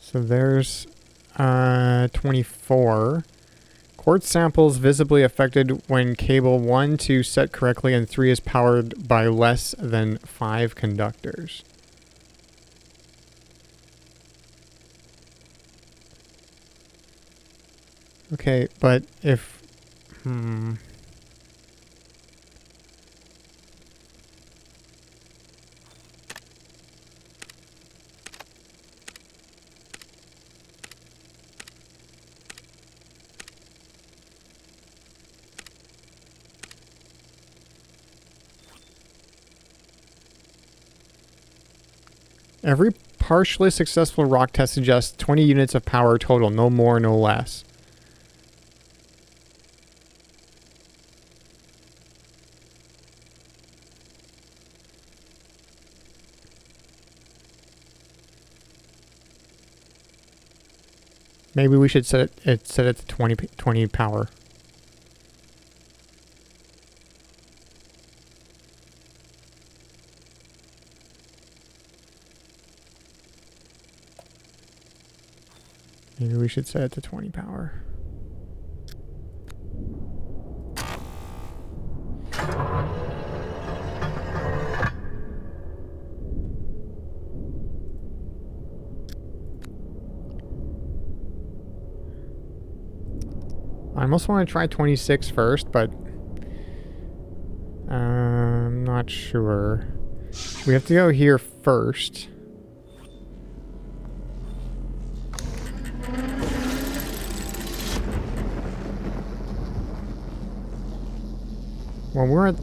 so there's 24. Quartz samples visibly affected when cable 1, 2 set correctly and 3 is powered by less than 5 conductors. Okay, but if... Every partially successful rock test suggests 20 units of power total, no more, no less. Maybe we should set it to 20 power. Maybe we should set it to 20 power. I almost want to try 26 first, but I'm not sure. We have to go here first. Well, we're at...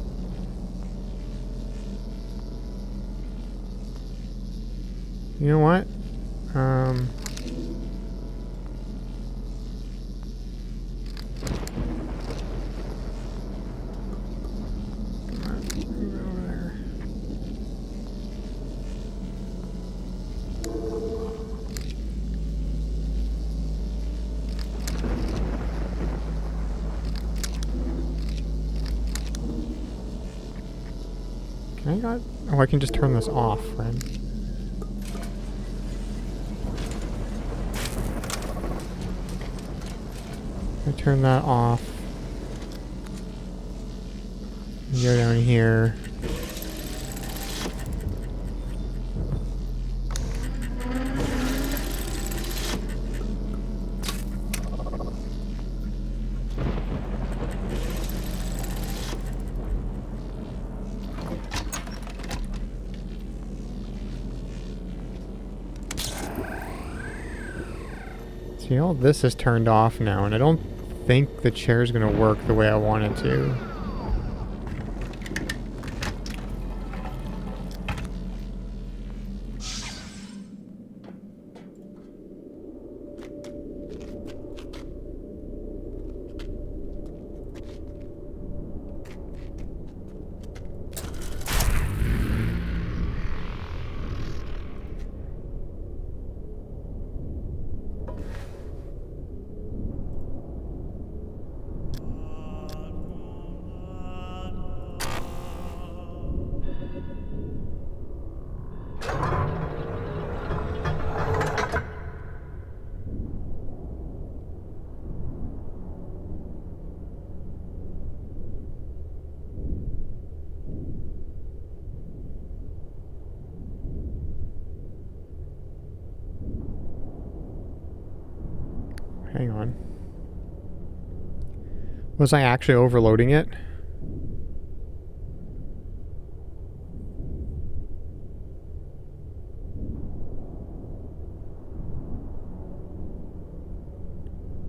You know what? Oh, I can just turn this off, right? I turn that off. Go down here. See, all this is turned off now, and I don't think the chair's gonna work the way I want it to. Hang on. Was I actually overloading it?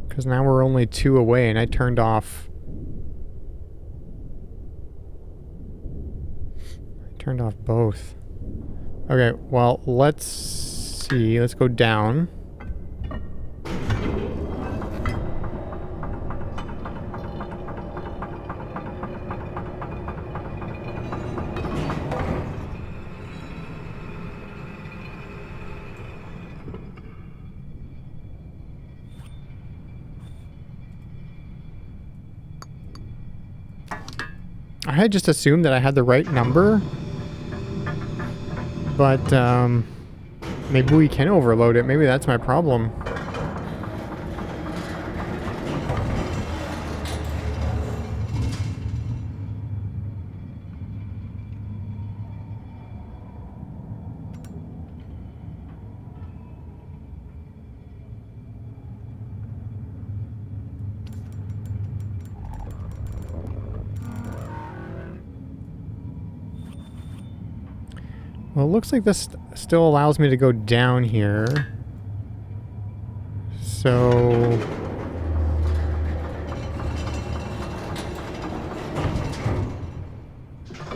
Because now we're only 2 away and I turned off... both. Okay, well, let's see. Let's go down. I had just assumed that I had the right number. But, maybe we can overload it. Maybe that's my problem. Well, it looks like this still allows me to go down here. So...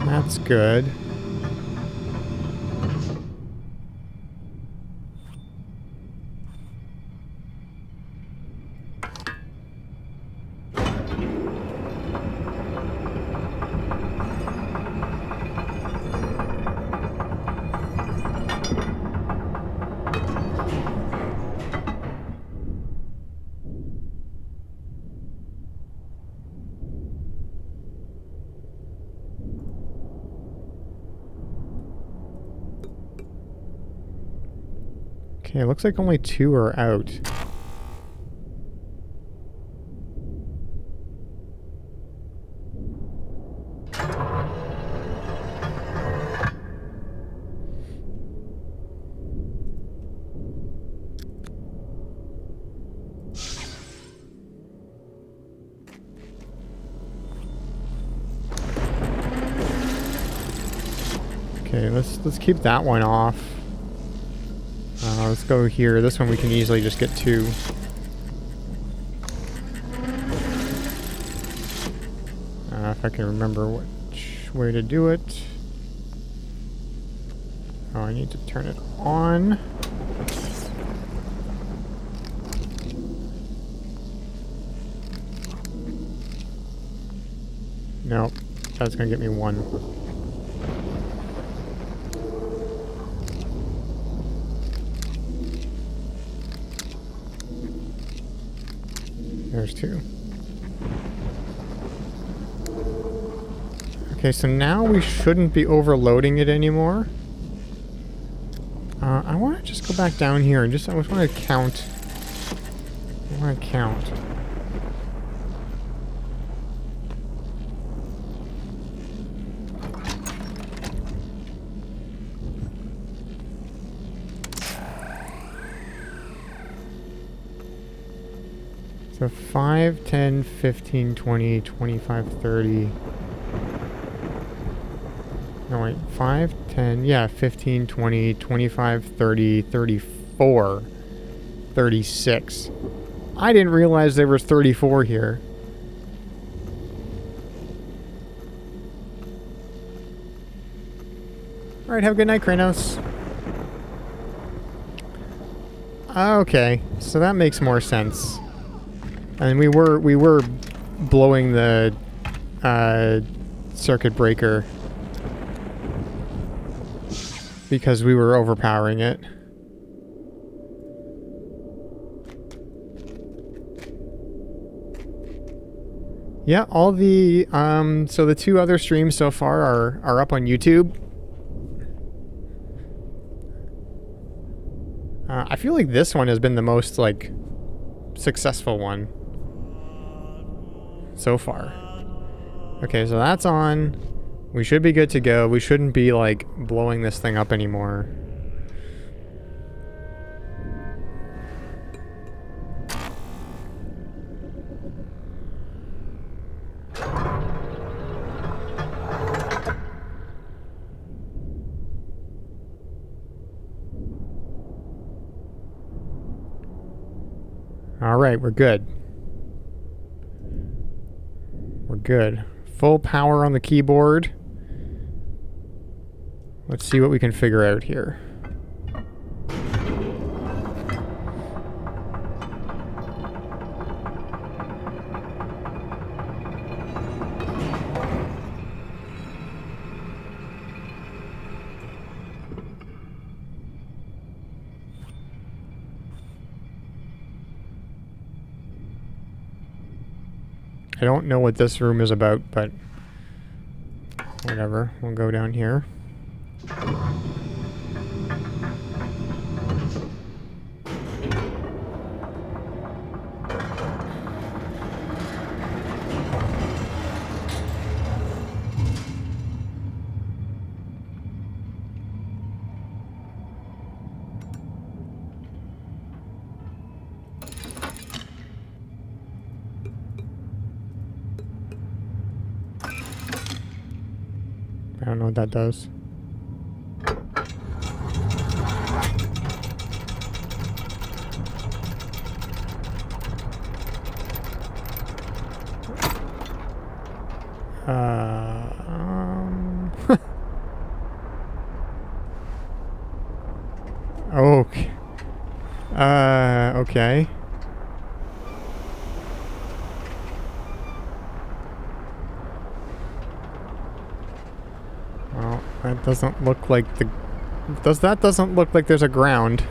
that's good. Okay, it looks like only 2 are out. Okay, let's keep that one off. Let's go here. This one we can easily just get 2. If I can remember which way to do it. Oh, I need to turn it on. Nope, that's gonna get me 1. There's 2. Okay, so now we shouldn't be overloading it anymore. I want to just go back down here and I just want to count. I want to count. So 5, 10, 15, 20, 25, 30. No, wait. 5, 10, yeah, 15, 20, 25, 30, 34, 36. I didn't realize there was 34 here. Alright, have a good night, Kranos. Okay, so that makes more sense. And we were blowing the circuit breaker because we were overpowering it. Yeah, all the so the 2 other streams so far are up on YouTube. I feel like this one has been the most like successful one so far. Okay, so that's on. We should be good to go. We shouldn't be like blowing this thing up anymore. All right, we're good. We're good. Full power on the keyboard. Let's see what we can figure out here. I don't know what this room is about, but whatever. We'll go down here. I don't know what that does. Okay. Okay. Well, that doesn't look like the... That doesn't look like there's a ground.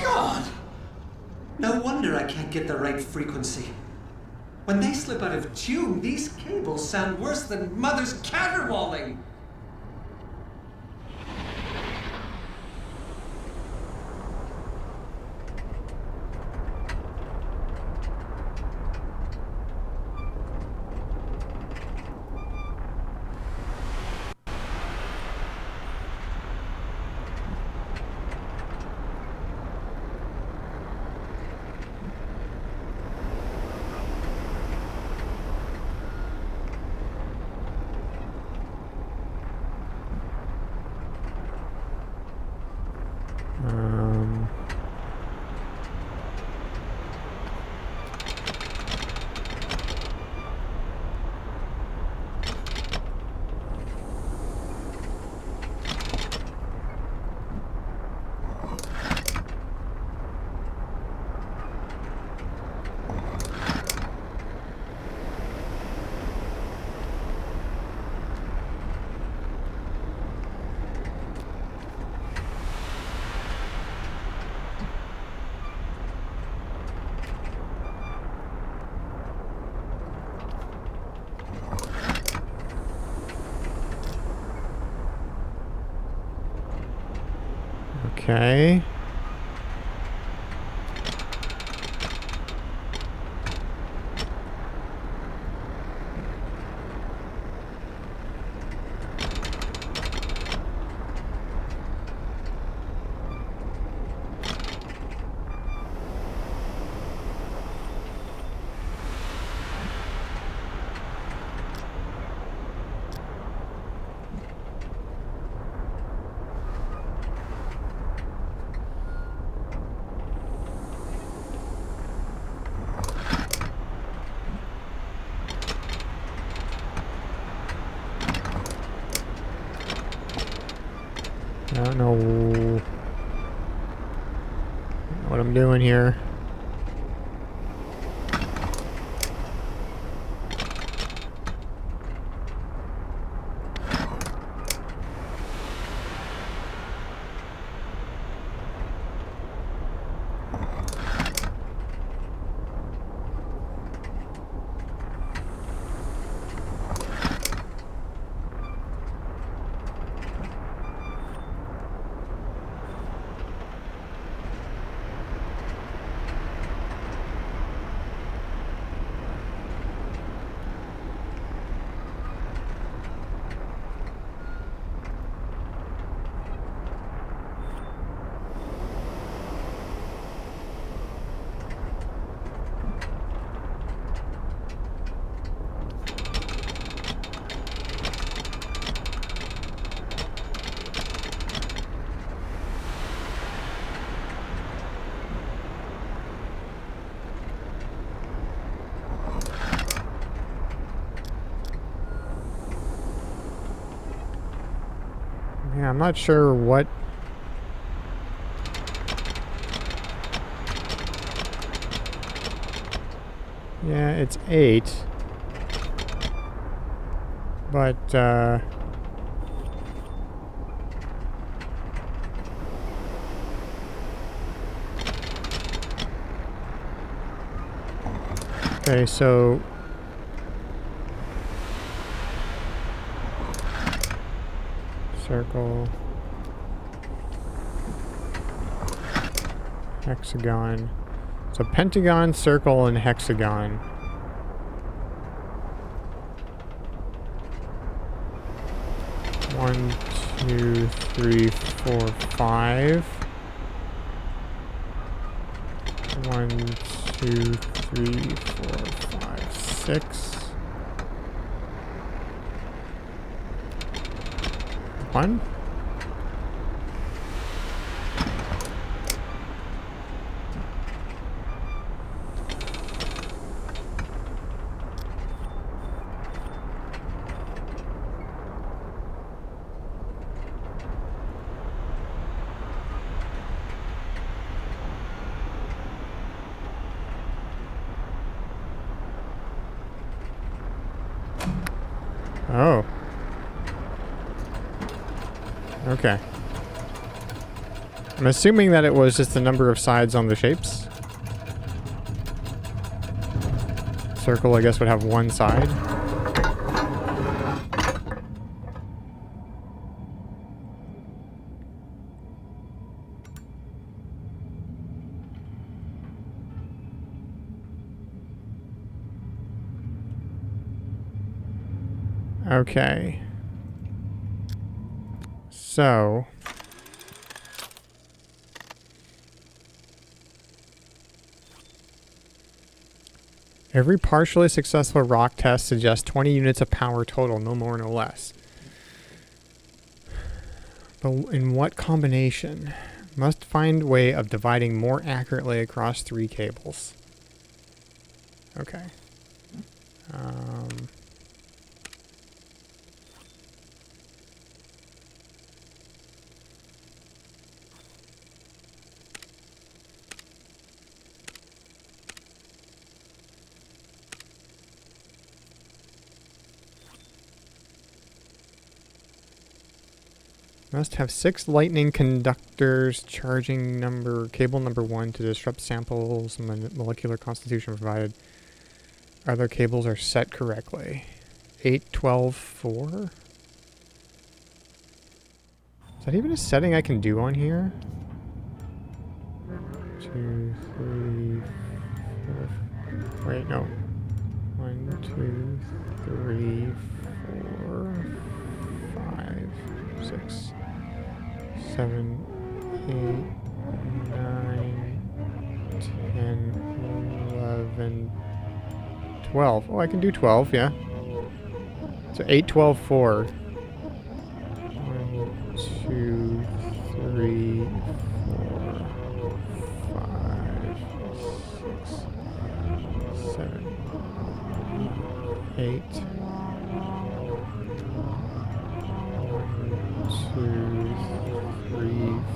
God! No wonder I can't get the right frequency. When they slip out of tune, these cables sound worse than Mother's caterwauling. Okay. I don't know what I'm doing here. Yeah, I'm not sure what... Yeah, it's 8. But, okay, so... Circle... Hexagon. So pentagon, circle, and hexagon. 1, 2, 3, 4, 5. 1, 2, 3, 4, 5, 6. 1. Oh. Okay. I'm assuming that it was just the number of sides on the shapes. Circle, I guess, would have one side. Okay. So... every partially successful rock test suggests 20 units of power total, no more, no less. But in what combination? Must find way of dividing more accurately across 3 cables. Okay. Must have 6 lightning conductors charging cable number 1 to disrupt samples molecular constitution provided. Other cables are set correctly. 8, 12, 4? Is that even a setting I can do on here? 2, 3, 4. Wait, no. 1, 2, 3, 4, 5, 6, 7, 8, 9, 10, 11, 12. Oh, I can do 12, yeah. So 8, 12, 4. 1, 2, 3, 4, 5, 6, 7, 8. 1, 2, 3, 4.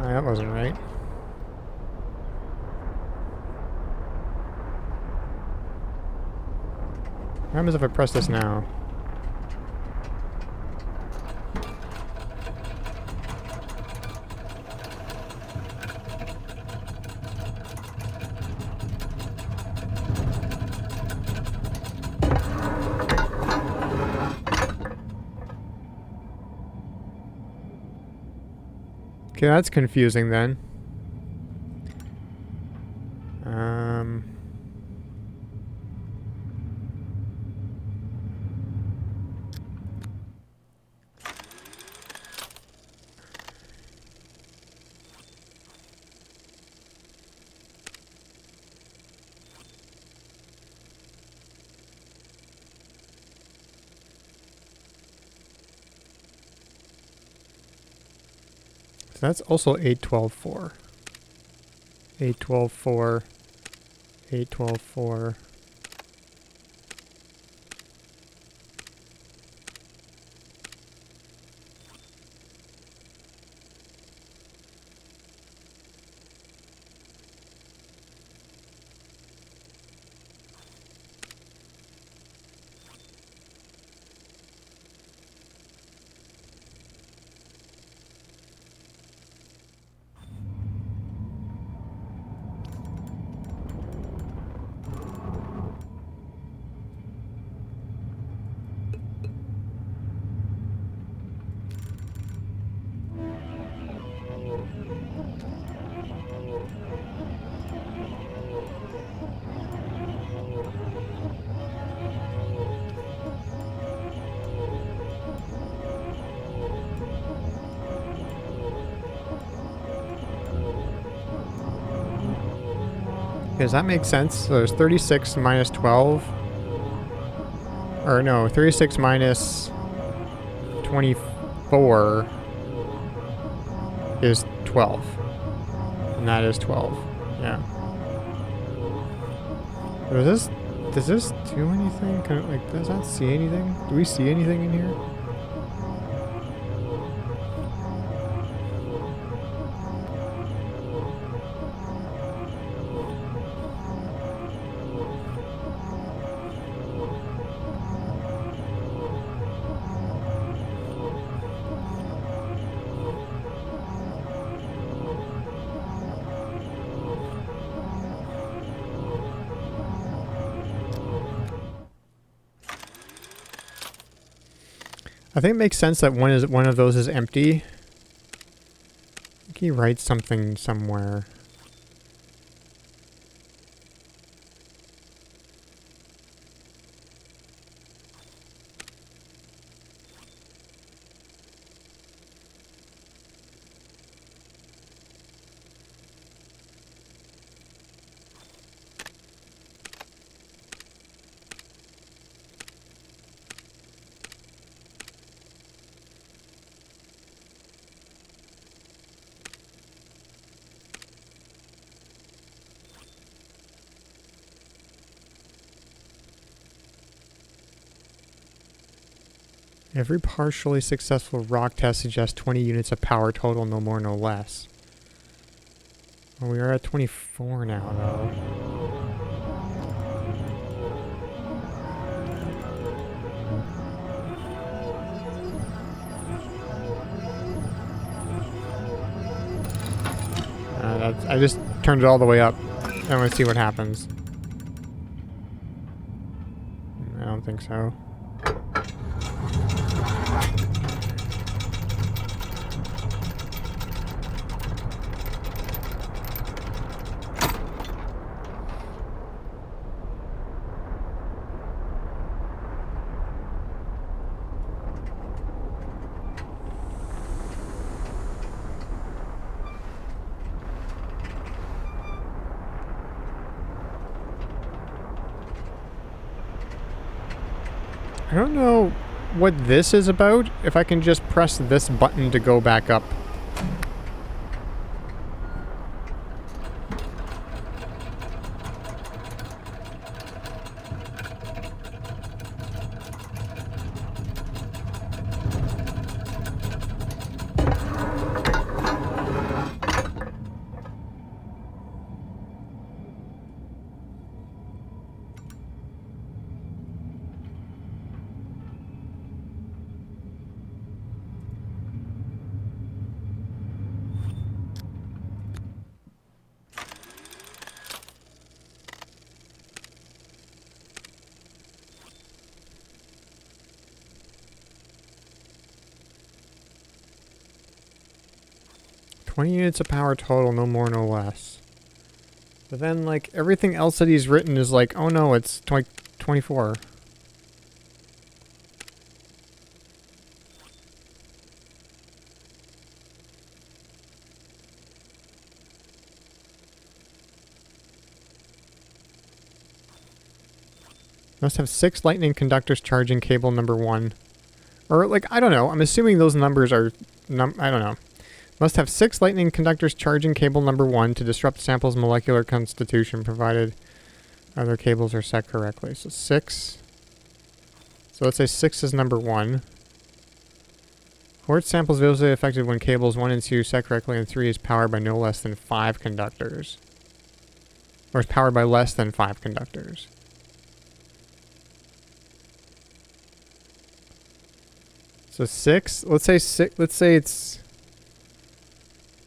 That wasn't right. What happens if I press this now? Okay, that's confusing then. So that's also 8, 12, 4. 8, 12, 4. 8, 12, 4. Does that make sense? So there's 36 minus 12. Or no, 36 minus 24 is 12. And that is 12. Yeah. Does this do anything? Kind of like, does that see anything? Do we see anything in here? I think it makes sense that one of those is empty. I think he writes something somewhere. Every partially successful rock test suggests 20 units of power total, no more, no less. Well, we are at 24 now, though. I just turned it all the way up. I want to see what happens. I don't think so. I don't know what this is about, if I can just press this button to go back up. "20 units of power total, no more, no less." But then, like, everything else that he's written is like, oh no, it's 24. Must have 6 lightning conductors charging cable number 1. Or, like, I don't know. I'm assuming those numbers are... I don't know. Must have 6 lightning conductors charging cable number 1 to disrupt sample's molecular constitution, provided other cables are set correctly. So 6. So let's say 6 is number 1. Horde samples visually affected when cables 1 and 2 set correctly, and 3 is powered by no less than 5 conductors. Or is powered by less than 5 conductors. So 6, let's say it's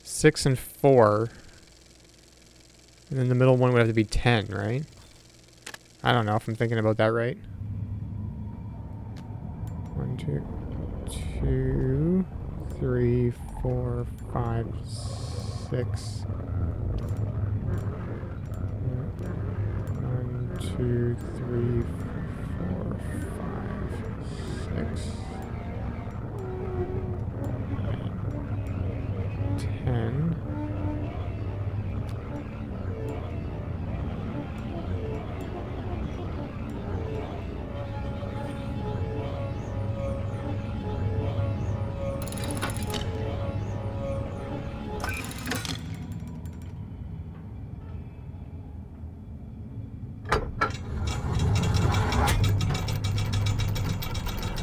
6 and 4. And then the middle one would have to be 10, right? I don't know if I'm thinking about that right. 1, 2, 3, 4, 5, 6. 1, 2, 3, 4, 5, 6. 10.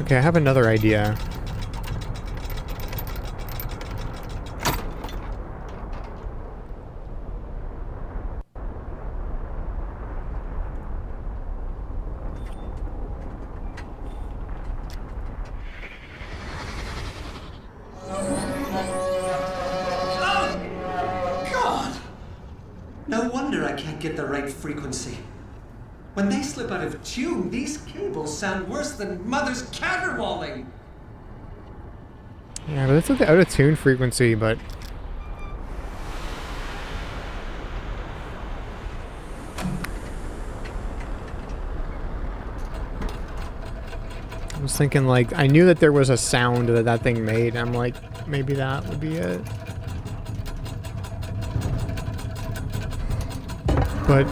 Okay, I have another idea. God! No wonder I can't get the right frequency. When they slip out of tune, these cables sound worse than Mother's caterwauling. Yeah, but that's at the out of tune frequency, but I was thinking, like, I knew that there was a sound that that thing made. I'm like, maybe that would be it. But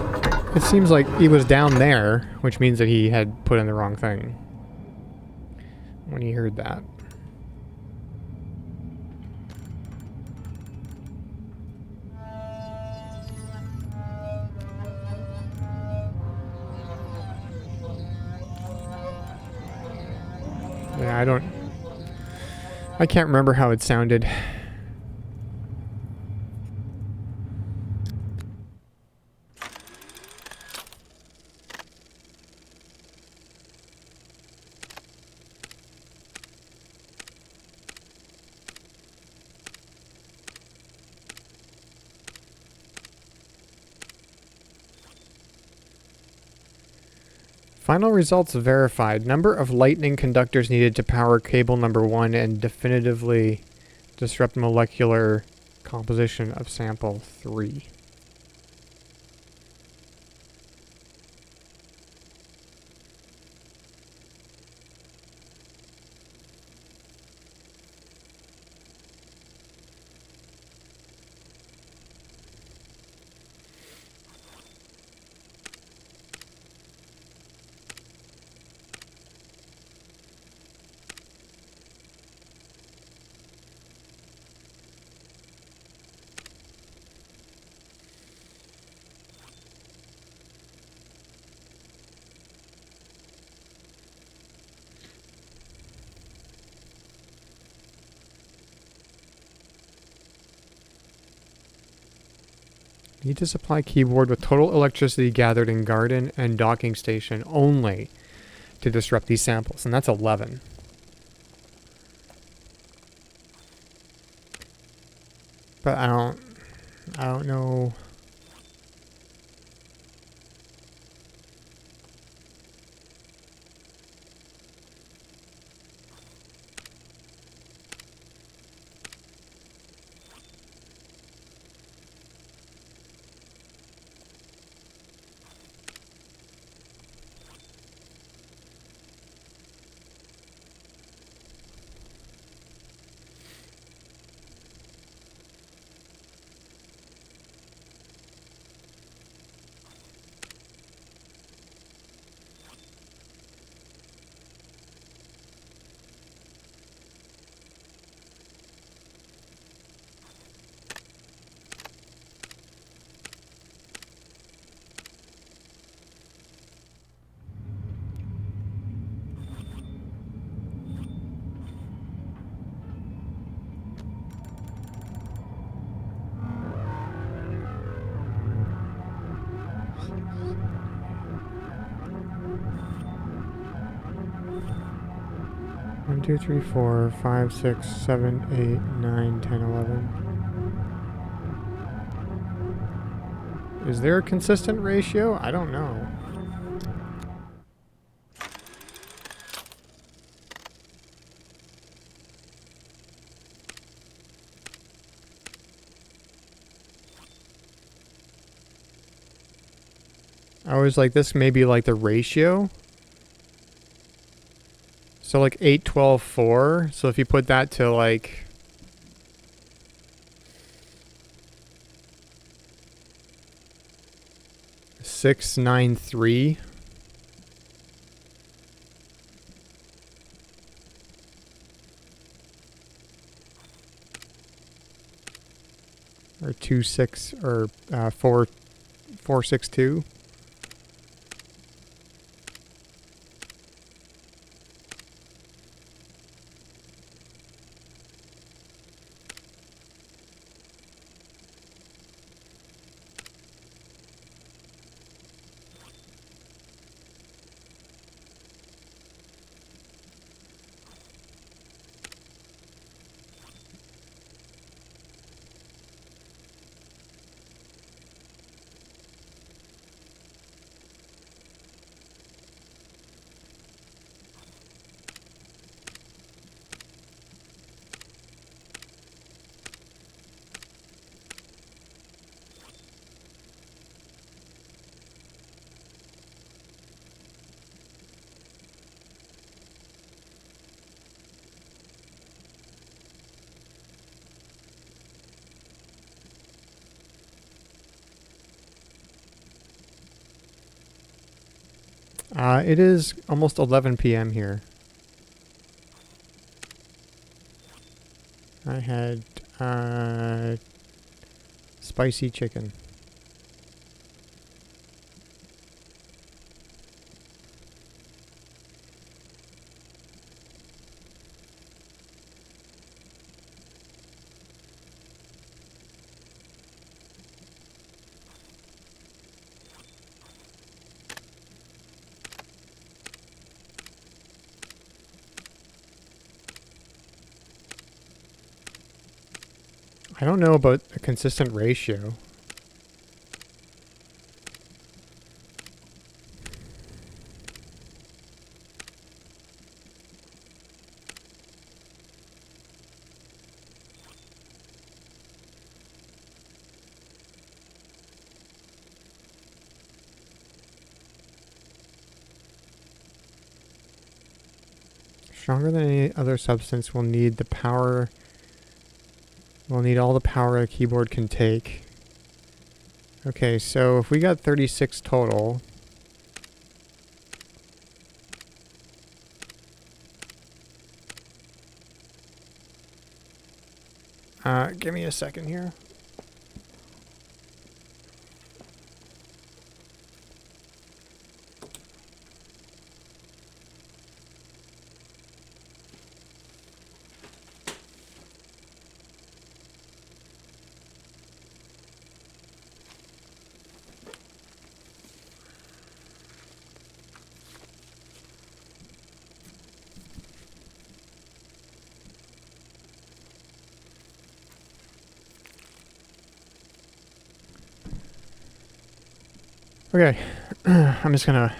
it seems like he was down there, which means that he had put in the wrong thing when he heard that. Yeah, I can't remember how it sounded. Final results verified. Number of lightning conductors needed to power cable number 1 and definitively disrupt molecular composition of sample 3. Need to supply keyboard with total electricity gathered in garden and docking station only to disrupt these samples, and that's 11. But I don't know. One, two, three, 4, 5, 6, 7, 8, 9, 10, 11. Is there a consistent ratio? I don't know. I was like, this may be like the ratio. So like 8, 12, 4. So if you put that to like 6, 9, 3. Or 2, 6, or 4, 4, 6, 2. It is almost 11 p.m. here. I had spicy chicken. I don't know about a consistent ratio. Stronger than any other substance will need the power. Will need all the power a keyboard can take. Okay, so if we got 36 total. Give me a second here. Okay, I'm just gonna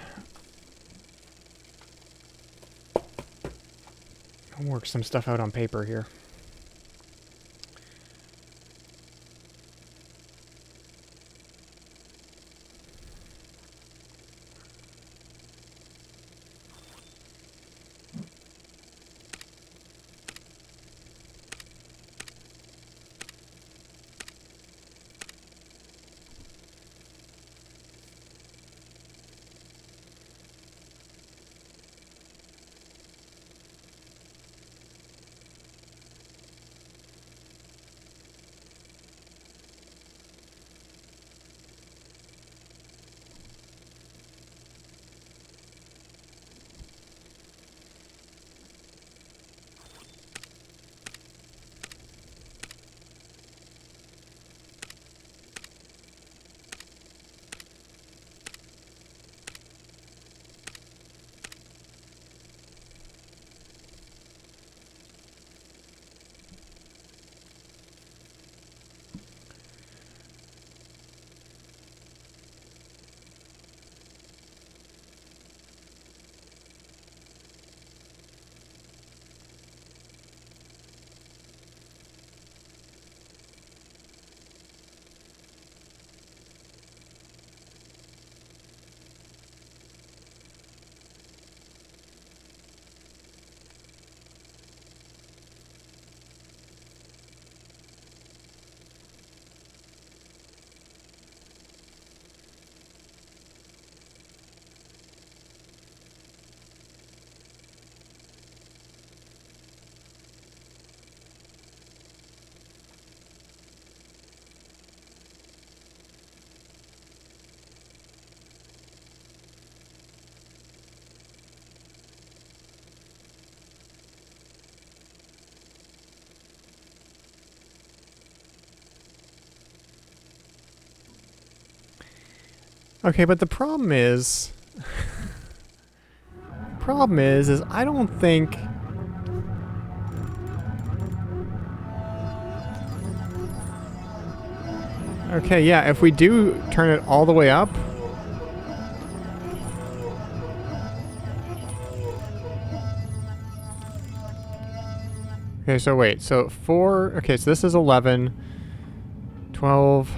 work some stuff out on paper here. Okay, but the problem is I don't think okay, yeah, if we do turn it all the way up. Okay, so wait. So 4, okay, so this is 11, 12,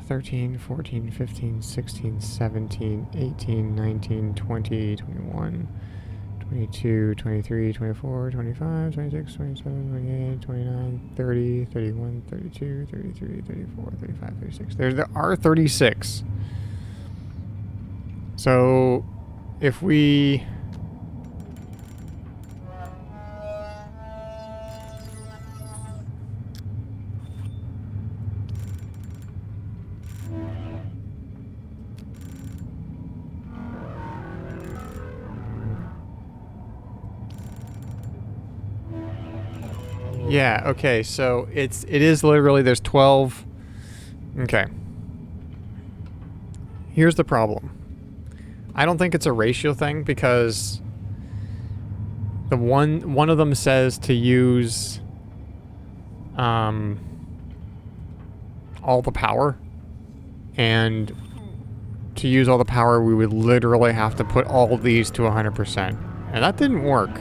13, 14, 15, 16, 17, 18, 19, 20, 21, 22, 23, 24, 25, 26, 27, 28, 29, 30, 31, 32, 33, 34, 35, 36. There are 36. So if we... Yeah, okay, so it is literally, there's 12. Okay. Here's the problem. I don't think it's a ratio thing because the one of them says to use all the power, and to use all the power we would literally have to put all of these to 100%, and that didn't work.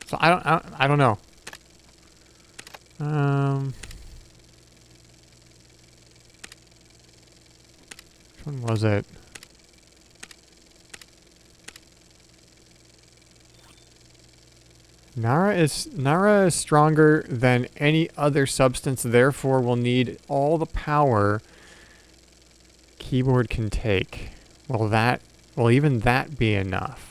So I don't know. Which one was it? Nara is stronger than any other substance, therefore will need all the power keyboard can take. Will even that be enough?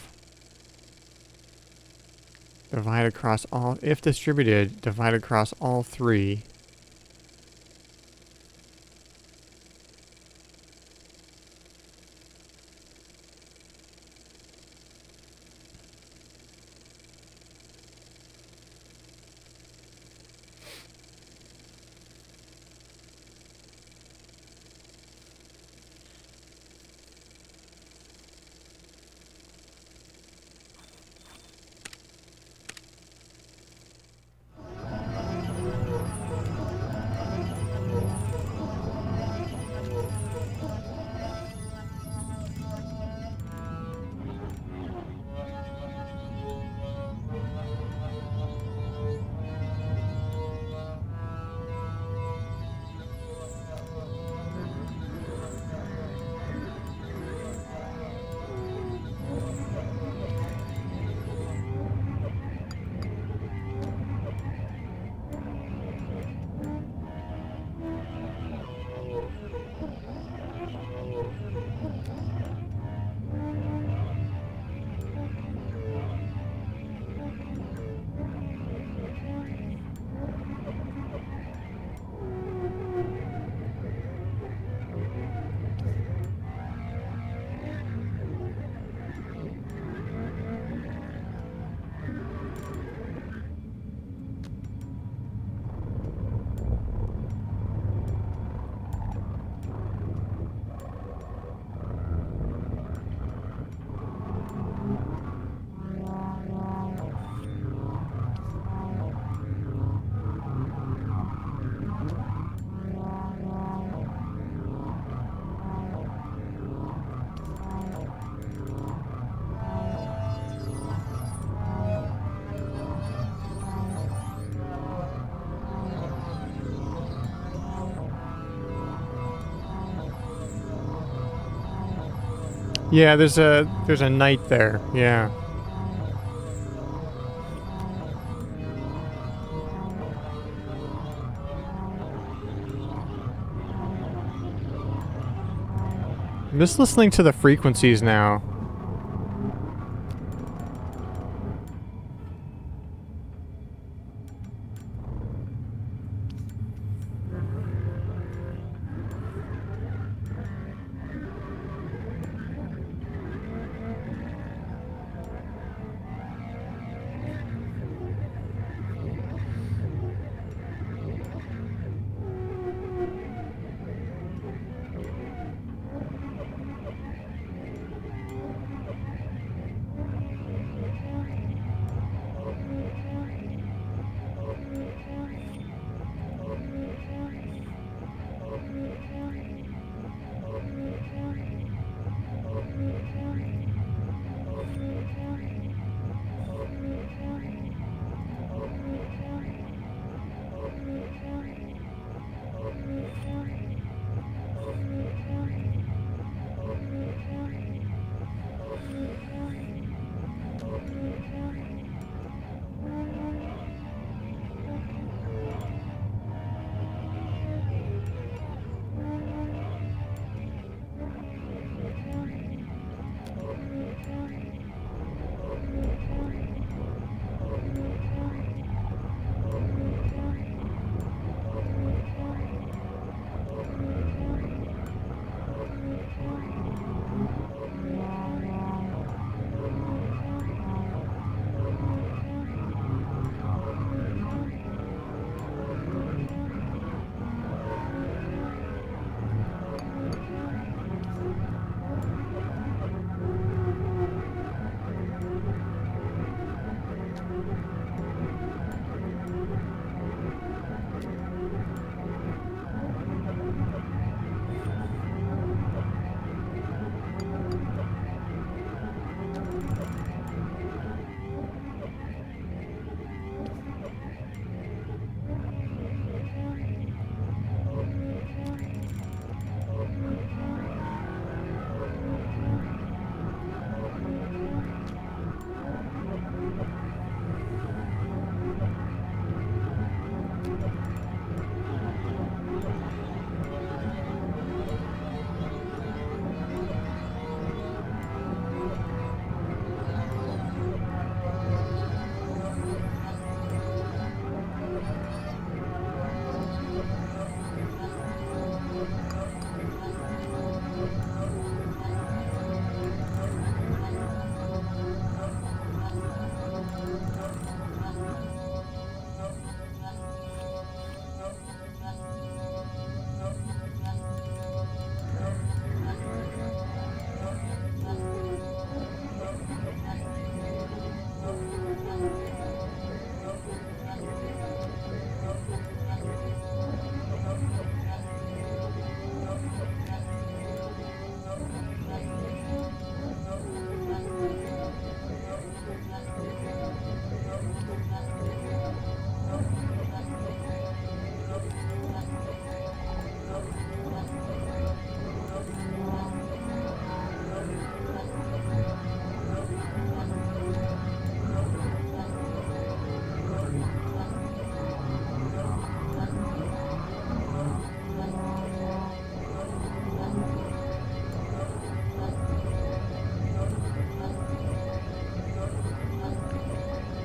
Divide across all, if distributed, divide across all three. Yeah, there's a knight there. Yeah. I'm just listening to the frequencies now.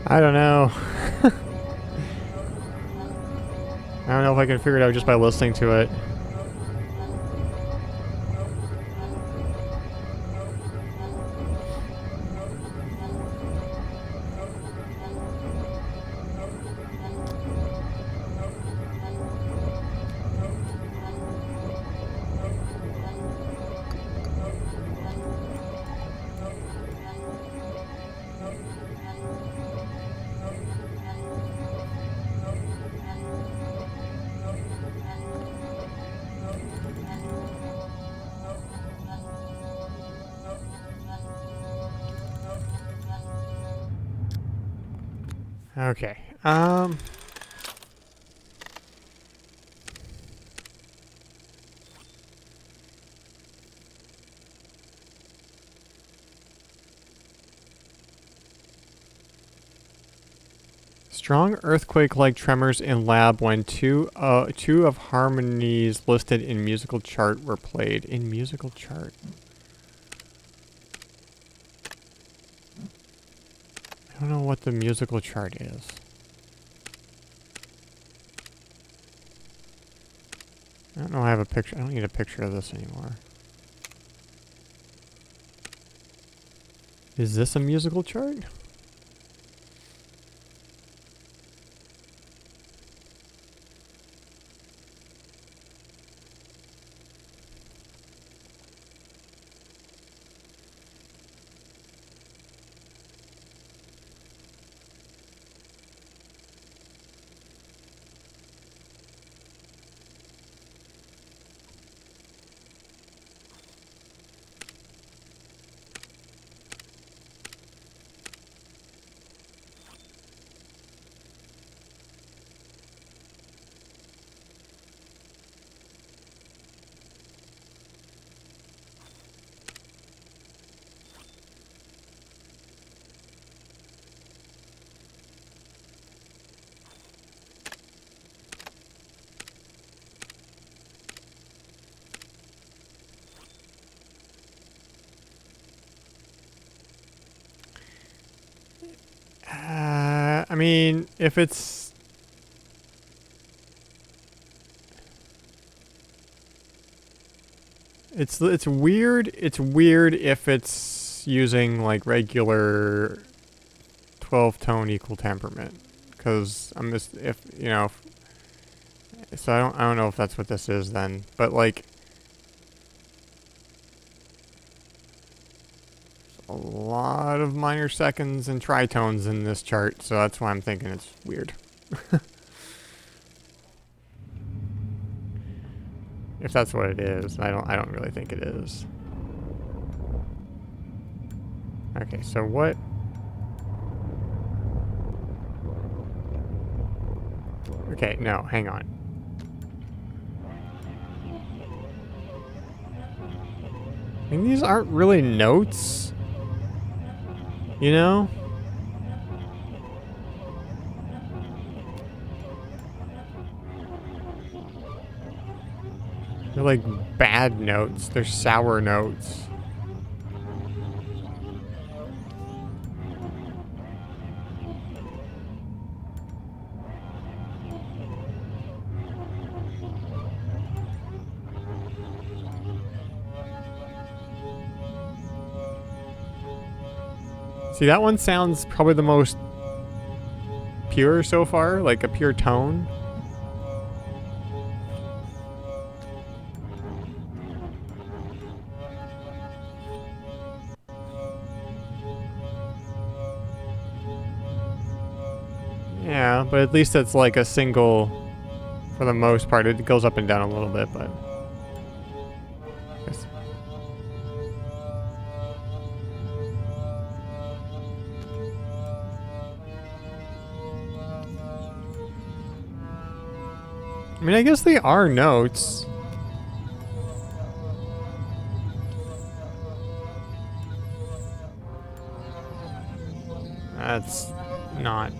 I don't know. I don't know if I can figure it out just by listening to it. Okay. Strong earthquake-like tremors in lab when two of harmonies listed in musical chart were played. In musical chart. I don't know what the musical chart is. I don't know I have a picture. I don't need a picture of this anymore. Is this a musical chart? I mean, if it's... It's weird. It's weird if it's using like regular 12-tone equal temperament, because I'm just, if you know, so I don't know if that's what this is then, but like a lot of minor seconds and tritones in this chart, so that's why I'm thinking it's weird. If that's what it is, I don't really think it is. Okay, so what? Okay, no, hang on. I mean, these aren't really notes, you know? They're like bad notes. They're sour notes. See, that one sounds probably the most pure so far, like a pure tone. Yeah, but at least it's like a single, for the most part. It goes up and down a little bit, but... I mean, I guess they are notes. That's not...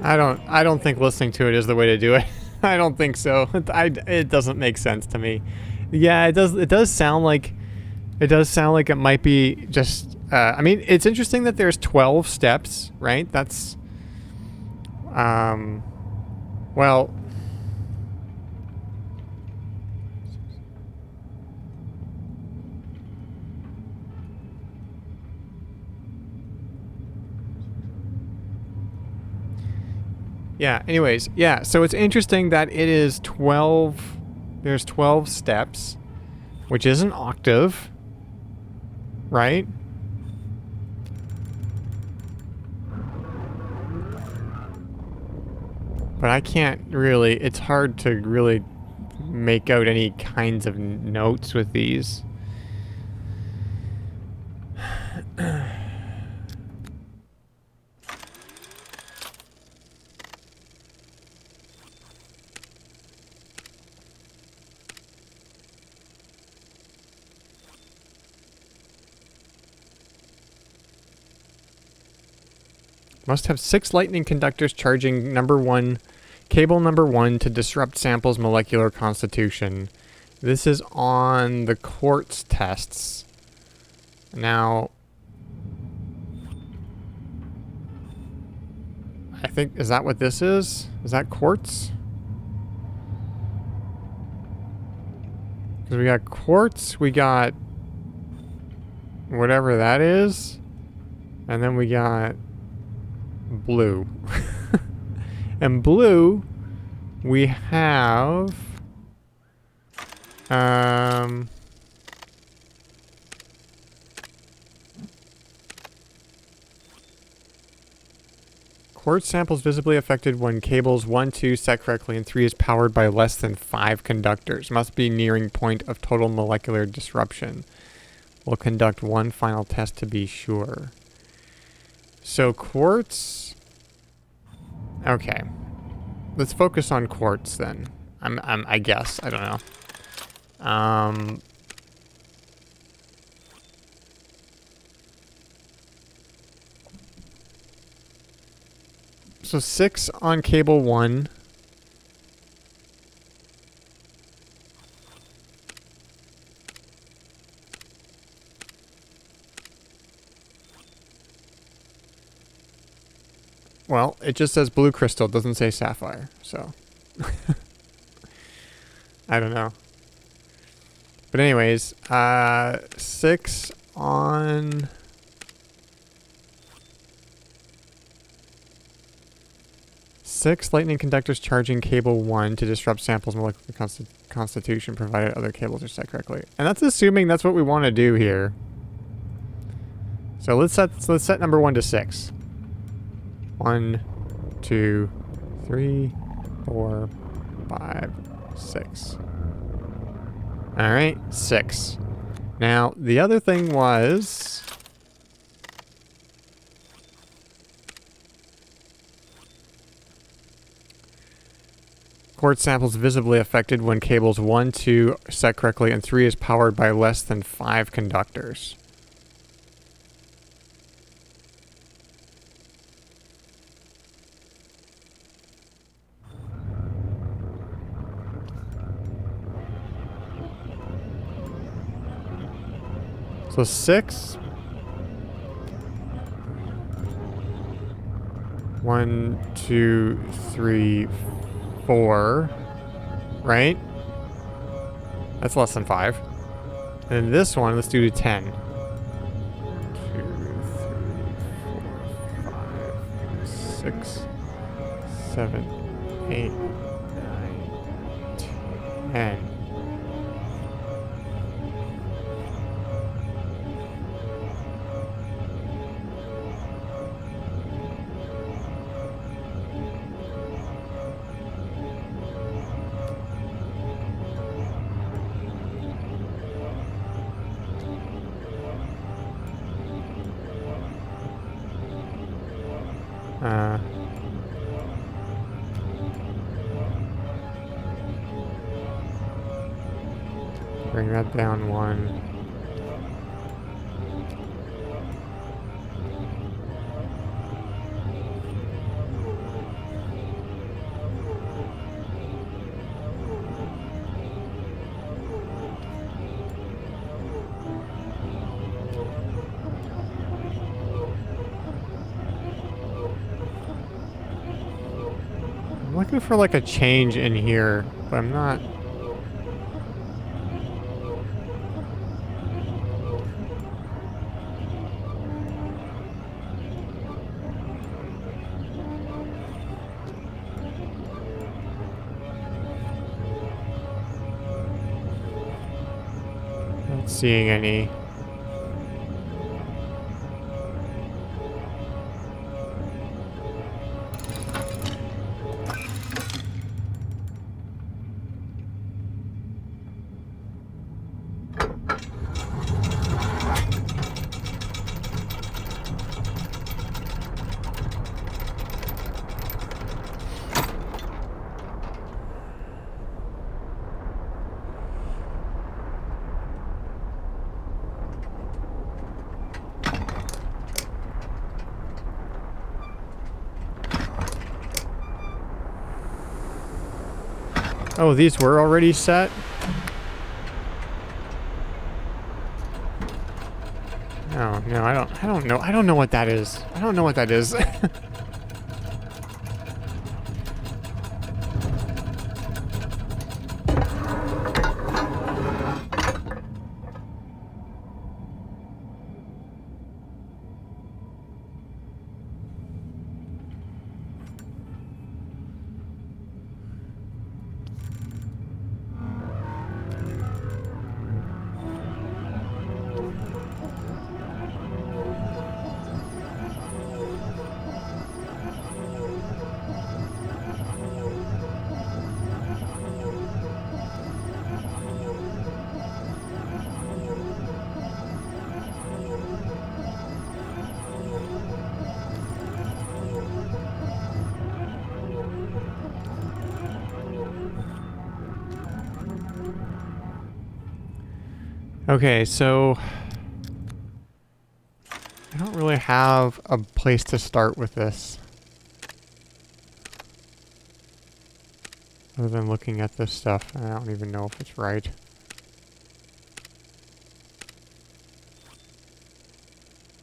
I don't think listening to it is the way to do it. I don't think so. It doesn't make sense to me. Yeah, it does sound like it might be just I mean, it's interesting that there's 12 steps, right? That's well, yeah, anyways, yeah, so it's interesting that it is 12, there's 12 steps, which is an octave, right? But I can't really, it's hard to really make out any kinds of notes with these. Must have 6 lightning conductors charging cable number 1 to disrupt sample's molecular constitution. This is on the quartz tests. Now, I think, is that what this is? Is that quartz? Because we got quartz, we got whatever that is, and then we got blue. And blue, we have quartz samples visibly affected when cables 1, 2 set correctly and 3 is powered by less than 5 conductors. Must be nearing point of total molecular disruption. We'll conduct one final test to be sure. So quartz. Okay. Let's focus on quartz then. I guess. I don't know. So 6 on cable 1. Well, it just says blue crystal, it doesn't say sapphire, so. I don't know. But anyways, 6 on... Six lightning conductors charging cable 1 to disrupt samples molecular constitution, provided other cables are set correctly. And that's assuming that's what we want to do here. So let's set number 1 to 6. 1, 2, 3, 4, 5, 6. Alright, 6. Now, the other thing was... quartz samples visibly affected when cables 1, 2 set correctly and 3 is powered by less than 5 conductors. So 6. 1, 2, 3, 4. Right? That's less than 5. And this one, let's do to 10. 2, 3, 4, 5, 6, 7, 8, 9, 10. Bring that down 1. looking for like a change in here, but I'm not. Not seeing any. Oh, these were already set? No, no, I don't know. I don't know what that is. I don't know what that is. Okay, so I don't really have a place to start with this. Other than looking at this stuff, I don't even know if it's right.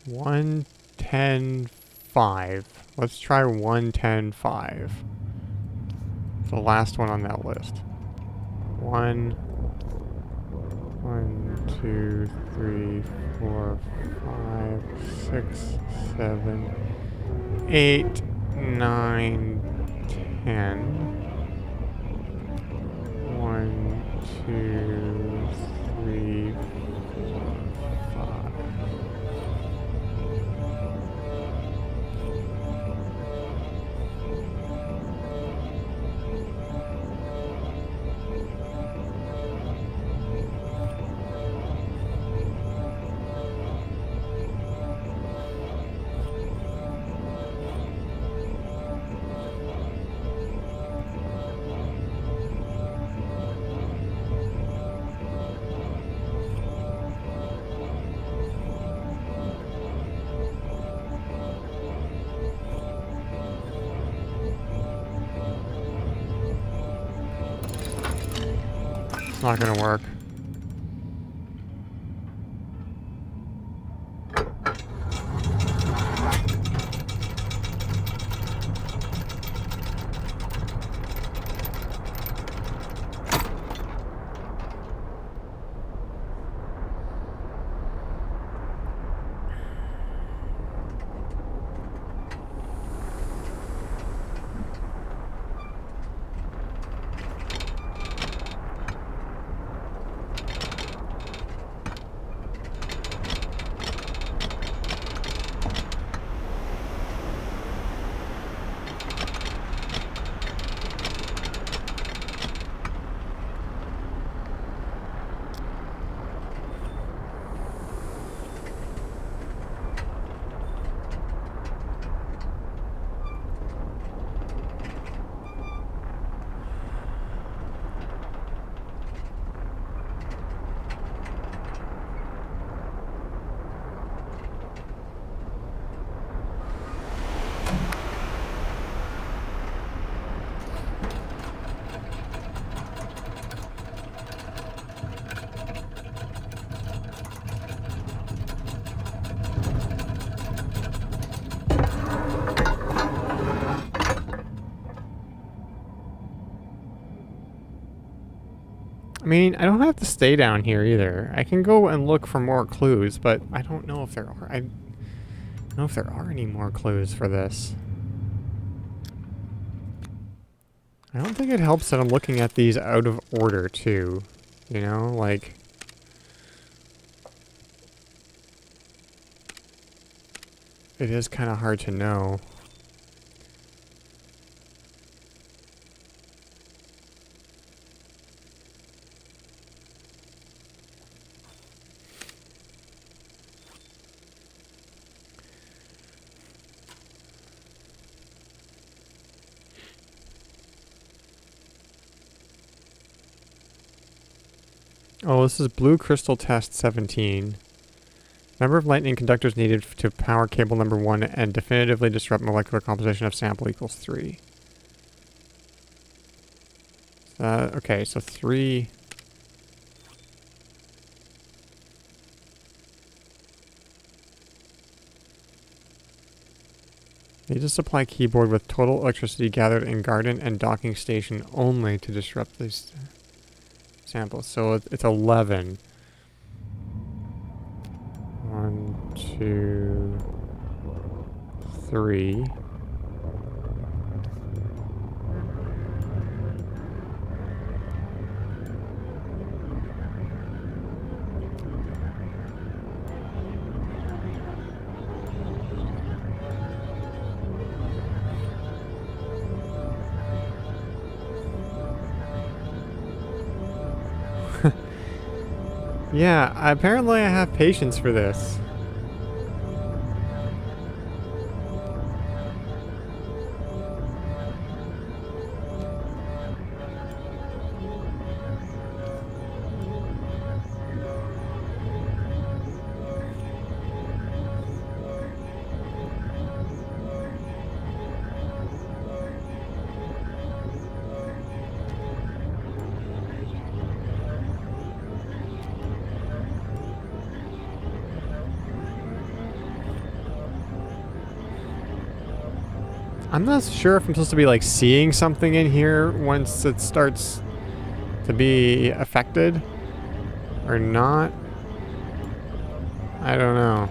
One 110.5. Let's try 110.5. The last one on that list. 1, 2, 3, 4, 5, 6, 7, 8, 9, 10. 1, 2, 3, 4, 5. It's not gonna work. I mean, I don't have to stay down here either. I can go and look for more clues, but I don't know if there are. I don't know if there are any more clues for this. I don't think it helps that I'm looking at these out of order, too. You know, like... It is kind of hard to know. Oh, this is Blue Crystal Test 17. Number of lightning conductors needed to power cable number 1 and definitively disrupt molecular composition of sample equals 3. Okay, so 3... Need to supply keyboard with total electricity gathered in garden and docking station only to disrupt these samples. So it's 11. 1, 2, 3. Yeah, apparently I have patience for this. I'm not sure if I'm supposed to be like seeing something in here once it starts to be affected or not. I don't know.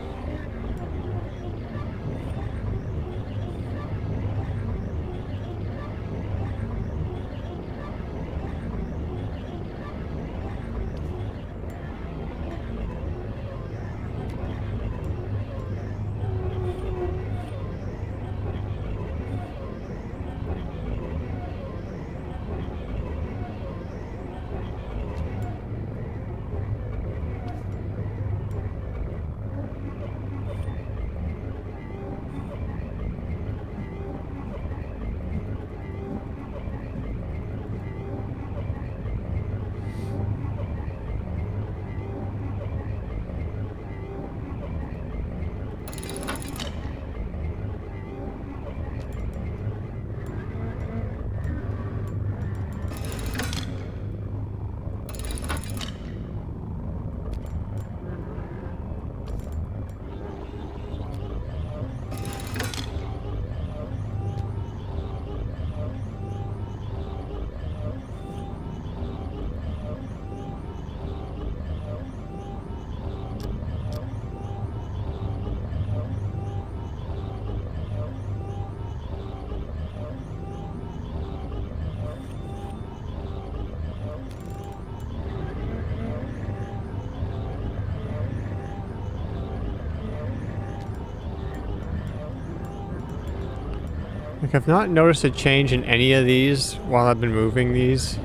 Like, I've not noticed a change in any of these while I've been moving these.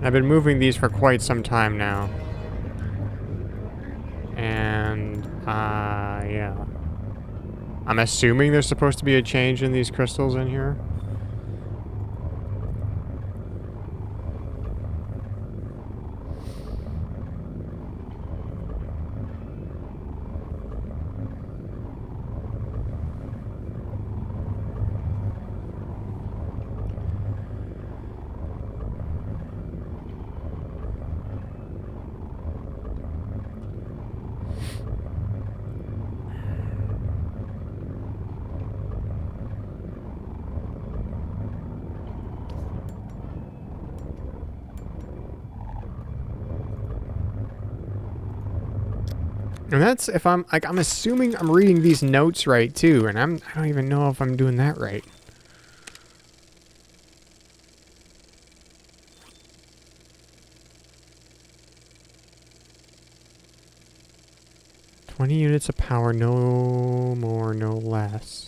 I've been moving these for quite some time now. And, yeah. I'm assuming there's supposed to be a change in these crystals in here. And that's if I'm like, I'm assuming I'm reading these notes right too, and I don't even know if I'm doing that right. "20 units of power, no more, no less."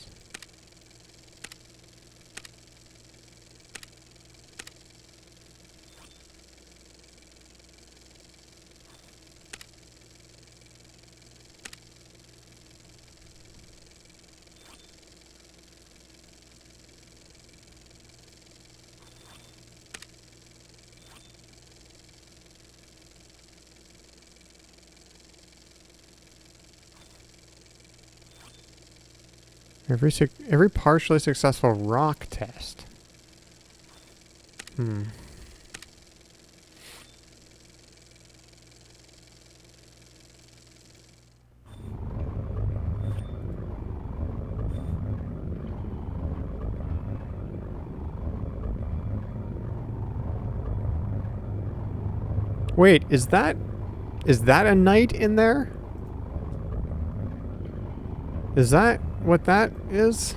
Every partially successful rock test. Wait, is that a knight in there? Is that what that is?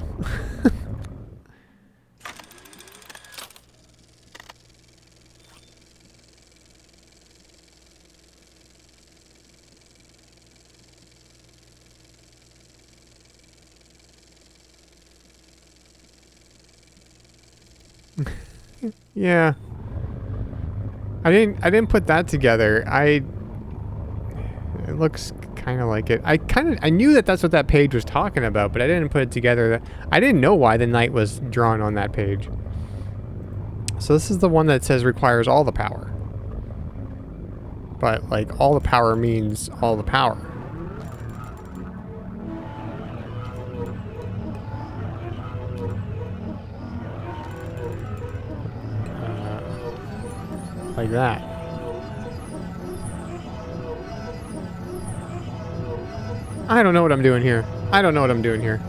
Yeah. I didn't put that together. It looks kind of like it. I knew that that's what that page was talking about, but I didn't put it together. I didn't know why the knight was drawn on that page. So this is the one that says requires all the power. But like all the power means all the power. Like that. I don't know what I'm doing here. I don't know what I'm doing here.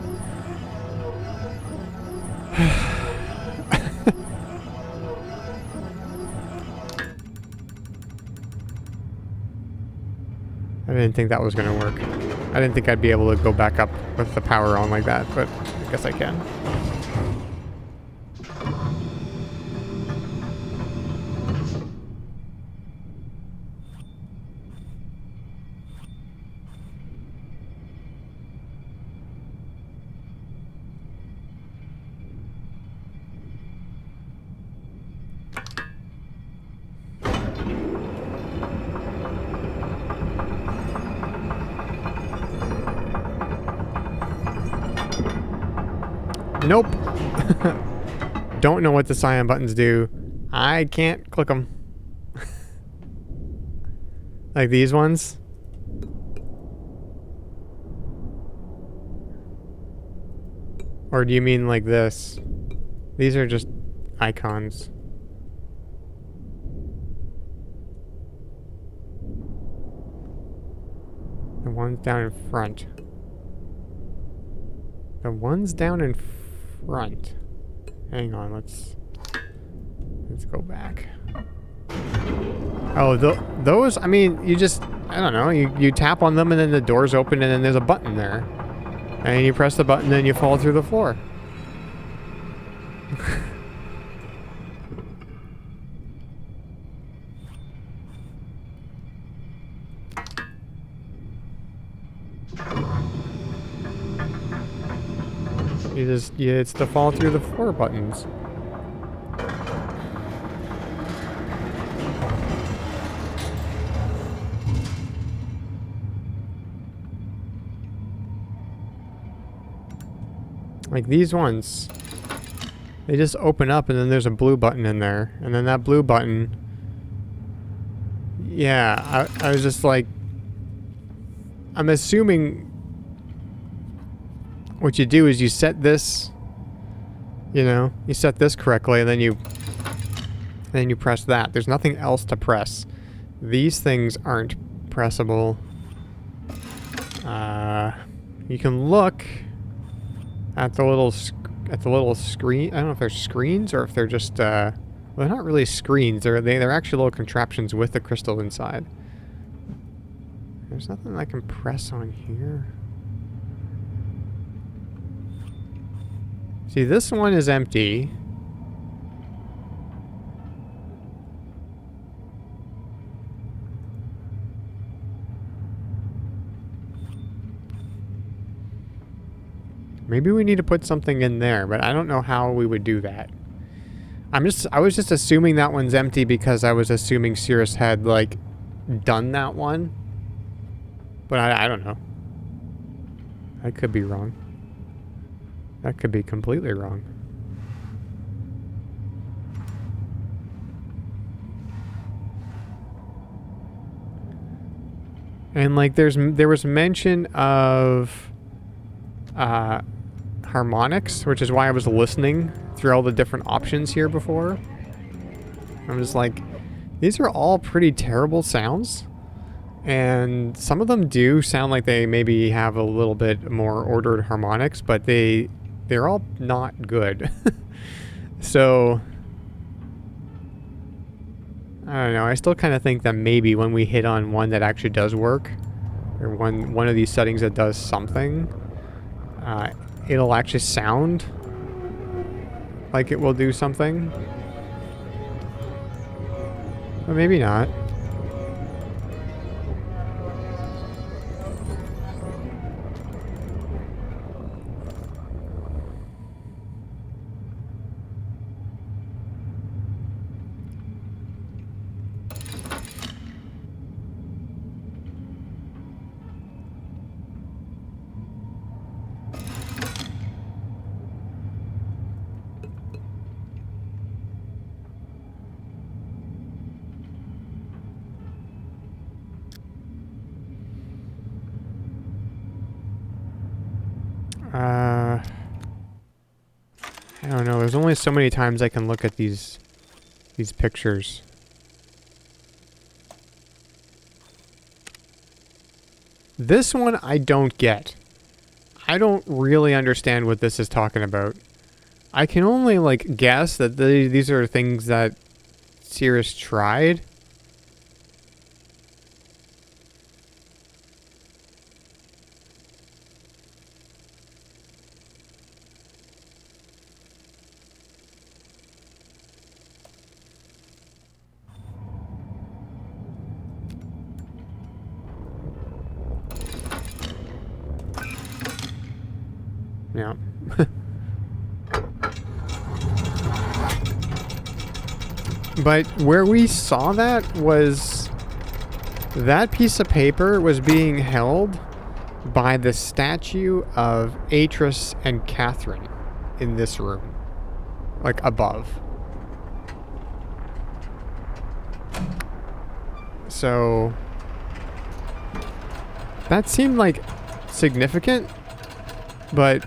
I didn't think that was going to work. I didn't think I'd be able to go back up with the power on like that, but I guess I can. Nope. Don't know what the cyan buttons do. I can't click them. Like these ones. Or do you mean like this? These are just icons. The ones down in front. The ones down in front. Hang on, let's go back. Oh, those, I mean, you just, I don't know, you tap on them and then the doors open and then there's a button there. And you press the button and you fall through the floor. It's the fall through the floor buttons. Like these ones. They just open up and then there's a blue button in there. And then that blue button... Yeah, I was just like... I'm assuming... What you do is you set this... You know, you set this correctly and then you press that. There's nothing else to press. These things aren't pressable. You can look... At the little screen. I don't know if they're screens or if they're just well, they're not really screens. They're actually little contraptions with the crystal inside. There's nothing I can press on here. See, this one is empty. Maybe we need to put something in there, but I don't know how we would do that. I was just assuming that one's empty because I was assuming Cirrus had, like, done that one. But I don't know. I could be wrong. That could be completely wrong. And, like, there was mention of harmonics, which is why I was listening through all the different options here before. I'm just like, these are all pretty terrible sounds. And some of them do sound like they maybe have a little bit more ordered harmonics, but they're all not good. So I don't know. I still kind of think that maybe when we hit on one that actually does work, or one of these settings that does something, it'll actually sound like it will do something. But maybe not. I don't know. There's only so many times I can look at these pictures. This one I don't get. I don't really understand what this is talking about. I can only, like, guess that these are things that Cirrus tried. Yeah. But where we saw that was that piece of paper was being held by the statue of Atris and Catherine in this room, like above. So that seemed like significant, but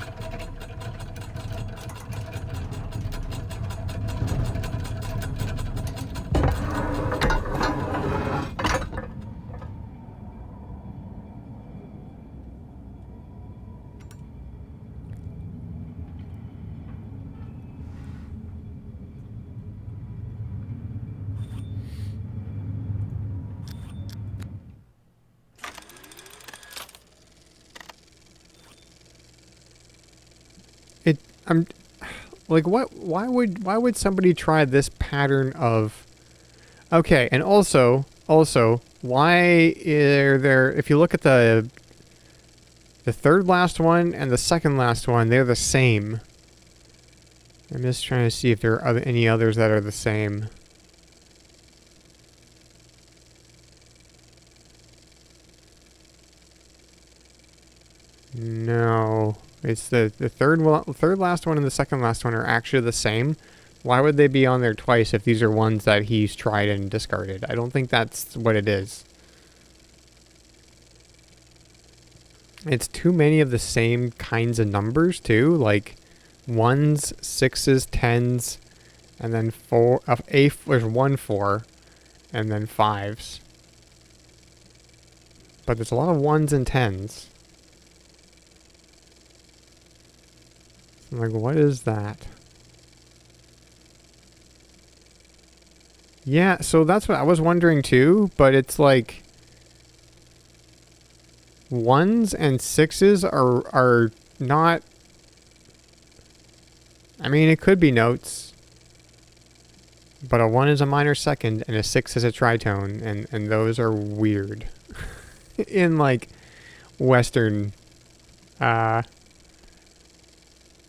I'm like, why would somebody try this pattern of, okay, and also why are there, if you look at the third last one and the second last one, they're the same. I'm just trying to see if there are any others that are the same. No. It's the third last one and the second last one are actually the same. Why would they be on there twice if these are ones that he's tried and discarded? I don't think that's what it is. It's too many of the same kinds of numbers too, like 1s, 6s, 10s, and then there's 1 4, and then 5s. But there's a lot of 1s and 10s. I'm like, what is that? Yeah, so that's what I was wondering too, but it's like, 1s and 6s are not... I mean, it could be notes. But a 1 is a minor second, and a 6 is a tritone, and those are weird. In, like, Western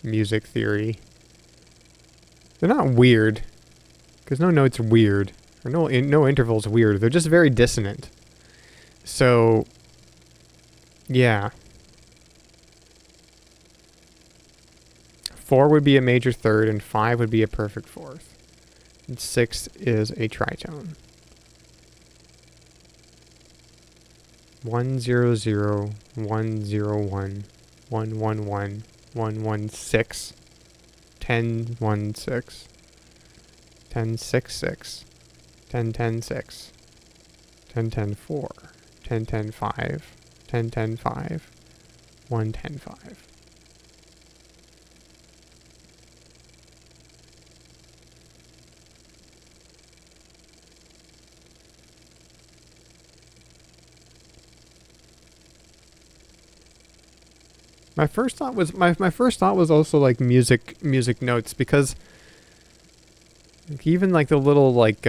music theory. They're not weird, because no note's weird, or no interval's weird. They're just very dissonant. So, yeah. 4 would be a major third, and 5 would be a perfect fourth. And 6 is a tritone. 1 0 0 1 0 1 1 1 1 1 1 6 10 1 6 10 6 6 10 10 6 10 10 4 10 10 5 10 10 5 1 10 5. My first thought was also like music notes, because even like the little like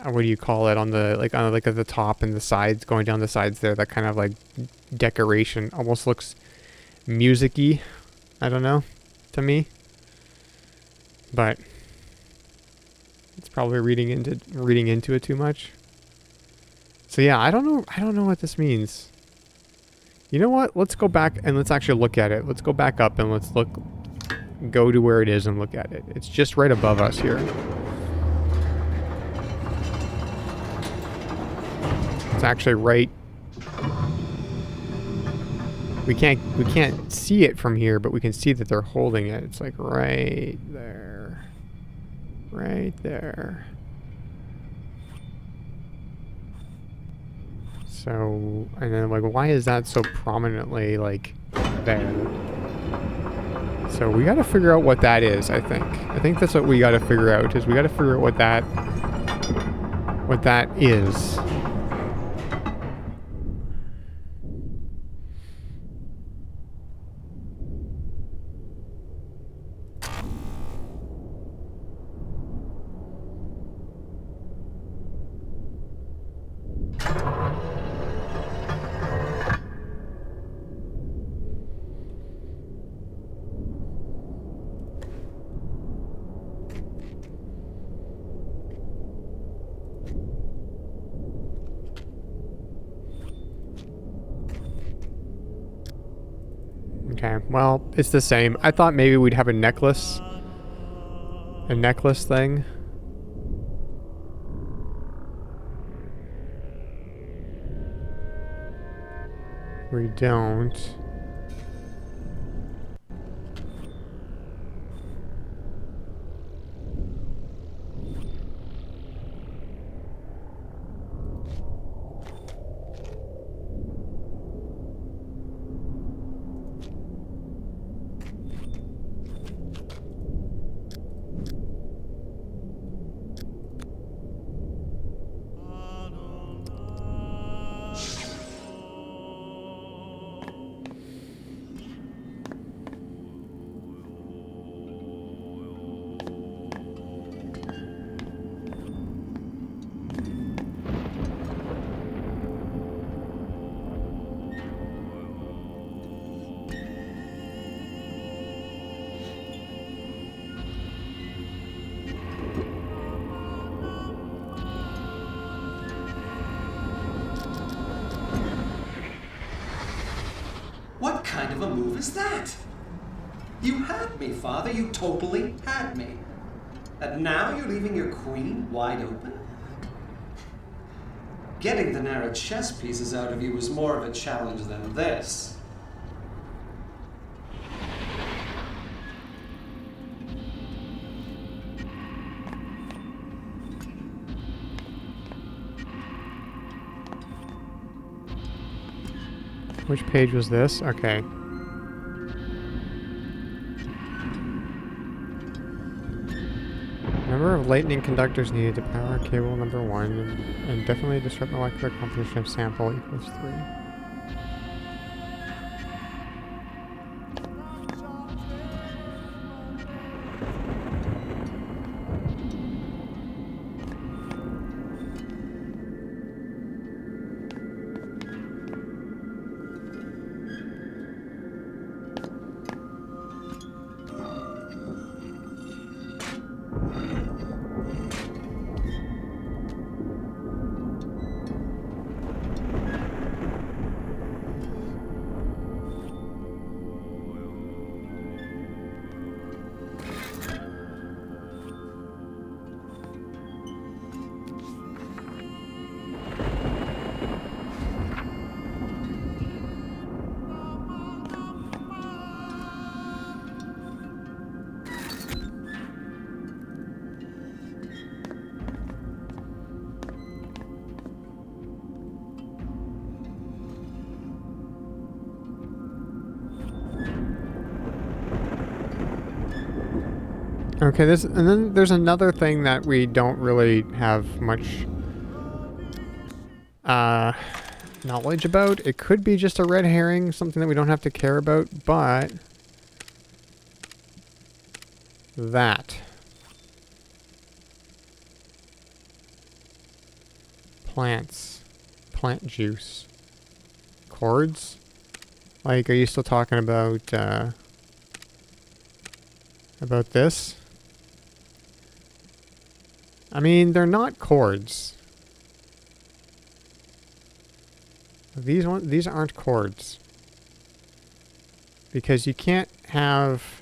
what do you call it, on the at the top and the sides, going down the sides there, that kind of like decoration almost looks music-y. I don't know, to me. But it's probably reading into it too much. So yeah, I don't know what this means. You know what? Let's go back and let's actually look at it. Let's go back up and let's go to where it is and look at it. It's just right above us here. It's actually right. We can't see it from here, but we can see that they're holding it. It's like right there. Right there. So, and then like, why is that so prominently like there? So we gotta figure out what that is, I think. I think that's what we gotta figure out, is we gotta figure out what that is. Okay, well, it's the same. I thought maybe we'd have a necklace thing. We don't. What kind of a move is that? You had me, Father. You totally had me. And now you're leaving your queen wide open? Getting the narrow chess pieces out of you was more of a challenge than this. Which page was this? Okay. Number of lightning conductors needed to power cable number 1 and definitely disrupt molecular composition of sample equals 3. Okay, and then there's another thing that we don't really have much knowledge about. It could be just a red herring, something that we don't have to care about, but that plants, plant juice, cords. Like, are you still talking about this? I mean, they're not cords. These aren't cords. Because you can't have,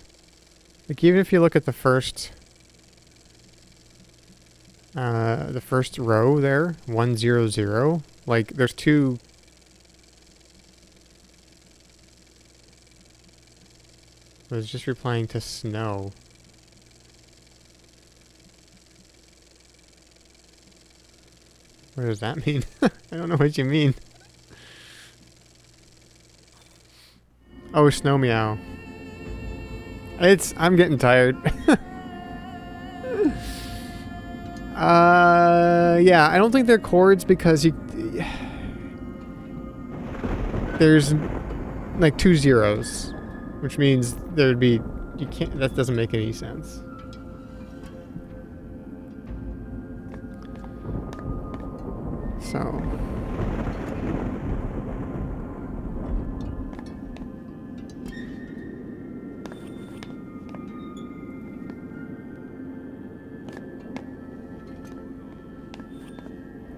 like, even if you look at the first row there, 100, like, there's two. I was just replying to snow. What does that mean? I don't know what you mean. Oh, snow meow. I'm getting tired. Yeah, I don't think they're chords because there's like 2 zeros, which means there would be, that doesn't make any sense. So.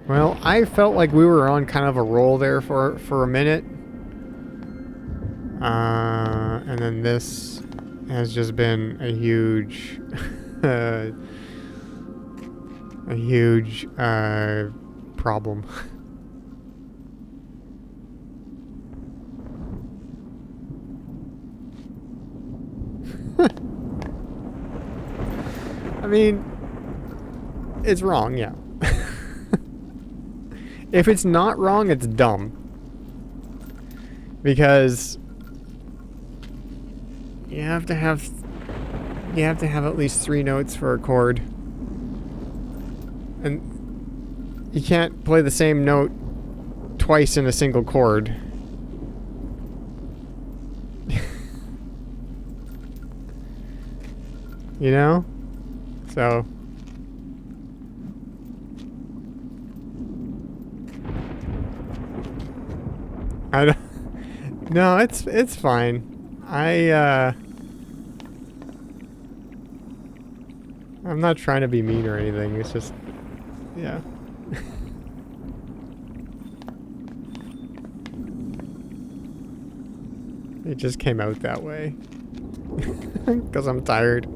Well, I felt like we were on kind of a roll there for a minute. And then this has just been a huge, problem. I mean, it's wrong, yeah. If it's not wrong, it's dumb. Because you have to have at least 3 notes for a chord. And you can't play the same note twice in a single chord. You know? So I don't. No, it's fine. I'm not trying to be mean or anything. It's just, yeah. It just came out that way. Because I'm tired.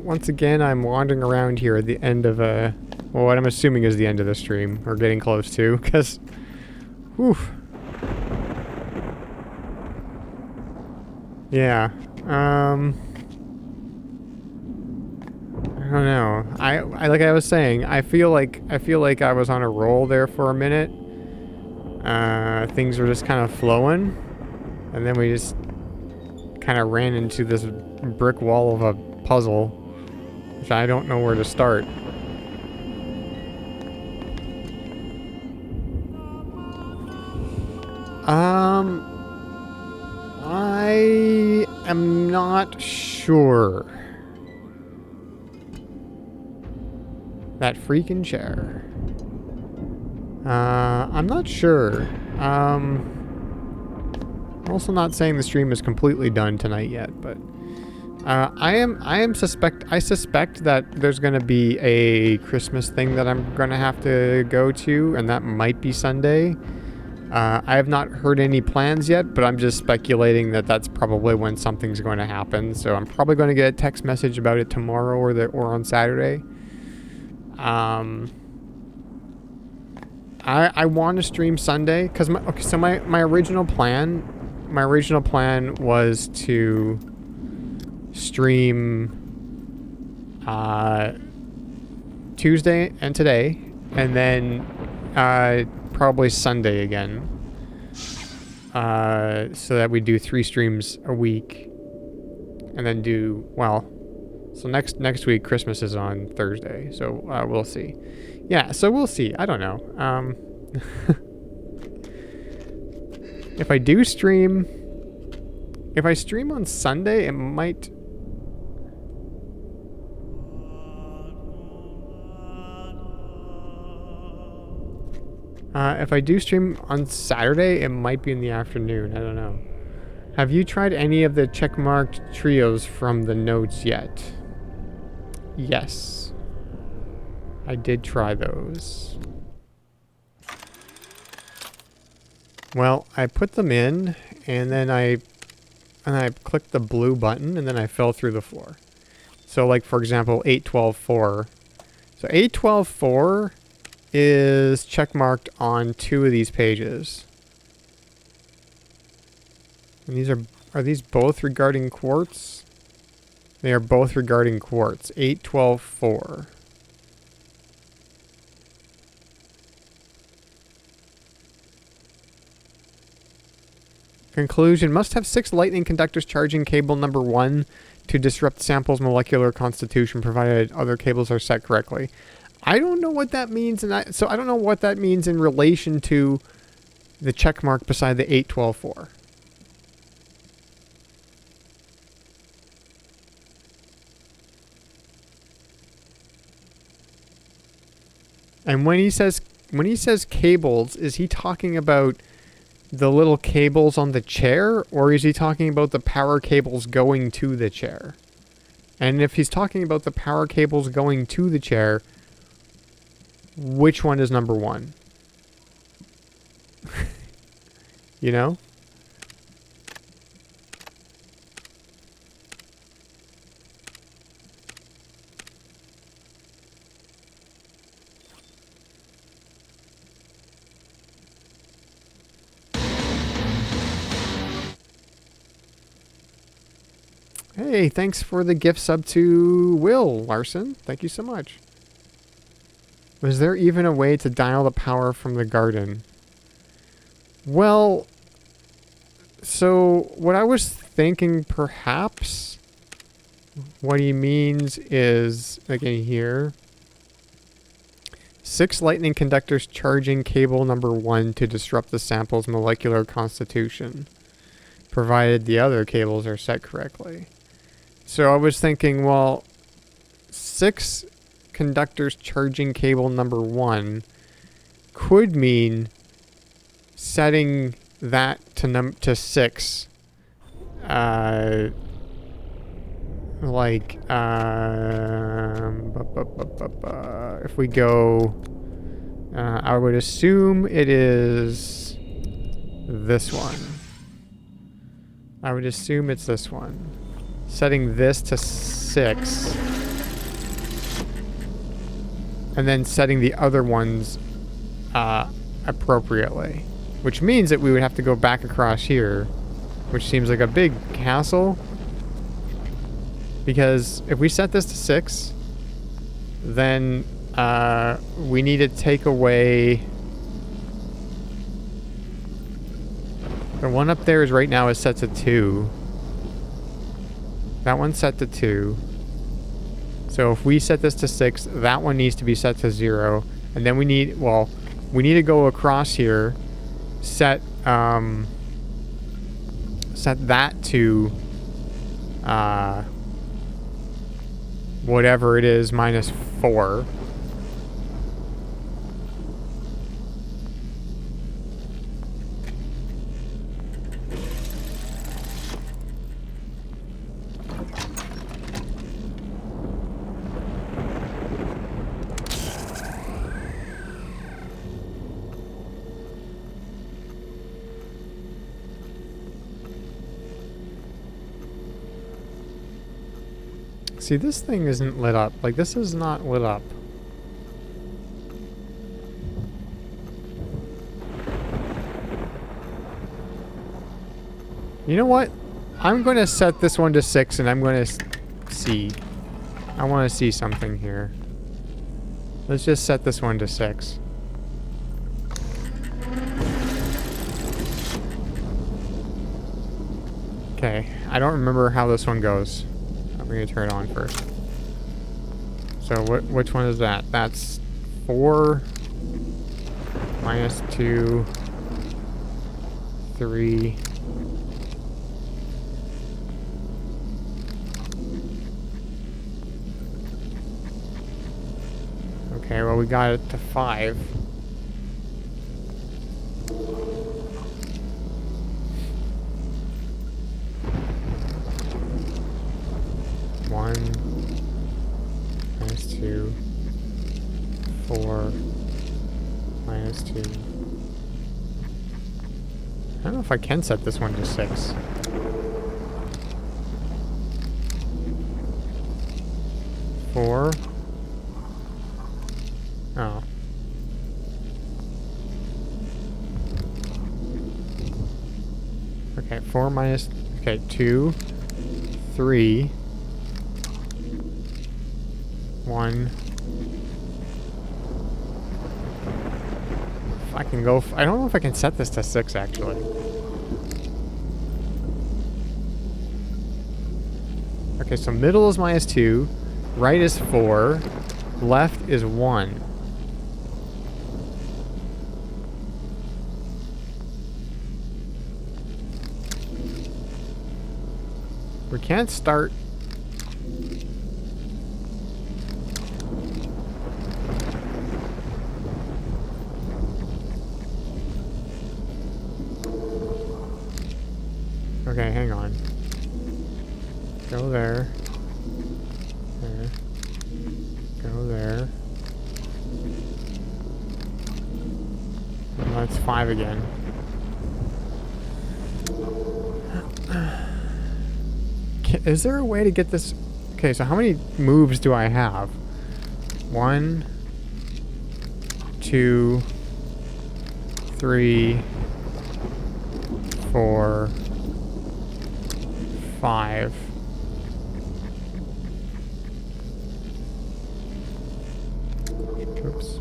Once again, I'm wandering around here at the end of well, what I'm assuming is the end of the stream, or getting close to, because, whew. Yeah, don't know. I like I was saying, I feel like I was on a roll there for a minute. Things were just kind of flowing, and then we just kind of ran into this brick wall of a puzzle, which I don't know where to start. I am not sure. That freaking chair. I'm not sure. I'm also not saying the stream is completely done tonight yet, but I suspect that there's gonna be a Christmas thing that I'm gonna have to go to, and that might be Sunday. I have not heard any plans yet, but I'm just speculating that that's probably when something's going to happen. So I'm probably going to get a text message about it tomorrow or on Saturday. I want to stream Sunday because my original plan was to stream Tuesday and today, and then probably Sunday again, so that we do 3 streams a week, and then so next week Christmas is on Thursday, so we'll see. Yeah, so we'll see. I don't know. If I stream on Sunday, it might. If I do stream on Saturday, it might be in the afternoon. I don't know. Have you tried any of the checkmarked trios from the notes yet? Yes. I did try those. Well, I put them in, and then I clicked the blue button, and then I fell through the floor. So, like, for example, 812-4. So 812-4 is checkmarked on 2 of these pages. And these are these both regarding quartz? They are both regarding quartz. 812-4. Conclusion: must have 6 lightning conductors charging cable number 1 to disrupt sample's molecular constitution, provided other cables are set correctly. I don't know what that means, so I don't know what that means in relation to the check mark beside the 812-4. And when he says cables, is he talking about the little cables on the chair, or is he talking about the power cables going to the chair? And if he's talking about the power cables going to the chair, which one is number 1? You know? Hey, thanks for the gift sub to Will Larson. Thank you so much. Was there even a way to dial the power from the garden? Well, so what I was thinking, perhaps what he means is, again here, 6 lightning conductors charging cable number 1 to disrupt the sample's molecular constitution, provided the other cables are set correctly. So I was thinking, well, 6 conductors charging cable number 1 could mean setting that to 6. If we go, I would assume it is this one. I would assume it's this one. Setting this to 6. And then setting the other ones appropriately. Which means that we would have to go back across here. Which seems like a big hassle. Because if we set this to 6, then we need to take away... The one up there is right now is set to 2. That one's set to 2. So if we set this to 6, that one needs to be set to 0. And then we need, well, we need to go across here, set that to whatever it is, -4. See, this thing isn't lit up. Like, this is not lit up. You know what? I'm going to set this one to 6 and I'm going to see. I want to see something here. Let's just set this one to 6. Okay, I don't remember how this one goes. I'm going to turn it on first. So which one is that? That's 4 -2 3. Okay, well we got it to 5. -2, 4, -2. I don't know if I can set this one to 6. 4. Oh. Okay, 4 minus... Okay, 2, 3, 1. If I can go... I don't know if I can set this to 6, actually. Okay, so middle is -2, right is 4, left is 1. We can't start... Okay, hang on. Go there. There. Go there. And that's 5 again. Is there a way to get this... Okay, so how many moves do I have? 1, 2, 3, 4, 5. Oops.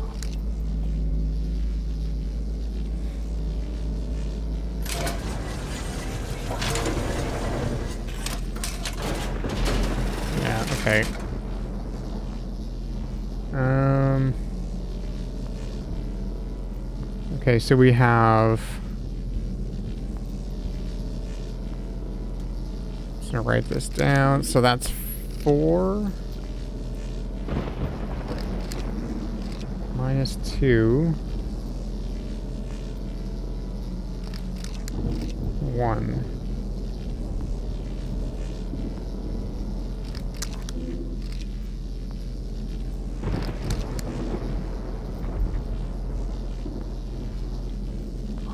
Yeah, okay. Okay, so we have... Just gonna write this down. So that's 4 -2 1.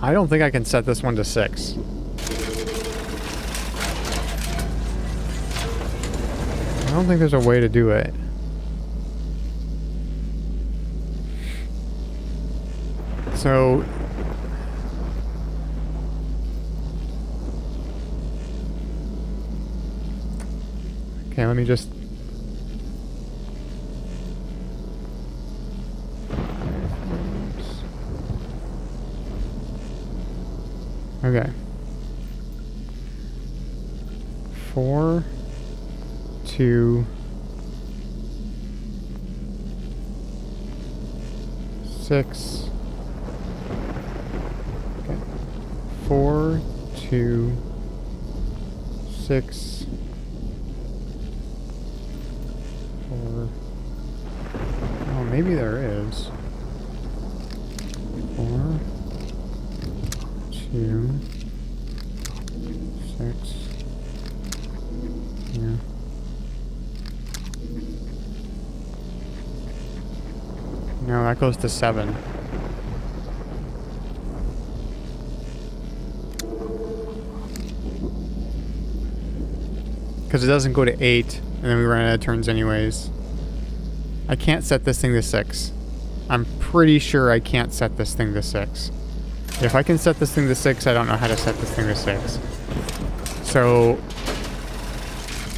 I don't think I can set this one to 6. I don't think there's a way to do it. So... Okay, let me just... Okay. 4, 2, 6. Okay. 4, 2, 6, 4. Oh, maybe there is. 4, 2, 6. Yeah. No, that goes to 7. Because it doesn't go to 8, and then we run out of turns anyways. I can't set this thing to 6. I'm pretty sure I can't set this thing to 6. If I can set this thing to 6, I don't know how to set this thing to 6. So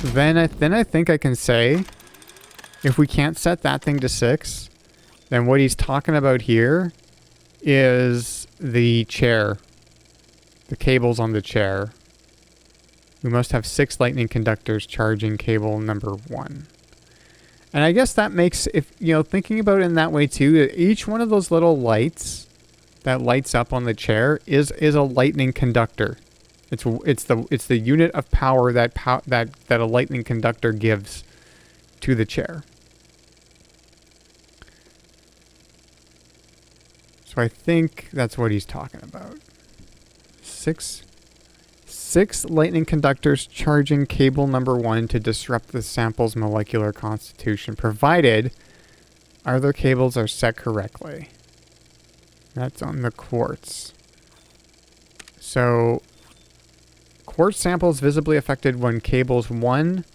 then I think I can say, if we can't set that thing to 6, then what he's talking about here is the chair. The cables on the chair. We must have 6 lightning conductors charging cable number 1. And I guess that makes, if you know, thinking about it in that way too, each one of those little lights that lights up on the chair is a lightning conductor. It's the unit of power that a lightning conductor gives to the chair. So I think that's what he's talking about. 6 lightning conductors charging cable number 1 to disrupt the sample's molecular constitution, provided other cables are set correctly. That's on the quartz. So, quartz sample is visibly affected when cables 1,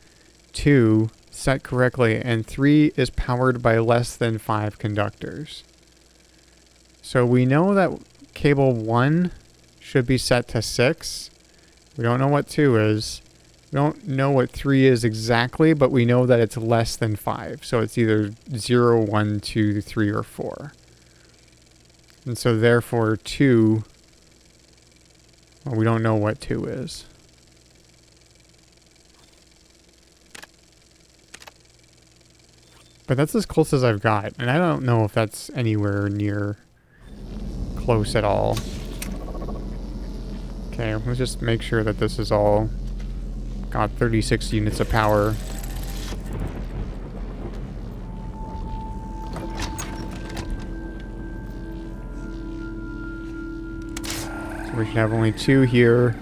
2 set correctly, and 3 is powered by less than 5 conductors. So we know that cable 1 should be set to 6. We don't know what 2 is. We don't know what 3 is exactly, but we know that it's less than 5. So it's either 0, 1, 2, 3, or 4. And so therefore 2, well, we don't know what 2 is. But that's as close as I've got. And I don't know if that's anywhere near close at all. Okay, let's just make sure that this is all got 36 units of power. So we should have only 2 here.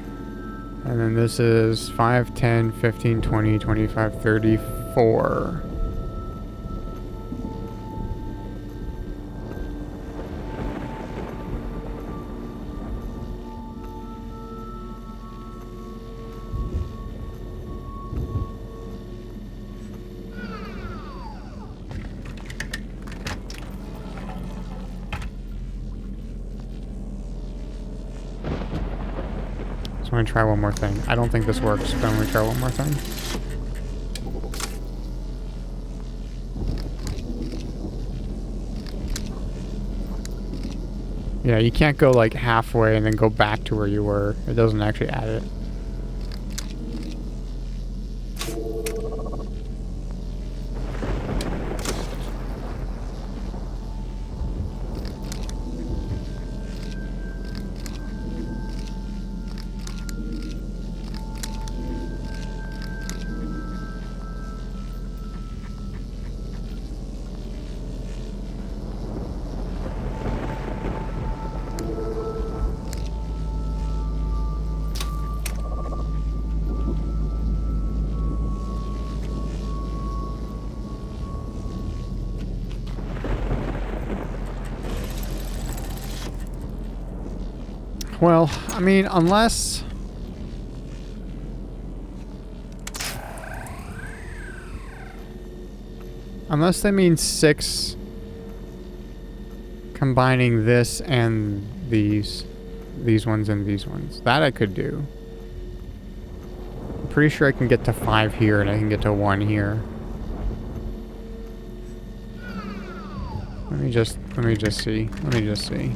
And then this is 5, 10, 15, 20, 25, 34. I'm going to try one more thing. I don't think this works, but I'm going to try one more thing. Yeah, you can't go like halfway and then go back to where you were. It doesn't actually add it. Well, I mean, unless they mean 6 combining this and these ones and these ones. That I could do. I'm pretty sure I can get to 5 here and I can get to 1 here. Let me just see. Let me just see.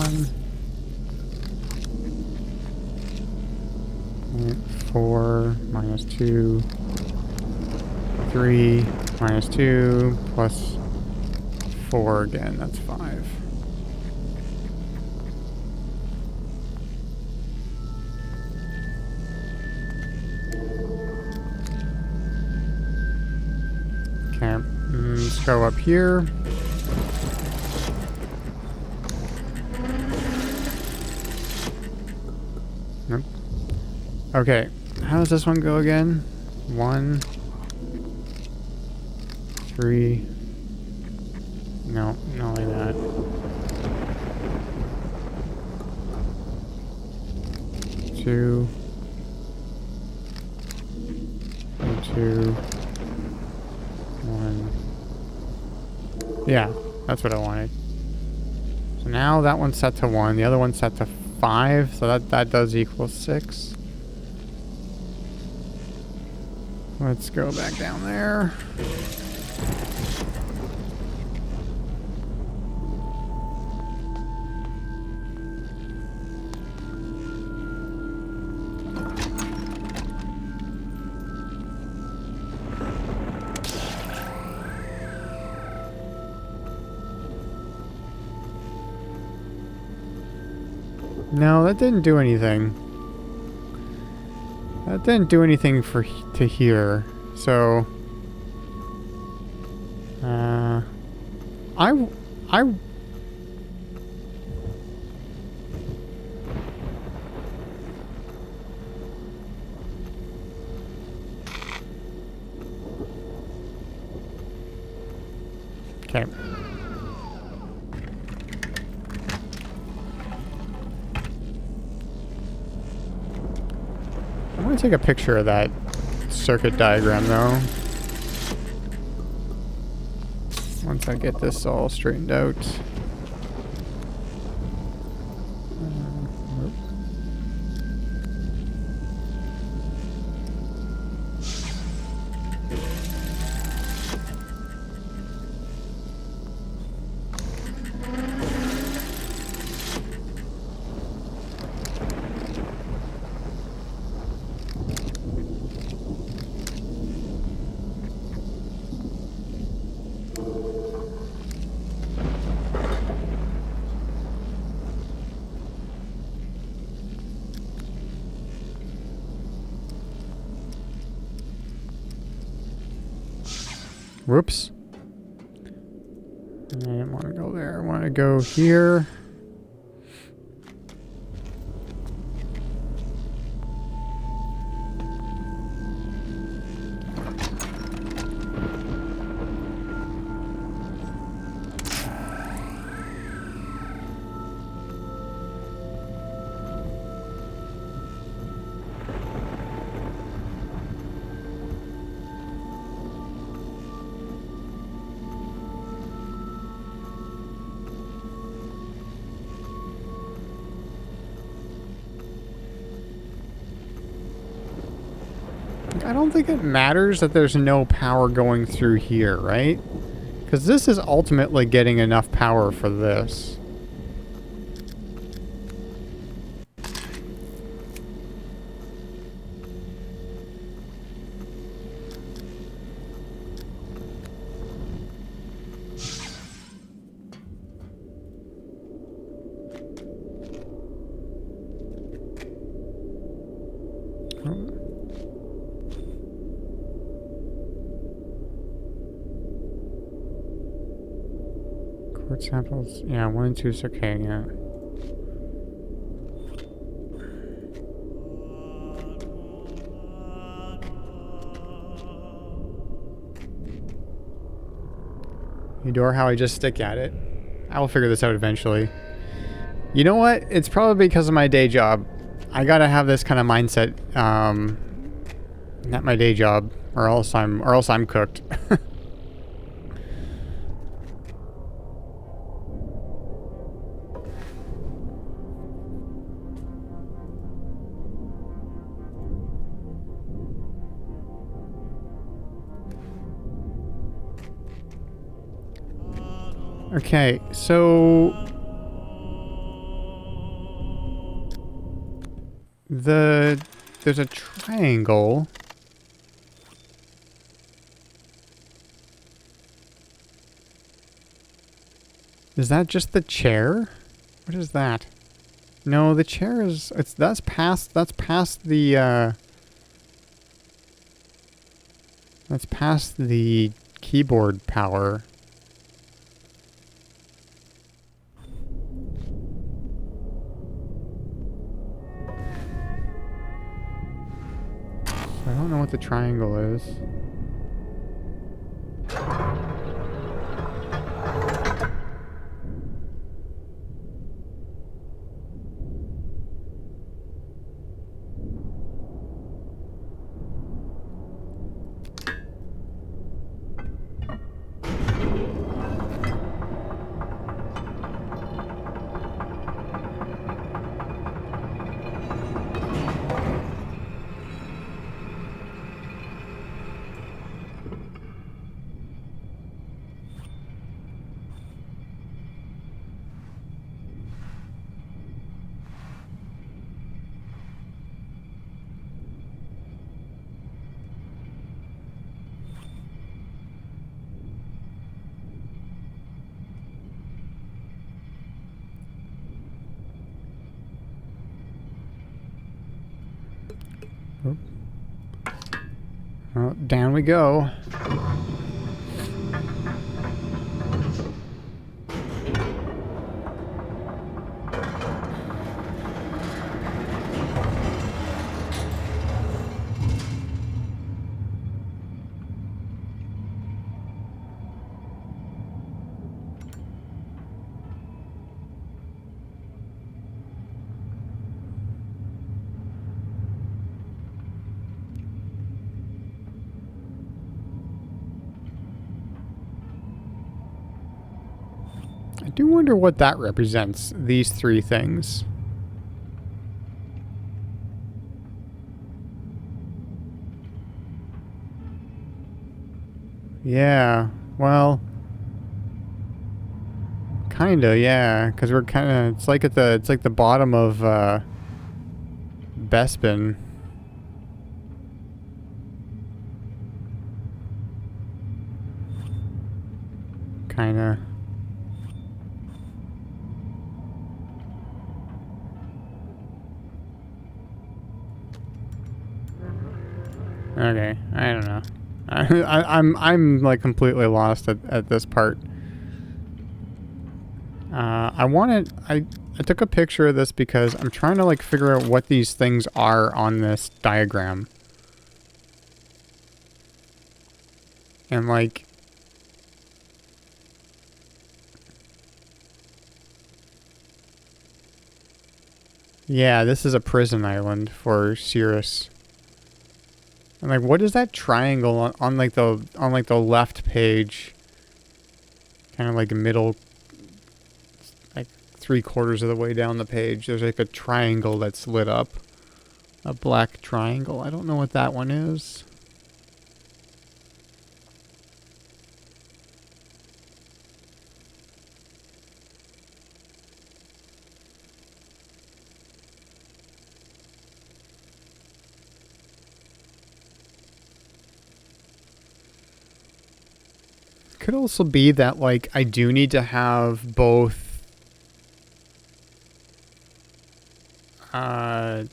1. 4 minus 2. 3 minus 2 plus 4 again. That's 5. Okay, let's go up here. Nope. Okay, how does this one go again? 1, 3. No, not like that. 2. 2. 1. Yeah, that's what I wanted. So now that one's set to 1, the other one's set to 5, so that does equal 6. Let's go back down there. No, that didn't do anything. That didn't do anything to here. So, I. Okay. I want to take a picture of that circuit diagram, though. Once I get this all straightened out. Whoops. I didn't want to go there. I want to go here. I don't think it matters that there's no power going through here, right? Because this is ultimately getting enough power for this. Quartz samples, yeah, 1 and 2 is okay, yeah. You adore how I just stick at it. I will figure this out eventually. You know what? It's probably because of my day job. I gotta have this kind of mindset at my day job, or else I'm cooked. Okay, so There's a triangle. Is that just the chair? What is that? No, the chair is that's past the that's past the keyboard power. I don't know what the triangle is. Well, down we go. I do wonder what that represents, these three things. Yeah, well, kinda, yeah, because we're kinda, it's like the bottom of, Bespin. Kinda. Okay, I don't know. I'm like completely lost at this part. I took a picture of this because I'm trying to like figure out what these things are on this diagram. And like, yeah, this is a prison island for Cirrus. And like, what is that triangle on like the left page? Kind of like middle, like 3/4 of the way down the page. There's like a triangle that's lit up. A black triangle. I don't know what that one is. Could also be that like I do need to have both I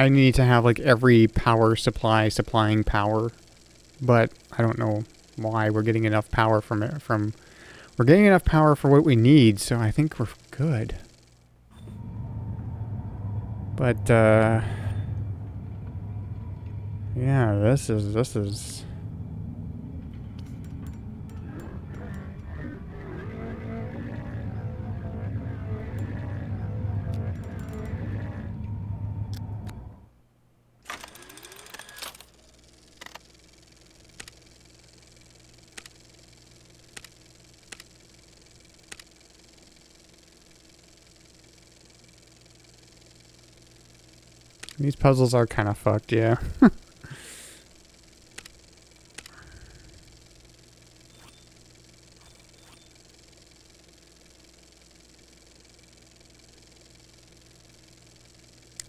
need to have like every power supply supplying power, but I don't know why we're getting enough power we're getting enough power for what we need, so I think we're good. But yeah, this is these puzzles are kind of fucked, yeah.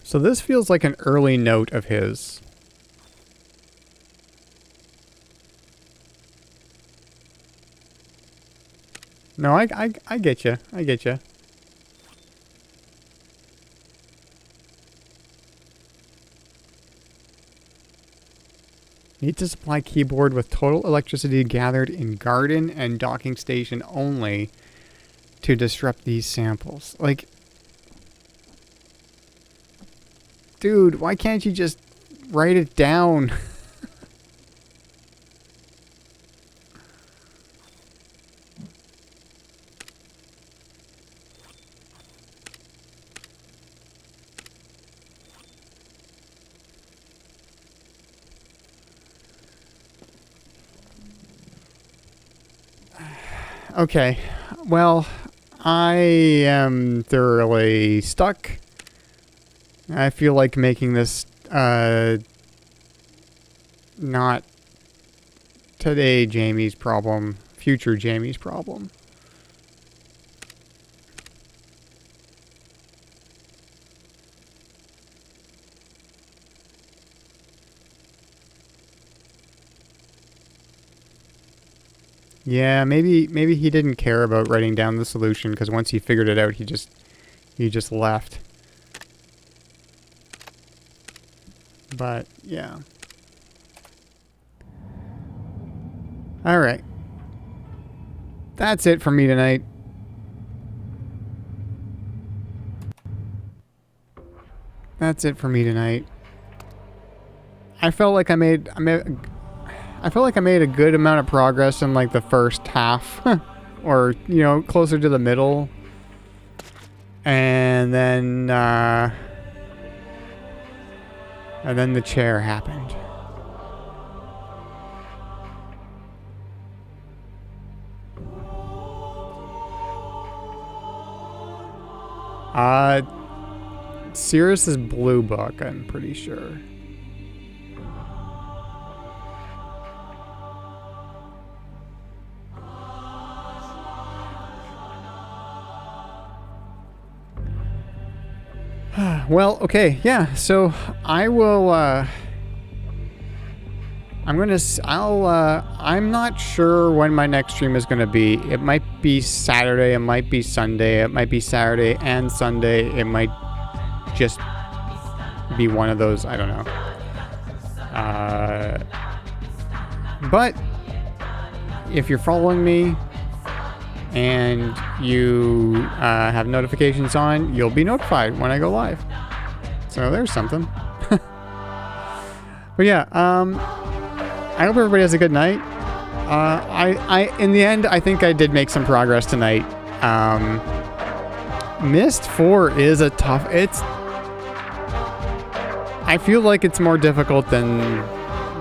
So this feels like an early note of his. No, I get you. I get you. Need to supply keyboard with total electricity gathered in garden and docking station only to disrupt these samples. Like, dude, why can't you just write it down? Okay, well, I am thoroughly stuck. I feel like making this, not today Jamie's problem, future Jamie's problem. Yeah, maybe he didn't care about writing down the solution because once he figured it out, he just left. But yeah. All right. That's it for me tonight. That's it for me tonight. I felt like I made a good amount of progress in like the first half or, you know, closer to the middle. And then the chair happened. Sirius's blue book, I'm pretty sure. Well, okay, yeah, so I will, I'm not sure when my next stream is gonna be. It might be Saturday, it might be Sunday, it might be Saturday and Sunday, it might just be one of those, I don't know. But if you're following me and you have notifications on, you'll be notified when I go live. So there's something. But yeah, I hope everybody has a good night. In the end, I think I did make some progress tonight. Myst IV is a tough. I feel like it's more difficult than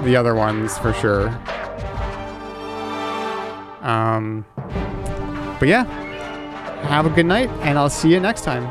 the other ones for sure. But yeah, have a good night, and I'll see you next time.